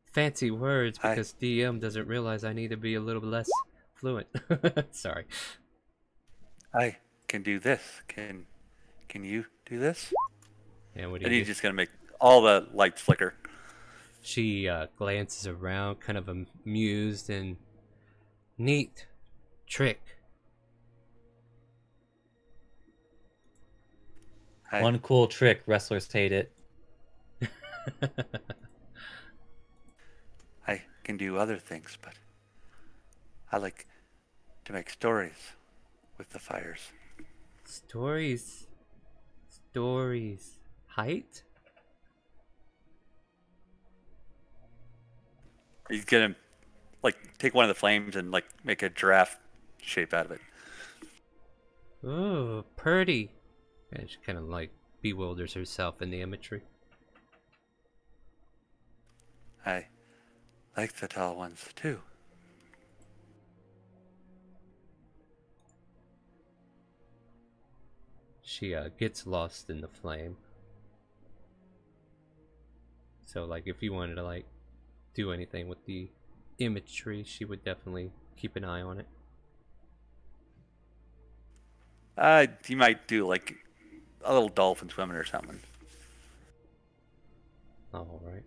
Fancy words because DM doesn't realize I need to be a little less fluent. Sorry. I can do this. Can you do this? And what do And you he's do? just gonna make all the lights flicker. She glances around, kind of amused, and neat trick. One cool trick, wrestlers hate it. I can do other things, but I like to make stories with the fires. Stories. Height? He's gonna like take one of the flames and like make a giraffe shape out of it. Ooh, purty. And she kind of like bewilders herself in the imagery. I like the tall ones too. She gets lost in the flame. So like if you wanted to like do anything with the imagery, she would definitely keep an eye on it. You might do like a little dolphin swimming or something. Alright.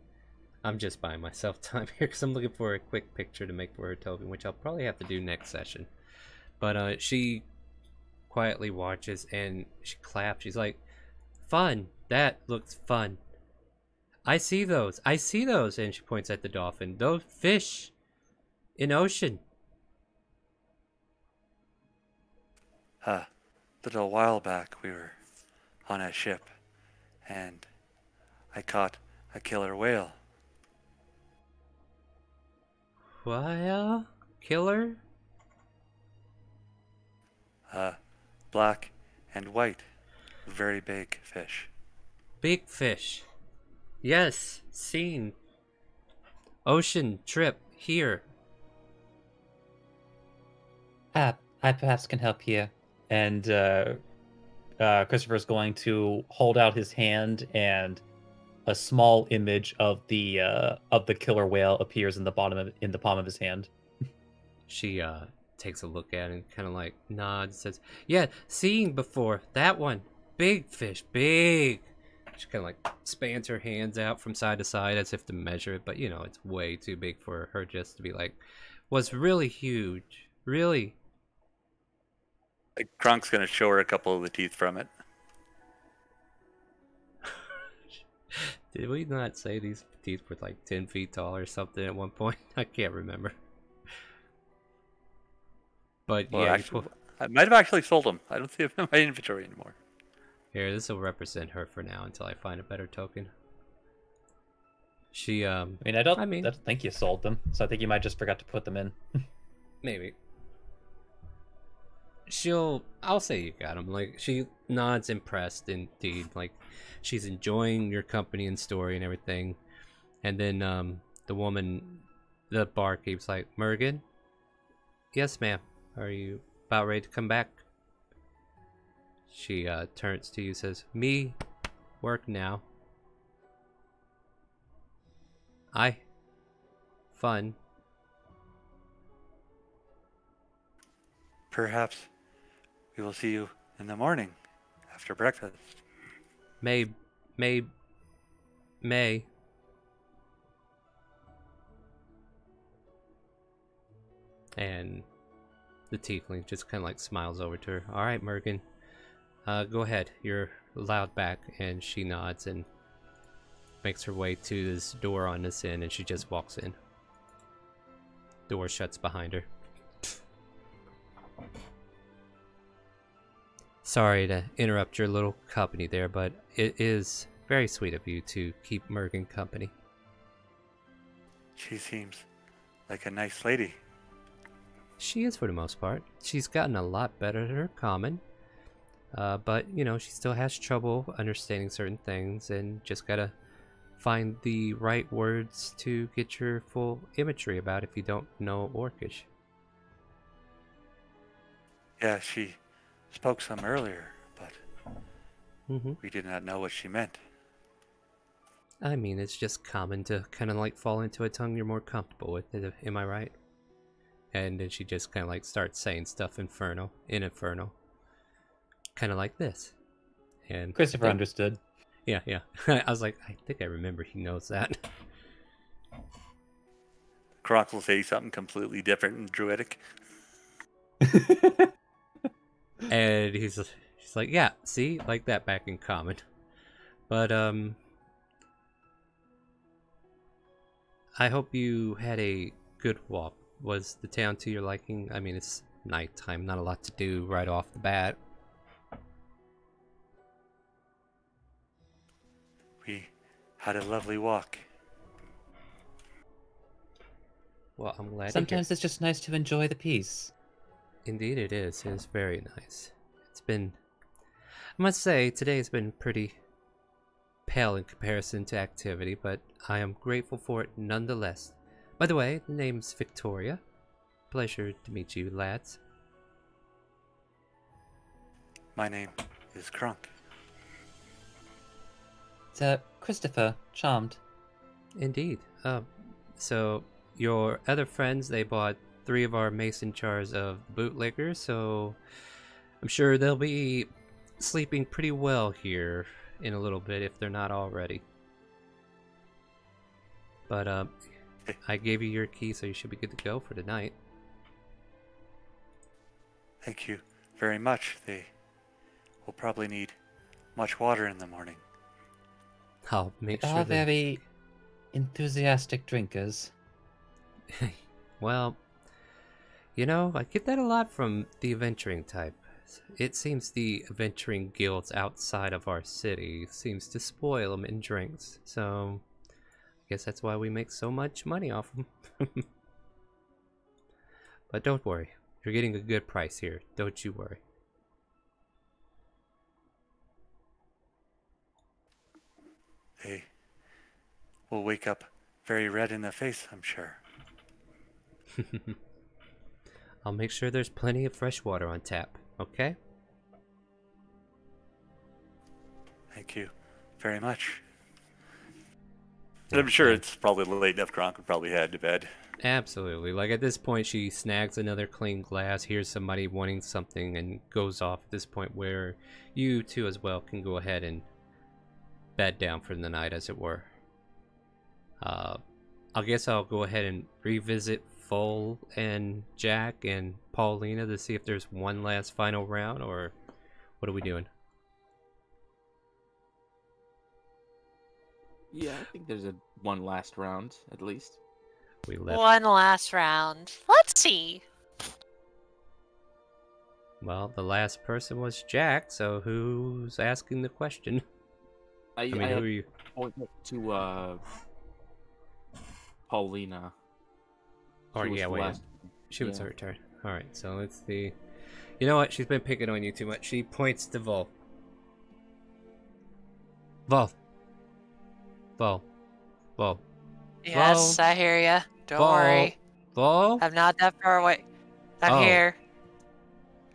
I'm just buying myself time here because I'm looking for a quick picture to make for her token, which I'll probably have to do next session. But she quietly watches and she claps. She's like, fun. That looks fun. I see those. And she points at the dolphin. Those fish in ocean. A little while back we were on a ship and I caught a killer whale. Whale? Killer? Black and white. Very big fish. Big fish. Yes, seen. Ocean trip here. I perhaps can help here. And Christopher's going to hold out his hand, and a small image of the killer whale appears in the palm of his hand. She takes a look at it and kind of like nods, says, yeah, seen before. That one. Big fish, big. She kind of like spans her hands out from side to side as if to measure it, but you know, it's way too big for her just to be like, was really huge. Really. Like Kronk's gonna show her a couple of the teeth from it. Did we not say these teeth were like 10 feet tall or something at one point? I can't remember. But Well, yeah, actually, I might have actually sold them. I don't see them in my inventory anymore. here, this will represent her for now until I find a better token. She, I don't think you sold them, so I think you might just forgot to put them in. maybe. I'll say you got them. Like, she nods impressed indeed. Like, she's enjoying your company and story and everything. And then, the woman, the barkeep's like, Mergen? Yes, ma'am. Are you about ready to come back? She, turns to you, says, me, work now. I, fun. Perhaps we will see you in the morning after breakfast. May. And the tiefling just kind of like smiles over to her. All right, Mergen, go ahead. You're allowed back. And she nods and makes her way to this door on this end, and she just walks in. Door shuts behind her. Sorry to interrupt your little company there, but it is very sweet of you to keep Mergen company. She seems like a nice lady. She is for the most part. She's gotten a lot better at her common. But, you know, she still has trouble understanding certain things and just gotta find the right words to get your full imagery about if you don't know Orcish. Yeah, she spoke some earlier, but we did not know what she meant. I mean, it's just common to kind of like fall into a tongue you're more comfortable with, am I right? And then she just kind of like starts saying stuff in Infernal. Kind of like this. And Christopher understood. Yeah. I was like, I think I remember he knows that. Kronk will say something completely different in Druidic. And she's like, yeah, see? Like that back in common. But, I hope you had a good walk. Was the town to your liking? I mean, it's nighttime, not a lot to do right off the bat. We had a lovely walk. Well, I'm glad Sometimes it's just nice to enjoy the peace. Indeed it is. It is very nice. It's been... I must say, today has been pretty pale in comparison to activity, but I am grateful for it nonetheless. By the way, the name's Victoria. Pleasure to meet you, lads. My name is Kronk. It's Christopher, charmed. Indeed. So your other friends, they bought 3 of our mason jars of bootlicker, so I'm sure they'll be sleeping pretty well here in a little bit if they're not already. But I gave you your key, so you should be good to go for tonight. Thank you very much. They will probably need much water in the morning. I'll make They sure are they... very enthusiastic drinkers. Well, you know, I get that a lot from the adventuring type. It seems the adventuring guilds outside of our city seems to spoil them in drinks, so I guess that's why we make so much money off them. But don't worry, you're getting a good price here, don't you worry. They will wake up very red in the face, I'm sure. I'll make sure there's plenty of fresh water on tap, okay? Thank you very much. I'm sure it's probably late enough. Kronk would probably head to bed. Absolutely. Like at this point, she snags another clean glass, hears somebody wanting something, and goes off at this point where you two as well can go ahead and bed down for the night, as it were. I guess I'll go ahead and revisit Full and Jack and Paulina to see if there's one last final round, or what are we doing? Yeah, I think there's one last round at least. We left. One last round. Let's see. Well, the last person was Jack, so who's asking the question? I mean, who are you? Point to Paulina. Or She was yeah, the wait. last- She was yeah. her turn. Alright, so let's see. You know what? She's been picking on you too much. She points to Vol. Vol. Vol. Vol. Yes, I hear ya. Don't Vol. worry. Vol? I'm not that far away. I'm Oh. here.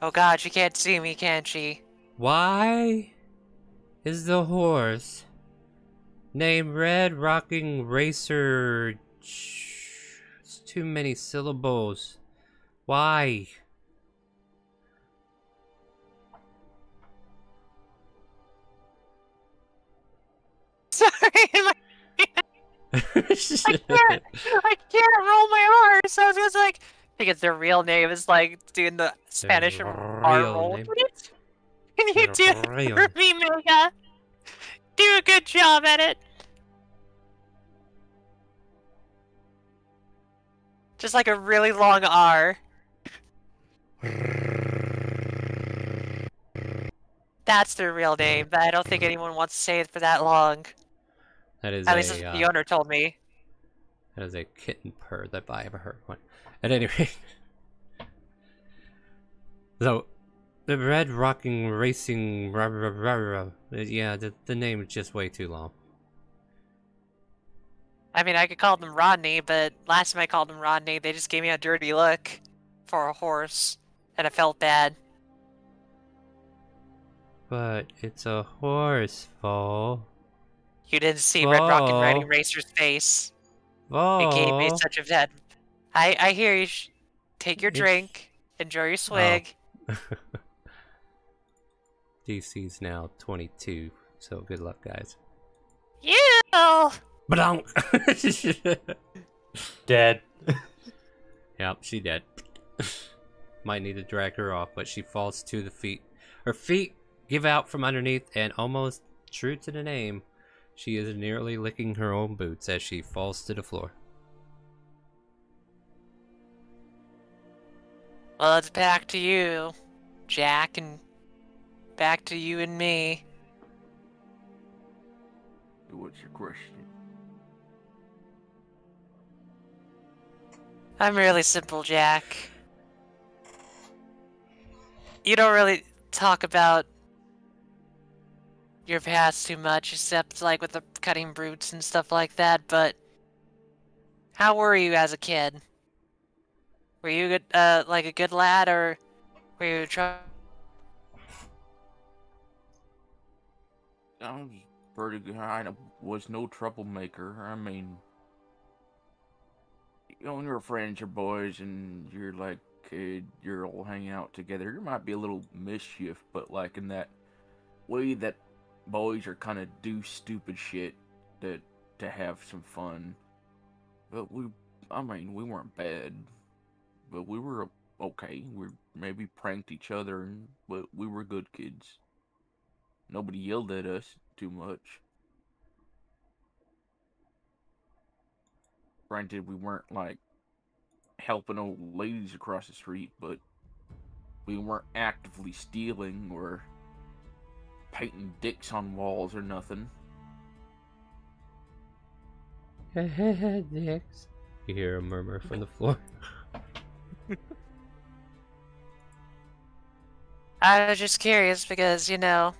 Oh god, she can't see me, can she? Why is the horse named Red Rocking Racer? It's too many syllables. Why? Sorry, I can't roll my R, so I was just like, Because their real name is like doing the Spanish real R roll. name. Can you Their do it real for me, Mega? Do a good job at it. Just like a really long R. That's their real name, but I don't think anyone wants to say it for that long. That is At least that's what the owner told me. that is a kitten purr that I ever heard one. At any rate, so the Red Rocking Racing, yeah, the name is just way too long. I mean, I could call them Rodney, but last time I called them Rodney, they just gave me a dirty look for a horse, and I felt bad. But it's a horse, Vol. You didn't see Red Rockin' Riding Racer's face. It gave me Vol. such a bad... I hear you. Take your drink. Enjoy your swig. DC's now 22, so good luck, guys. You! Badonk! Dead. Yep, she dead. Might need to drag her off, but she falls to the feet. Her feet give out from underneath, and almost true to the name, she is nearly licking her own boots as she falls to the floor. Well, it's back to you, Jack, and back to you and me. What's your question? I'm really simple, Jack. You don't really talk about your past too much, except like with the cutting brutes and stuff like that, but how were you as a kid? Were you good, like a good lad, or were you I was pretty good. I was no troublemaker. I mean, you know, when you're friends, you're boys, and you're like, you're all hanging out together. There might be a little mischief, but like in that way that boys are kind of do stupid shit to have some fun. But I mean, we weren't bad, but we were okay. We maybe pranked each other, but we were good kids. Nobody yelled at us too much. Granted, we weren't like helping old ladies across the street, but we weren't actively stealing or painting dicks on walls or nothing. Dicks. You hear a murmur from the floor. I was just curious because, you know,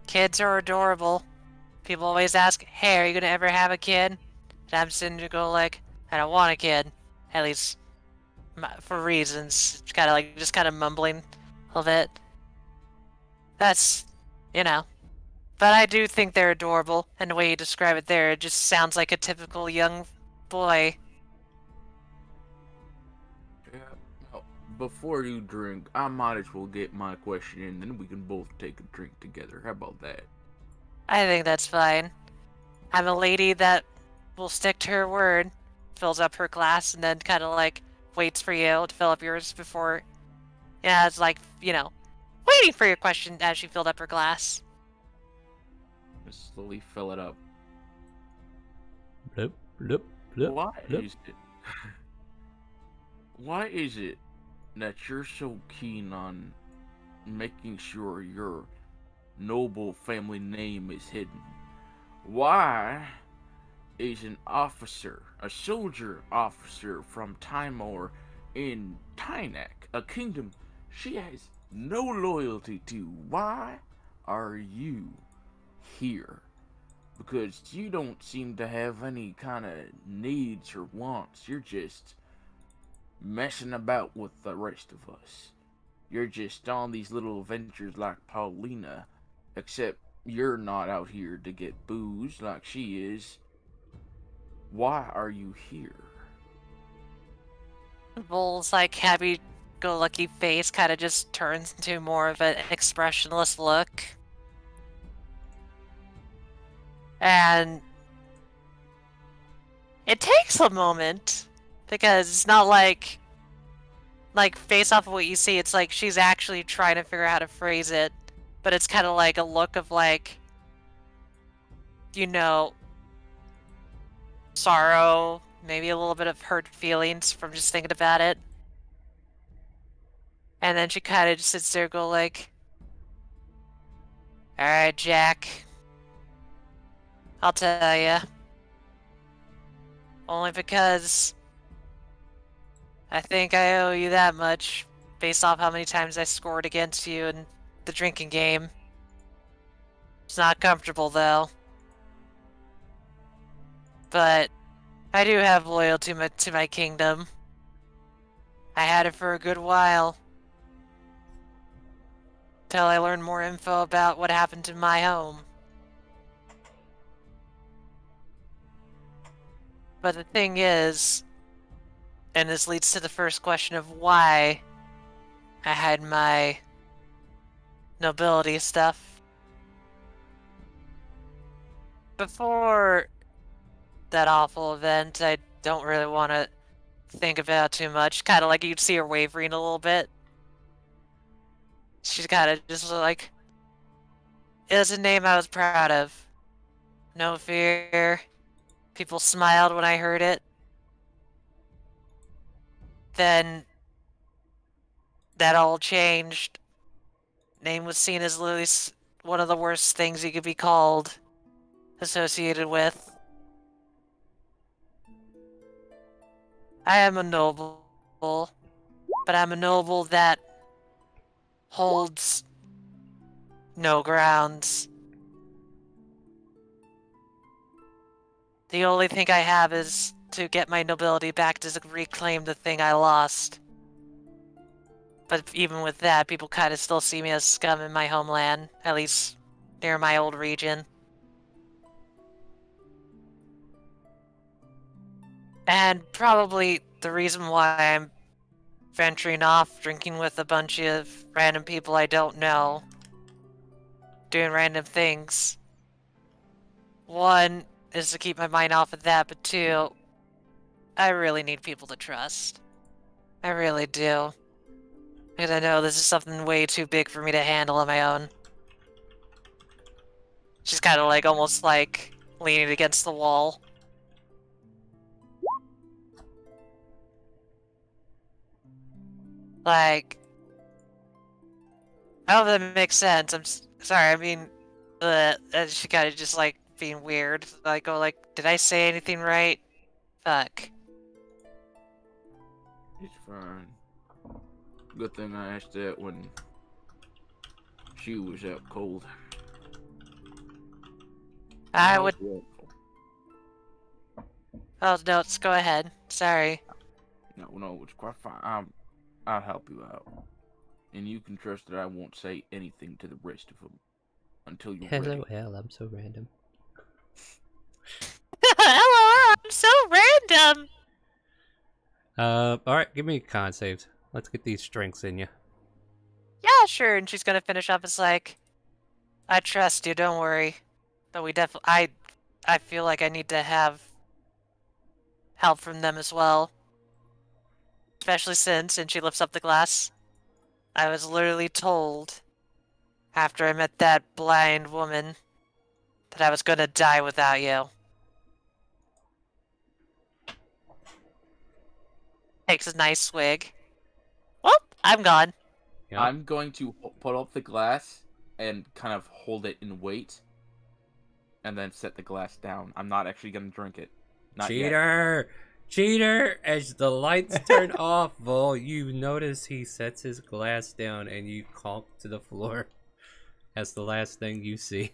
kids are adorable. People always ask, hey, are you gonna ever have a kid? And I'm sitting to go like, I don't want a kid. At least, for reasons. Kind of like, just kind of mumbling a little bit. That's, you know. But I do think they're adorable, and the way you describe it there, it just sounds like a typical young boy. Yeah. Well, before you drink, I might as well get my question in, then we can both take a drink together. How about that? I think that's fine. I'm a lady that will stick to her word, fills up her glass, and then kind of like waits for you to fill up yours before. Yeah, it's like, you know, waiting for your question as she filled up her glass. Just slowly fill it up. Bloop, bloop, bloop, Why bloop. is it? Why is it that you're so keen on making sure your noble family name is hidden? Why is an officer, a soldier officer from Timor in Tynak, a kingdom she has no loyalty to? Why are you here? Because you don't seem to have any kind of needs or wants. You're just messing about with the rest of us. You're just on these little adventures like Paulina, except you're not out here to get booze like she is. Why are you here? Bull's like happy-go-lucky face kind of just turns into more of an expressionless look. And it takes a moment, because it's not like like, based off of what you see, it's like she's actually trying to figure out how to phrase it, but it's kind of like a look of, like, you know, sorrow, maybe a little bit of hurt feelings from just thinking about it. And then she kind of just sits there and go like, alright, Jack. I'll tell ya. Only because I think I owe you that much, based off how many times I scored against you in the drinking game. It's not comfortable, though. But I do have loyalty to my kingdom. I had it for a good while. Till I learned more info about what happened to my home. But the thing is, and this leads to the first question of why I had my nobility stuff. Before that awful event, I don't really want to think about too much. Kind of like you'd see her wavering a little bit. She's kind of just like, it was a name I was proud of. No fear. People smiled when I heard it. Then that all changed. Name was seen as literally one of the worst things you could be called, associated with. I am a noble, but I'm a noble that holds no grounds. The only thing I have is to get my nobility back to reclaim the thing I lost. But even with that, people kind of still see me as scum in my homeland, at least near my old region. And probably the reason why I'm venturing off, drinking with a bunch of random people I don't know, doing random things. One is to keep my mind off of that, but two, I really need people to trust. I really do. Because I know this is something way too big for me to handle on my own. She's kind of like, almost like, leaning against the wall. Like, I hope that makes sense. I'm sorry, I mean, she kind of just like being weird. Like, oh, like, did I say anything right? Fuck. It's fine. Good thing I asked that when she was out cold. I would. Oh, no, go ahead. Sorry. No, it's quite fine. I'll help you out. And you can trust that I won't say anything to the rest of them until you're ready. Hello, hell, I'm so random. Hello, I'm so random! Alright, give me con saves. Let's get these strengths in you. Yeah, sure. And she's gonna finish up as like, I trust you, don't worry. But we definitely, I feel like I need to have help from them as well. Especially since, and she lifts up the glass, I was literally told, after I met that blind woman, that I was gonna die without you. Takes a nice swig. Well, I'm gone. Yep. I'm going to put up the glass and kind of hold it in weight, and then set the glass down. I'm not actually going to drink it. Not Cheater! Yet. Cheater! As the lights turn off, Vol, you notice he sets his glass down and you conk to the floor. That's the last thing you see.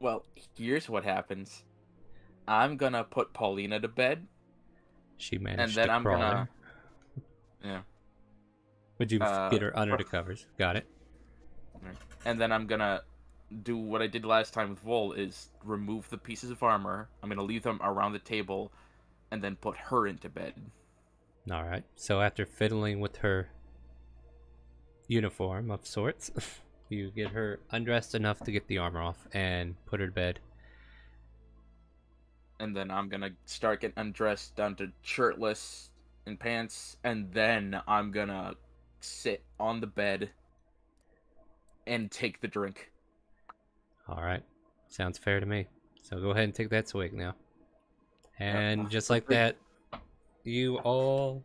Well, here's what happens. I'm going to put Paulina to bed. She managed And then to I'm crawl gonna... in. Yeah. Would you get her under the covers? Got it. And then I'm gonna do what I did last time with Vol, is remove the pieces of armor. I'm gonna leave them around the table, and then put her into bed. Alright, so after fiddling with her uniform of sorts, you get her undressed enough to get the armor off and put her to bed. And then I'm gonna start getting undressed down to shirtless, and pants, and then I'm gonna sit on the bed and take the drink. All right, sounds fair to me. So go ahead and take that swig now. And just like that, you all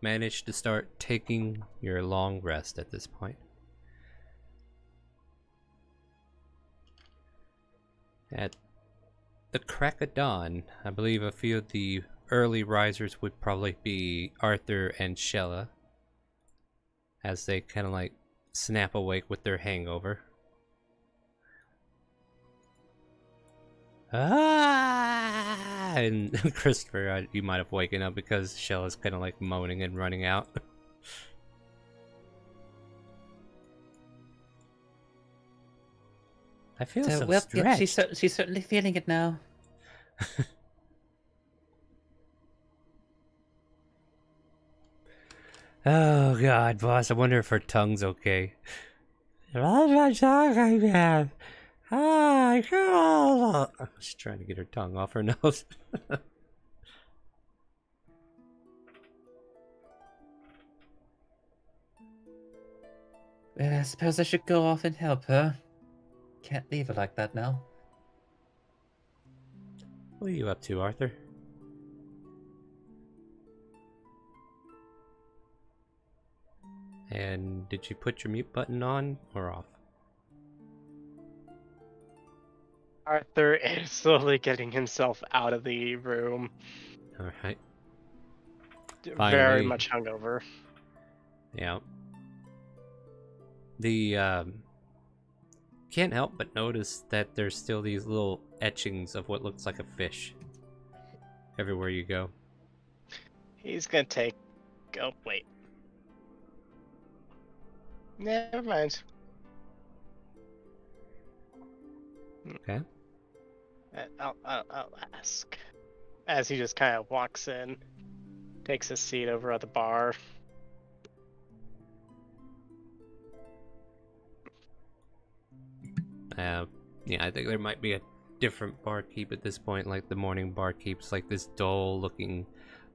manage to start taking your long rest at this point. At the crack of dawn, I believe a few of the early risers would probably be Arthur and Shella, as they kind of like snap awake with their hangover. Ah! And Christopher, you might have waken up because Shella's kind of like moaning and running out. I feel so well, stretched. yeah, she's certainly feeling it now. Oh God, boss! I wonder if her tongue's okay. She's trying to get her tongue off her nose. Well, I suppose I should go off and help her. Can't leave her like that now. What are you up to, Arthur? And did you put your mute button on or off? Arthur is slowly getting himself out of the room. Alright. Very Finally. much hungover. Yeah. The, can't help but notice that there's still these little etchings of what looks like a fish everywhere you go. He's gonna take... Oh, wait. Never mind. Okay. I'll ask. As he just kind of walks in, takes a seat over at the bar. Yeah, I think there might be a different barkeep at this point, like the morning barkeep's like this dull-looking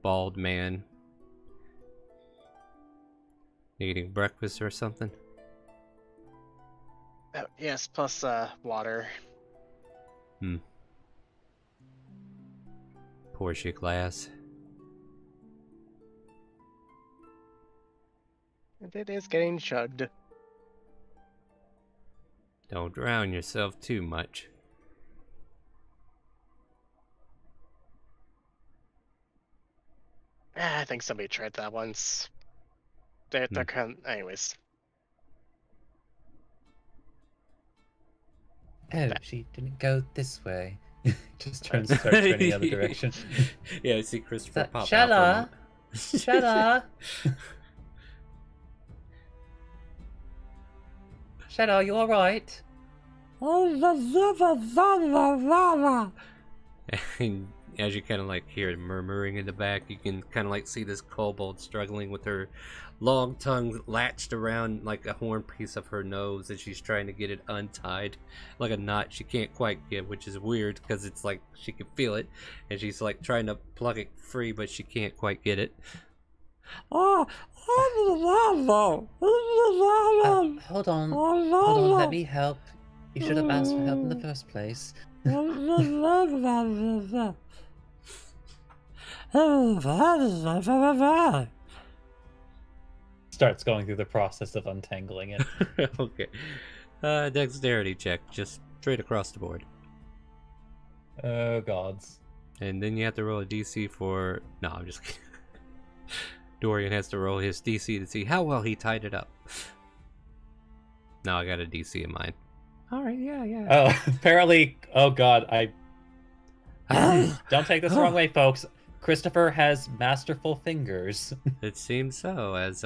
bald man eating breakfast or something. Oh, yes, plus water. Pours you a glass. And it is getting chugged. Don't drown yourself too much. I think somebody tried that once. They're kind of... Anyways. Oh, she didn't go this way. Just turns to start turning the other direction. Yeah, I see Christopher pop Shella! out Shella! Shella, you alright? And as you kind of like hear murmuring in the back, you can kind of like see this kobold struggling with her long tongue latched around like a horn piece of her nose, and she's trying to get it untied like a knot she can't quite get, which is weird because it's like she can feel it, and she's like trying to pluck it free, but she can't quite get it. Hold on, let me help. You should have asked for help in the first place. Starts going through the process of untangling it. Okay. Dexterity check, just straight across the board. Oh, gods. And then you have to roll a DC for... No, I'm just kidding. Dorian has to roll his DC to see how well he tied it up. No, I got a DC in mind. Alright, yeah. Oh, apparently... Oh, God, Don't take this the wrong way, folks. Christopher has masterful fingers. It seems so, as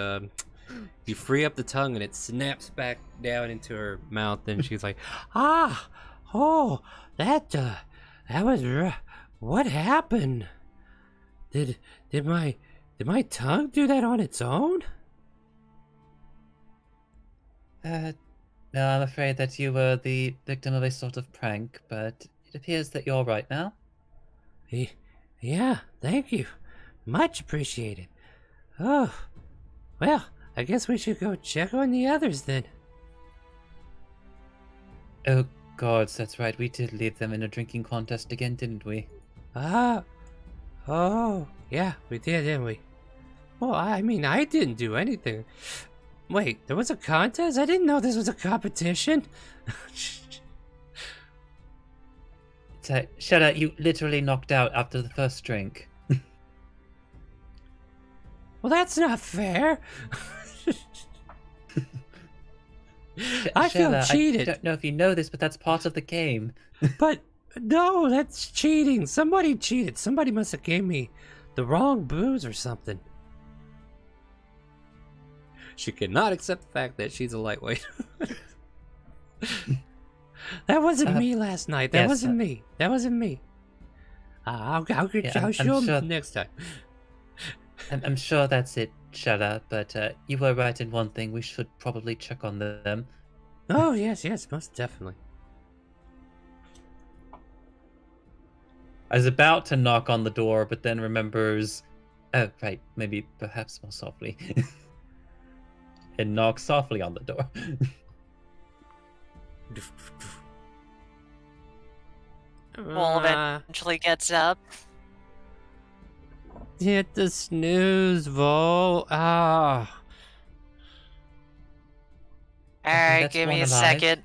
you free up the tongue and it snaps back down into her mouth, and she's like, that was what happened? Did my tongue do that on its own? No, I'm afraid that you were the victim of a sort of prank, but it appears that you're all right now. Yeah, thank you. Much appreciated. Oh, well, I guess we should go check on the others then. Oh, gods, that's right. We did leave them in a drinking contest again, didn't we? Oh, yeah, we did, didn't we? Well, I mean, I didn't do anything. Wait, there was a contest? I didn't know this was a competition. Shut up, you literally knocked out after the first drink. Well, that's not fair. I feel Shella, cheated. I don't know if you know this, but that's part of the game. But no, that's cheating. Somebody cheated. Somebody must have gave me the wrong booze or something. She cannot accept the fact that she's a lightweight. That wasn't me last night. That wasn't me. That wasn't me. I'll show him next time. I'm sure that's it, Shella, but you were right in one thing. We should probably check on them. Oh, yes, most definitely. I was about to knock on the door, but then remembers... Oh, right, maybe perhaps more softly. And knock softly on the door. Well, eventually gets up. Hit the snooze, Vol. Ah. Alright, give me a second.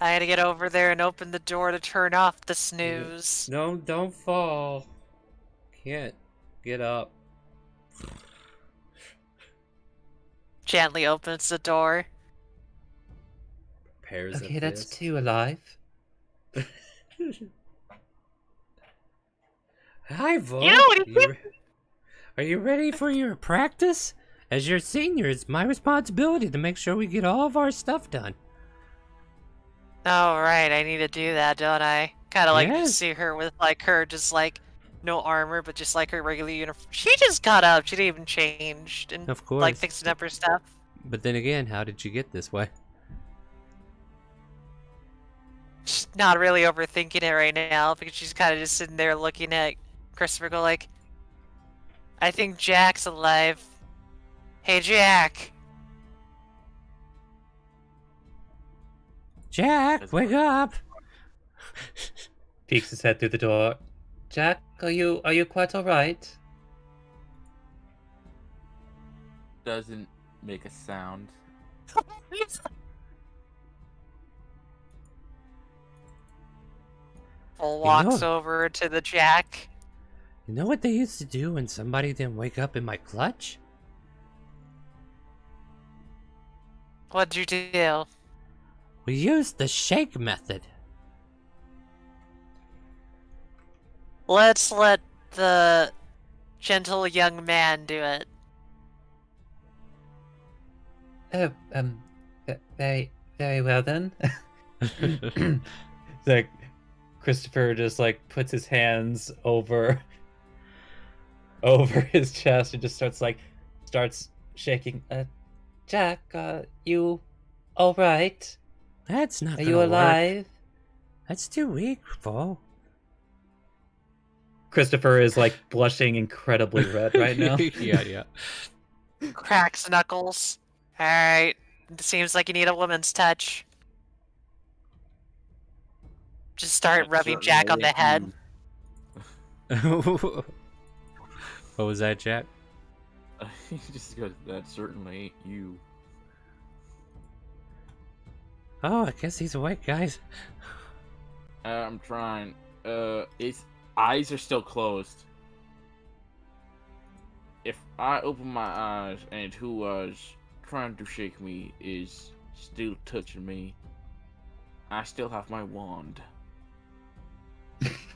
I gotta get over there and open the door to turn off the snooze. No, don't fall. Can't get up. Gently opens the door. Prepares Okay, that's two alive. Hi, Vol. You Are you ready for your practice? As your senior, it's my responsibility to make sure we get all of our stuff done. Oh, right, I need to do that, don't I? Kinda like Yes. to see her with like her just like no armor, but just like her regular uniform. She just got up, she didn't even change and Of course. like fixing up her stuff. But then again, how did you get this way? She's not really overthinking it right now because she's kind of just sitting there looking at Christopher go like, I think Jack's alive. Hey, Jack. Jack, wake up! Peeks his head through the door. Jack, are you quite alright? Doesn't make a sound. Full walks over to the Jack. You know what they used to do when somebody didn't wake up in my clutch? What'd you do? We used the shake method. Let's let the gentle young man do it. Oh, very, very well then. Like, Christopher just like puts his hands over his chest and just starts shaking. Jack, you all right? That's not Are gonna you alive? work. That's too weak, Vol. Christopher is like blushing incredibly red right now. yeah. Cracks knuckles. Alright. Seems like you need a woman's touch. Just start That rubbing Jack on the head. What was that, Jack? He just goes, that certainly ain't you. Oh, I guess he's awake, guys. I'm trying. His eyes are still closed. If I open my eyes and who was trying to shake me is still touching me, I still have my wand.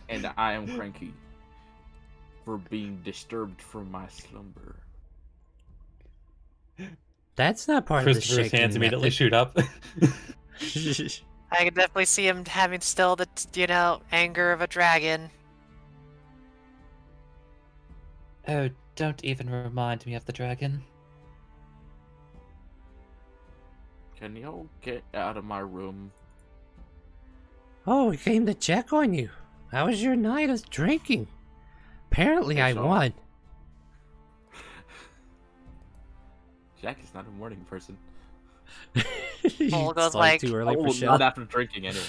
And I am cranky for being disturbed from my slumber. That's not part of the Christopher's shaking hands immediately method. shoot up. I can definitely see him having still the, anger of a dragon. Oh, don't even remind me of the dragon. Can y'all get out of my room? Oh, we came to check on you. How was your night of drinking? Apparently I It's all- won. Jack is not a morning person. Vol goes It's like, too early for Oh, Shell. not after drinking anyway.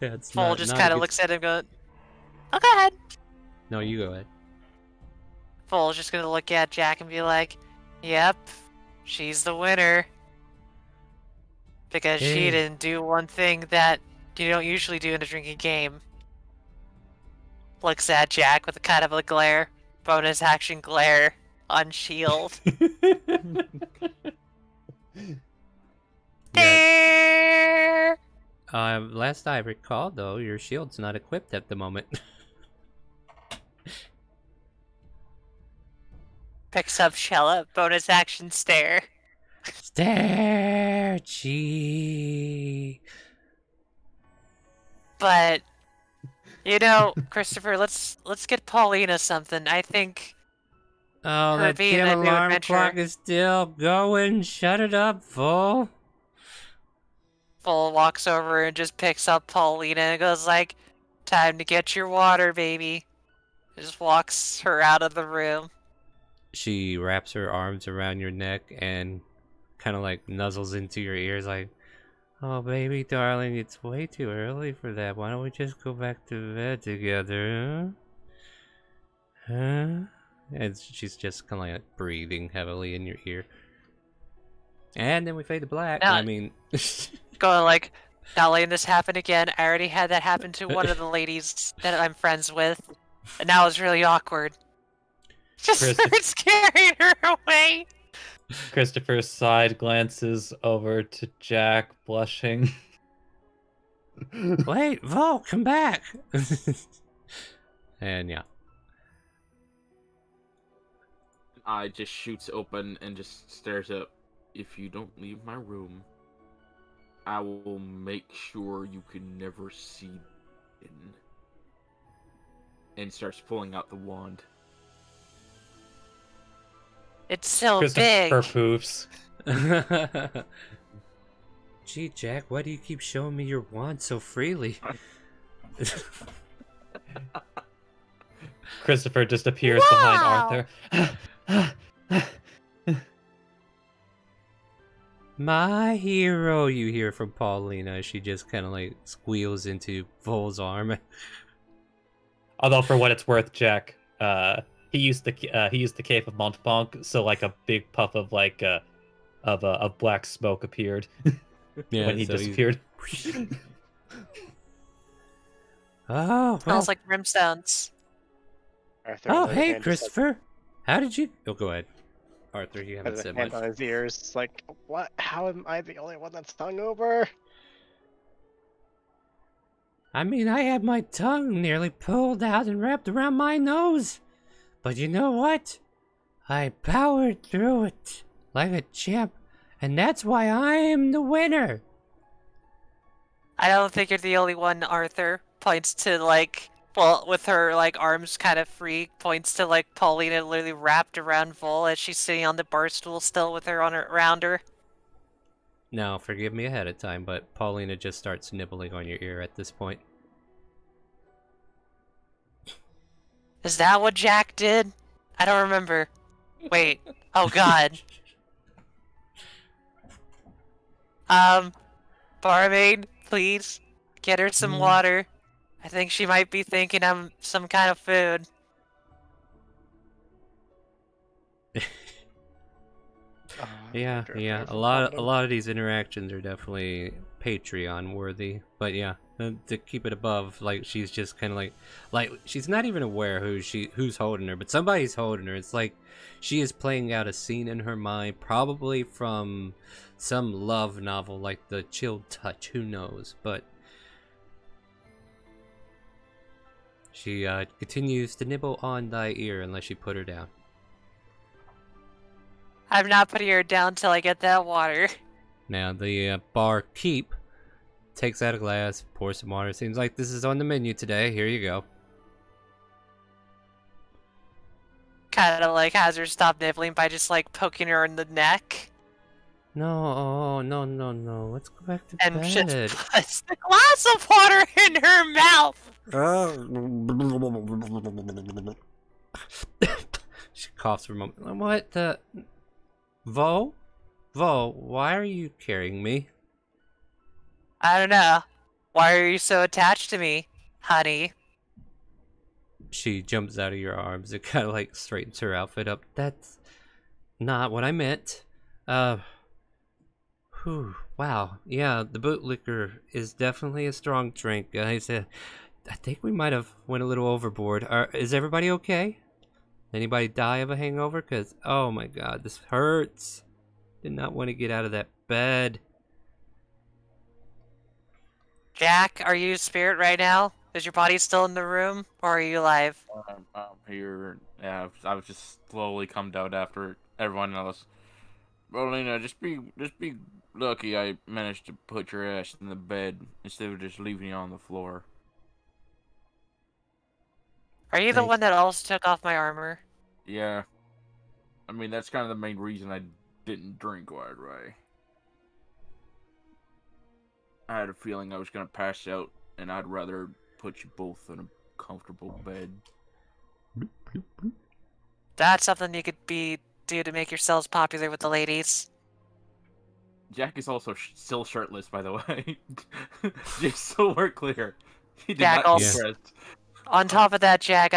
Yeah, it's Vol not, just not kind a of good- looks at him and goes, oh, go ahead. No, you go ahead. Vol's just gonna look at Jack and be like, yep, she's the winner. Because she Hey. didn't do one thing that you don't usually do in a drinking game. Looks at Jack with a kind of a glare. Bonus action glare on shield. Yeah. Last I recall, though, your shield's not equipped at the moment. Picks up Shella. Bonus action stare. Stare, gee. But you know, Christopher, let's get Paulina something. I think Oh, her that being damn a new alarm adventure. clock is still going. Shut it up, Vol. Vol walks over and just picks up Paulina and goes like, time to get your water, baby. Just walks her out of the room. She wraps her arms around your neck and kind of like nuzzles into your ears like, oh, baby, darling, it's way too early for that. Why don't we just go back to bed together? Huh? And she's just kind of like breathing heavily in your ear. And then we fade to black. Now- I mean... Going like, not letting this happen again. I already had that happen to one of the ladies that I'm friends with. And now it's really awkward. Just Christopher- starts carrying her away. Christopher side glances over to Jack, blushing. Wait, Vol, come back! And yeah. Eye just shoots open and just stares up. If you don't leave my room, I will make sure you can never see in. And starts pulling out the wand. It's so Christopher big. poofs. Gee, Jack, why do you keep showing me your wand so freely? Christopher just appears Wow. behind Arthur. My hero, you hear from Paulina. She just kind of like squeals into Vol's arm. Although, for what it's worth, Jack, he used the cave of Montblanc, so like a big puff of like of black smoke appeared Yeah, when he so he's- disappeared. Oh, well. Smells like brimstones. Arthur, on Oh, the other hey, hand, just, Christopher. How did you... Oh, go ahead. Arthur, you like, haven't has said a hand much. on his ears, like, what? How am I the only one that's hungover? I mean, I had my tongue nearly pulled out and wrapped around my nose. But you know what? I powered through it like a champ, and that's why I am the winner. I don't think you're the only one, Arthur. Points to like, well, with her like arms kind of free, points to like Paulina literally wrapped around Vol as she's sitting on the bar stool still with her on her around her. Now, forgive me ahead of time, but Paulina just starts nibbling on your ear at this point. Is that what Jack did? I don't remember. Wait. Oh god. Barmaid, please get her some water. I think she might be thinking I'm some kind of food. Yeah, yeah. A lot of these interactions are definitely Patreon worthy. But yeah, to keep it above, like she's just kind of like she's not even aware who's holding her, but somebody's holding her. It's like she is playing out a scene in her mind, probably from some love novel, like The Chilled Touch. Who knows? But she continues to nibble on thy ear unless you put her down. I'm not putting her down till I get that water. Now the barkeep takes out a glass, pours some water. Seems like this is on the menu today. Here you go. Kind of like has her stop nibbling by just like poking her in the neck. No, no, no, no. Let's go back to And bed. just puts the glass of water in her mouth. She coughs for a moment. What the... Vo? Vol, why are you carrying me? I don't know. Why are you so attached to me, honey? She jumps out of your arms and kind of like straightens her outfit up. That's not what I meant. Whew, wow. Yeah, the bootlicker is definitely a strong drink. I think we might have went a little overboard. Is everybody okay? Anybody die of a hangover? Because, oh my god, this hurts. Did not want to get out of that bed. Jack, are you a spirit right now? Is your body still in the room, or are you alive? I'm here. Yeah, I was just slowly come down after everyone else. Rolina, just be lucky I managed to put your ass in the bed instead of just leaving you on the floor. Are you the one that also took off my armor? Yeah. I mean, that's kind of the main reason I didn't drink right away. I had a feeling I was gonna pass out, and I'd rather put you both in a comfortable bed. That's something you could do to make yourselves popular with the ladies. Jack is also still shirtless, by the way. Just so we're clear. He did Jack not also- get dressed. On top of that, Jack,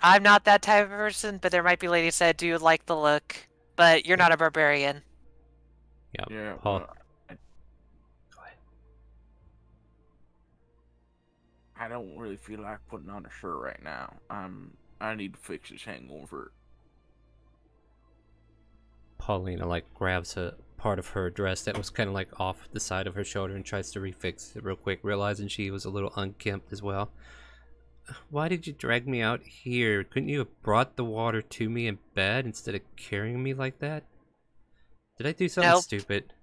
I'm not that type of person, but there might be ladies that do like the look. But you're not a barbarian. Yep. Yeah, Paul. well, Go ahead. I don't really feel like putting on a shirt right now. I need to fix this hangover. Paulina like grabs a part of her dress that was kind of like off the side of her shoulder and tries to refix it real quick, realizing she was a little unkempt as well. Why did you drag me out here? Couldn't you have brought the water to me in bed instead of carrying me like that? Did I do something Nope. stupid?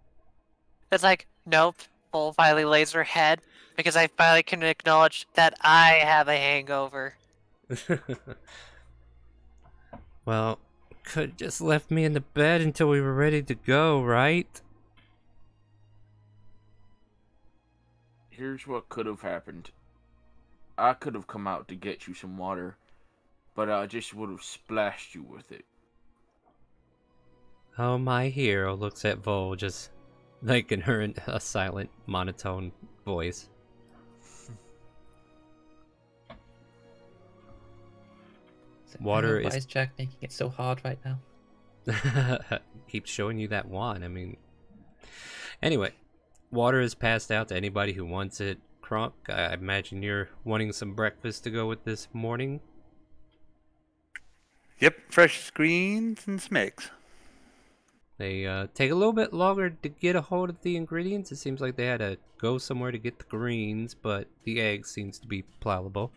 It's like, nope. Bull finally lays her head because I finally can acknowledge that I have a hangover. Well, could have just left me in the bed until we were ready to go, right? Here's what could have happened. I could have come out to get you some water, but I just would have splashed you with it. Oh, my hero looks at Vol, just making her in a silent, monotone voice. Water Why is... is Jack making it so hard right now? Keeps showing you that wand, I mean... Anyway, water is passed out to anybody who wants it. Kronk, I imagine you're wanting some breakfast to go with this morning? Yep, fresh screens and some eggs. They take a little bit longer to get a hold of the ingredients. It seems like they had to go somewhere to get the greens, but the eggs seems to be plowable.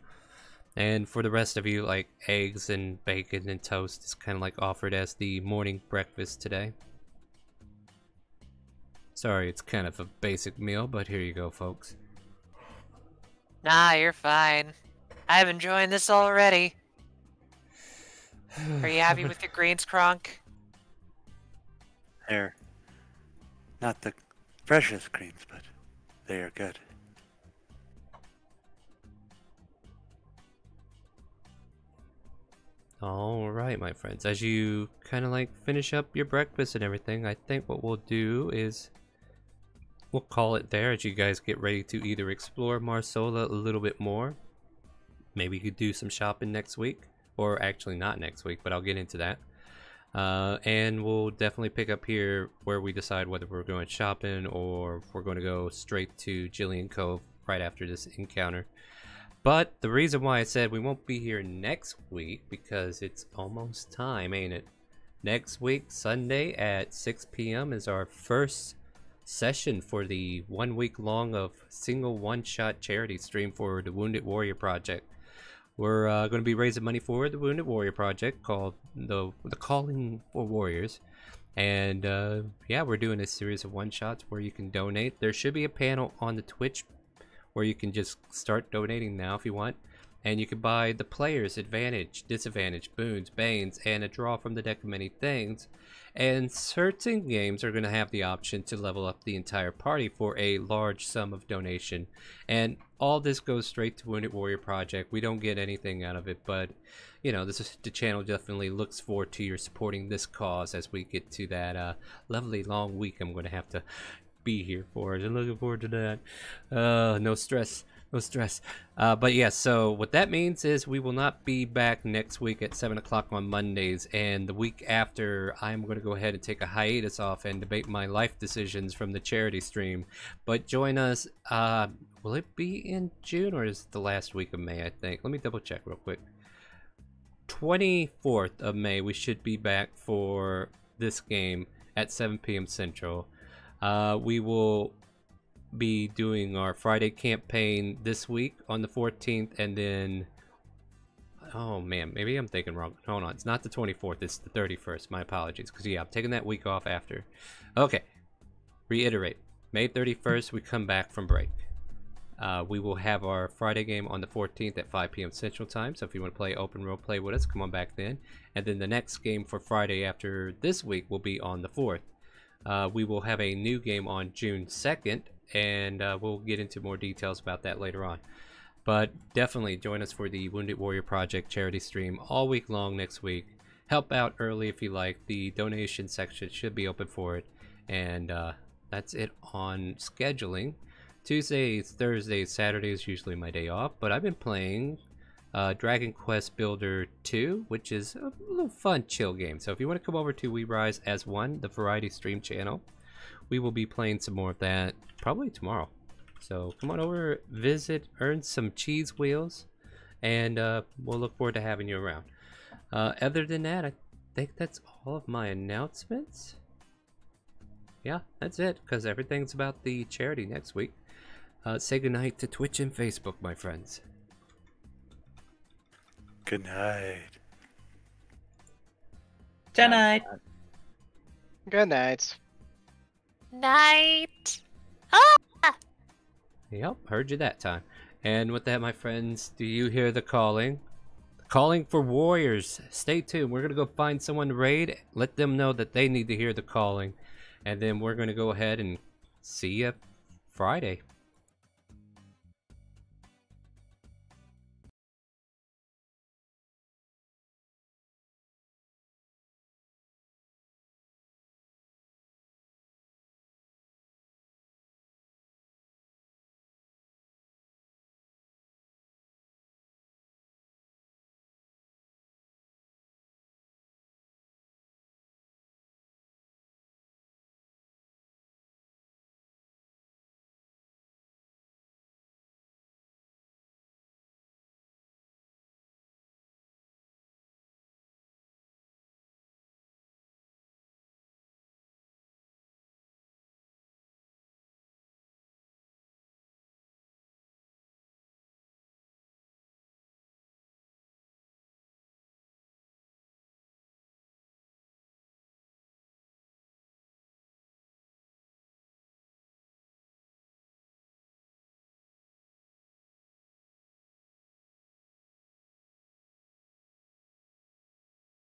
And for the rest of you, like eggs and bacon and toast is kind of like offered as the morning breakfast today. Sorry, it's kind of a basic meal, but here you go, folks. Nah, you're fine. I'm enjoying this already. Are you happy with your greens, Kronk? They're not the freshest greens, but they are good. Alright, my friends, as you kind of like finish up your breakfast and everything, I think what we'll do is we'll call it there as you guys get ready to either explore Marsola a little bit more. Maybe you could do some shopping next week, or actually not next week, but I'll get into that. And we'll definitely pick up here where we decide whether we're going shopping or if we're going to go straight to Jillian Cove right after this encounter. But the reason why I said we won't be here next week, because it's almost time, ain't it? Next week, Sunday at 6 p.m. is our first session for the 1 week long of single one-shot charity stream for the Wounded Warrior Project. We're going to be raising money for the Wounded Warrior Project called the Calling for Warriors. And yeah, we're doing a series of one-shots where you can donate. There should be a panel on the Twitch where you can just start donating now if you want. And you can buy the player's advantage, disadvantage, boons, banes, and a draw from the deck of many things. And certain games are going to have the option to level up the entire party for a large sum of donation. And all this goes straight to Wounded Warrior Project. We don't get anything out of it, but you know, the channel definitely looks forward to your supporting this cause as we get to that lovely long week I'm going to have to be here for. I'm looking forward to that. No stress. No stress. But yeah, so what that means is we will not be back next week at 7 o'clock on Mondays, and the week after I'm going to go ahead and take a hiatus off and debate my life decisions from the charity stream. But join us, will it be in June or is it the last week of May, I think? Let me double check real quick. 24th of May, we should be back for this game at 7 p.m. Central. We will be doing our Friday campaign this week on the 14th, and then oh man, maybe I'm thinking wrong. Hold on, it's not the 24th, it's the 31st. My apologies, because yeah, I'm taking that week off after. Okay, reiterate, May 31st we come back from break. We will have our Friday game on the 14th at 5 p.m. Central Time, so if you want to play open role play with us, come on back then. And then the next game for Friday after this week will be on the 4th. We will have a new game on June 2nd, and we'll get into more details about that later on. But definitely join us for the Wounded Warrior Project charity stream all week long next week. Help out early if you like. The donation section should be open for it. And that's it on scheduling. Tuesdays, Thursdays, Saturdays usually my day off, but I've been playing Dragon Quest Builder 2, which is a little fun chill game. So if you want to come over to We Rise as One, the variety stream channel, we will be playing some more of that probably tomorrow. So come on over, visit, earn some cheese wheels, and we'll look forward to having you around. Other than that, I think that's all of my announcements. Yeah, that's it, because everything's about the charity next week. Say goodnight to Twitch and Facebook, my friends. Good night. Good night. Good night. Night. Ah! Yep, heard you that time. And with that, my friends, do you hear the calling? The calling for warriors. Stay tuned. We're going to go find someone to raid. Let them know that they need to hear the calling. And then we're going to go ahead and see you Friday.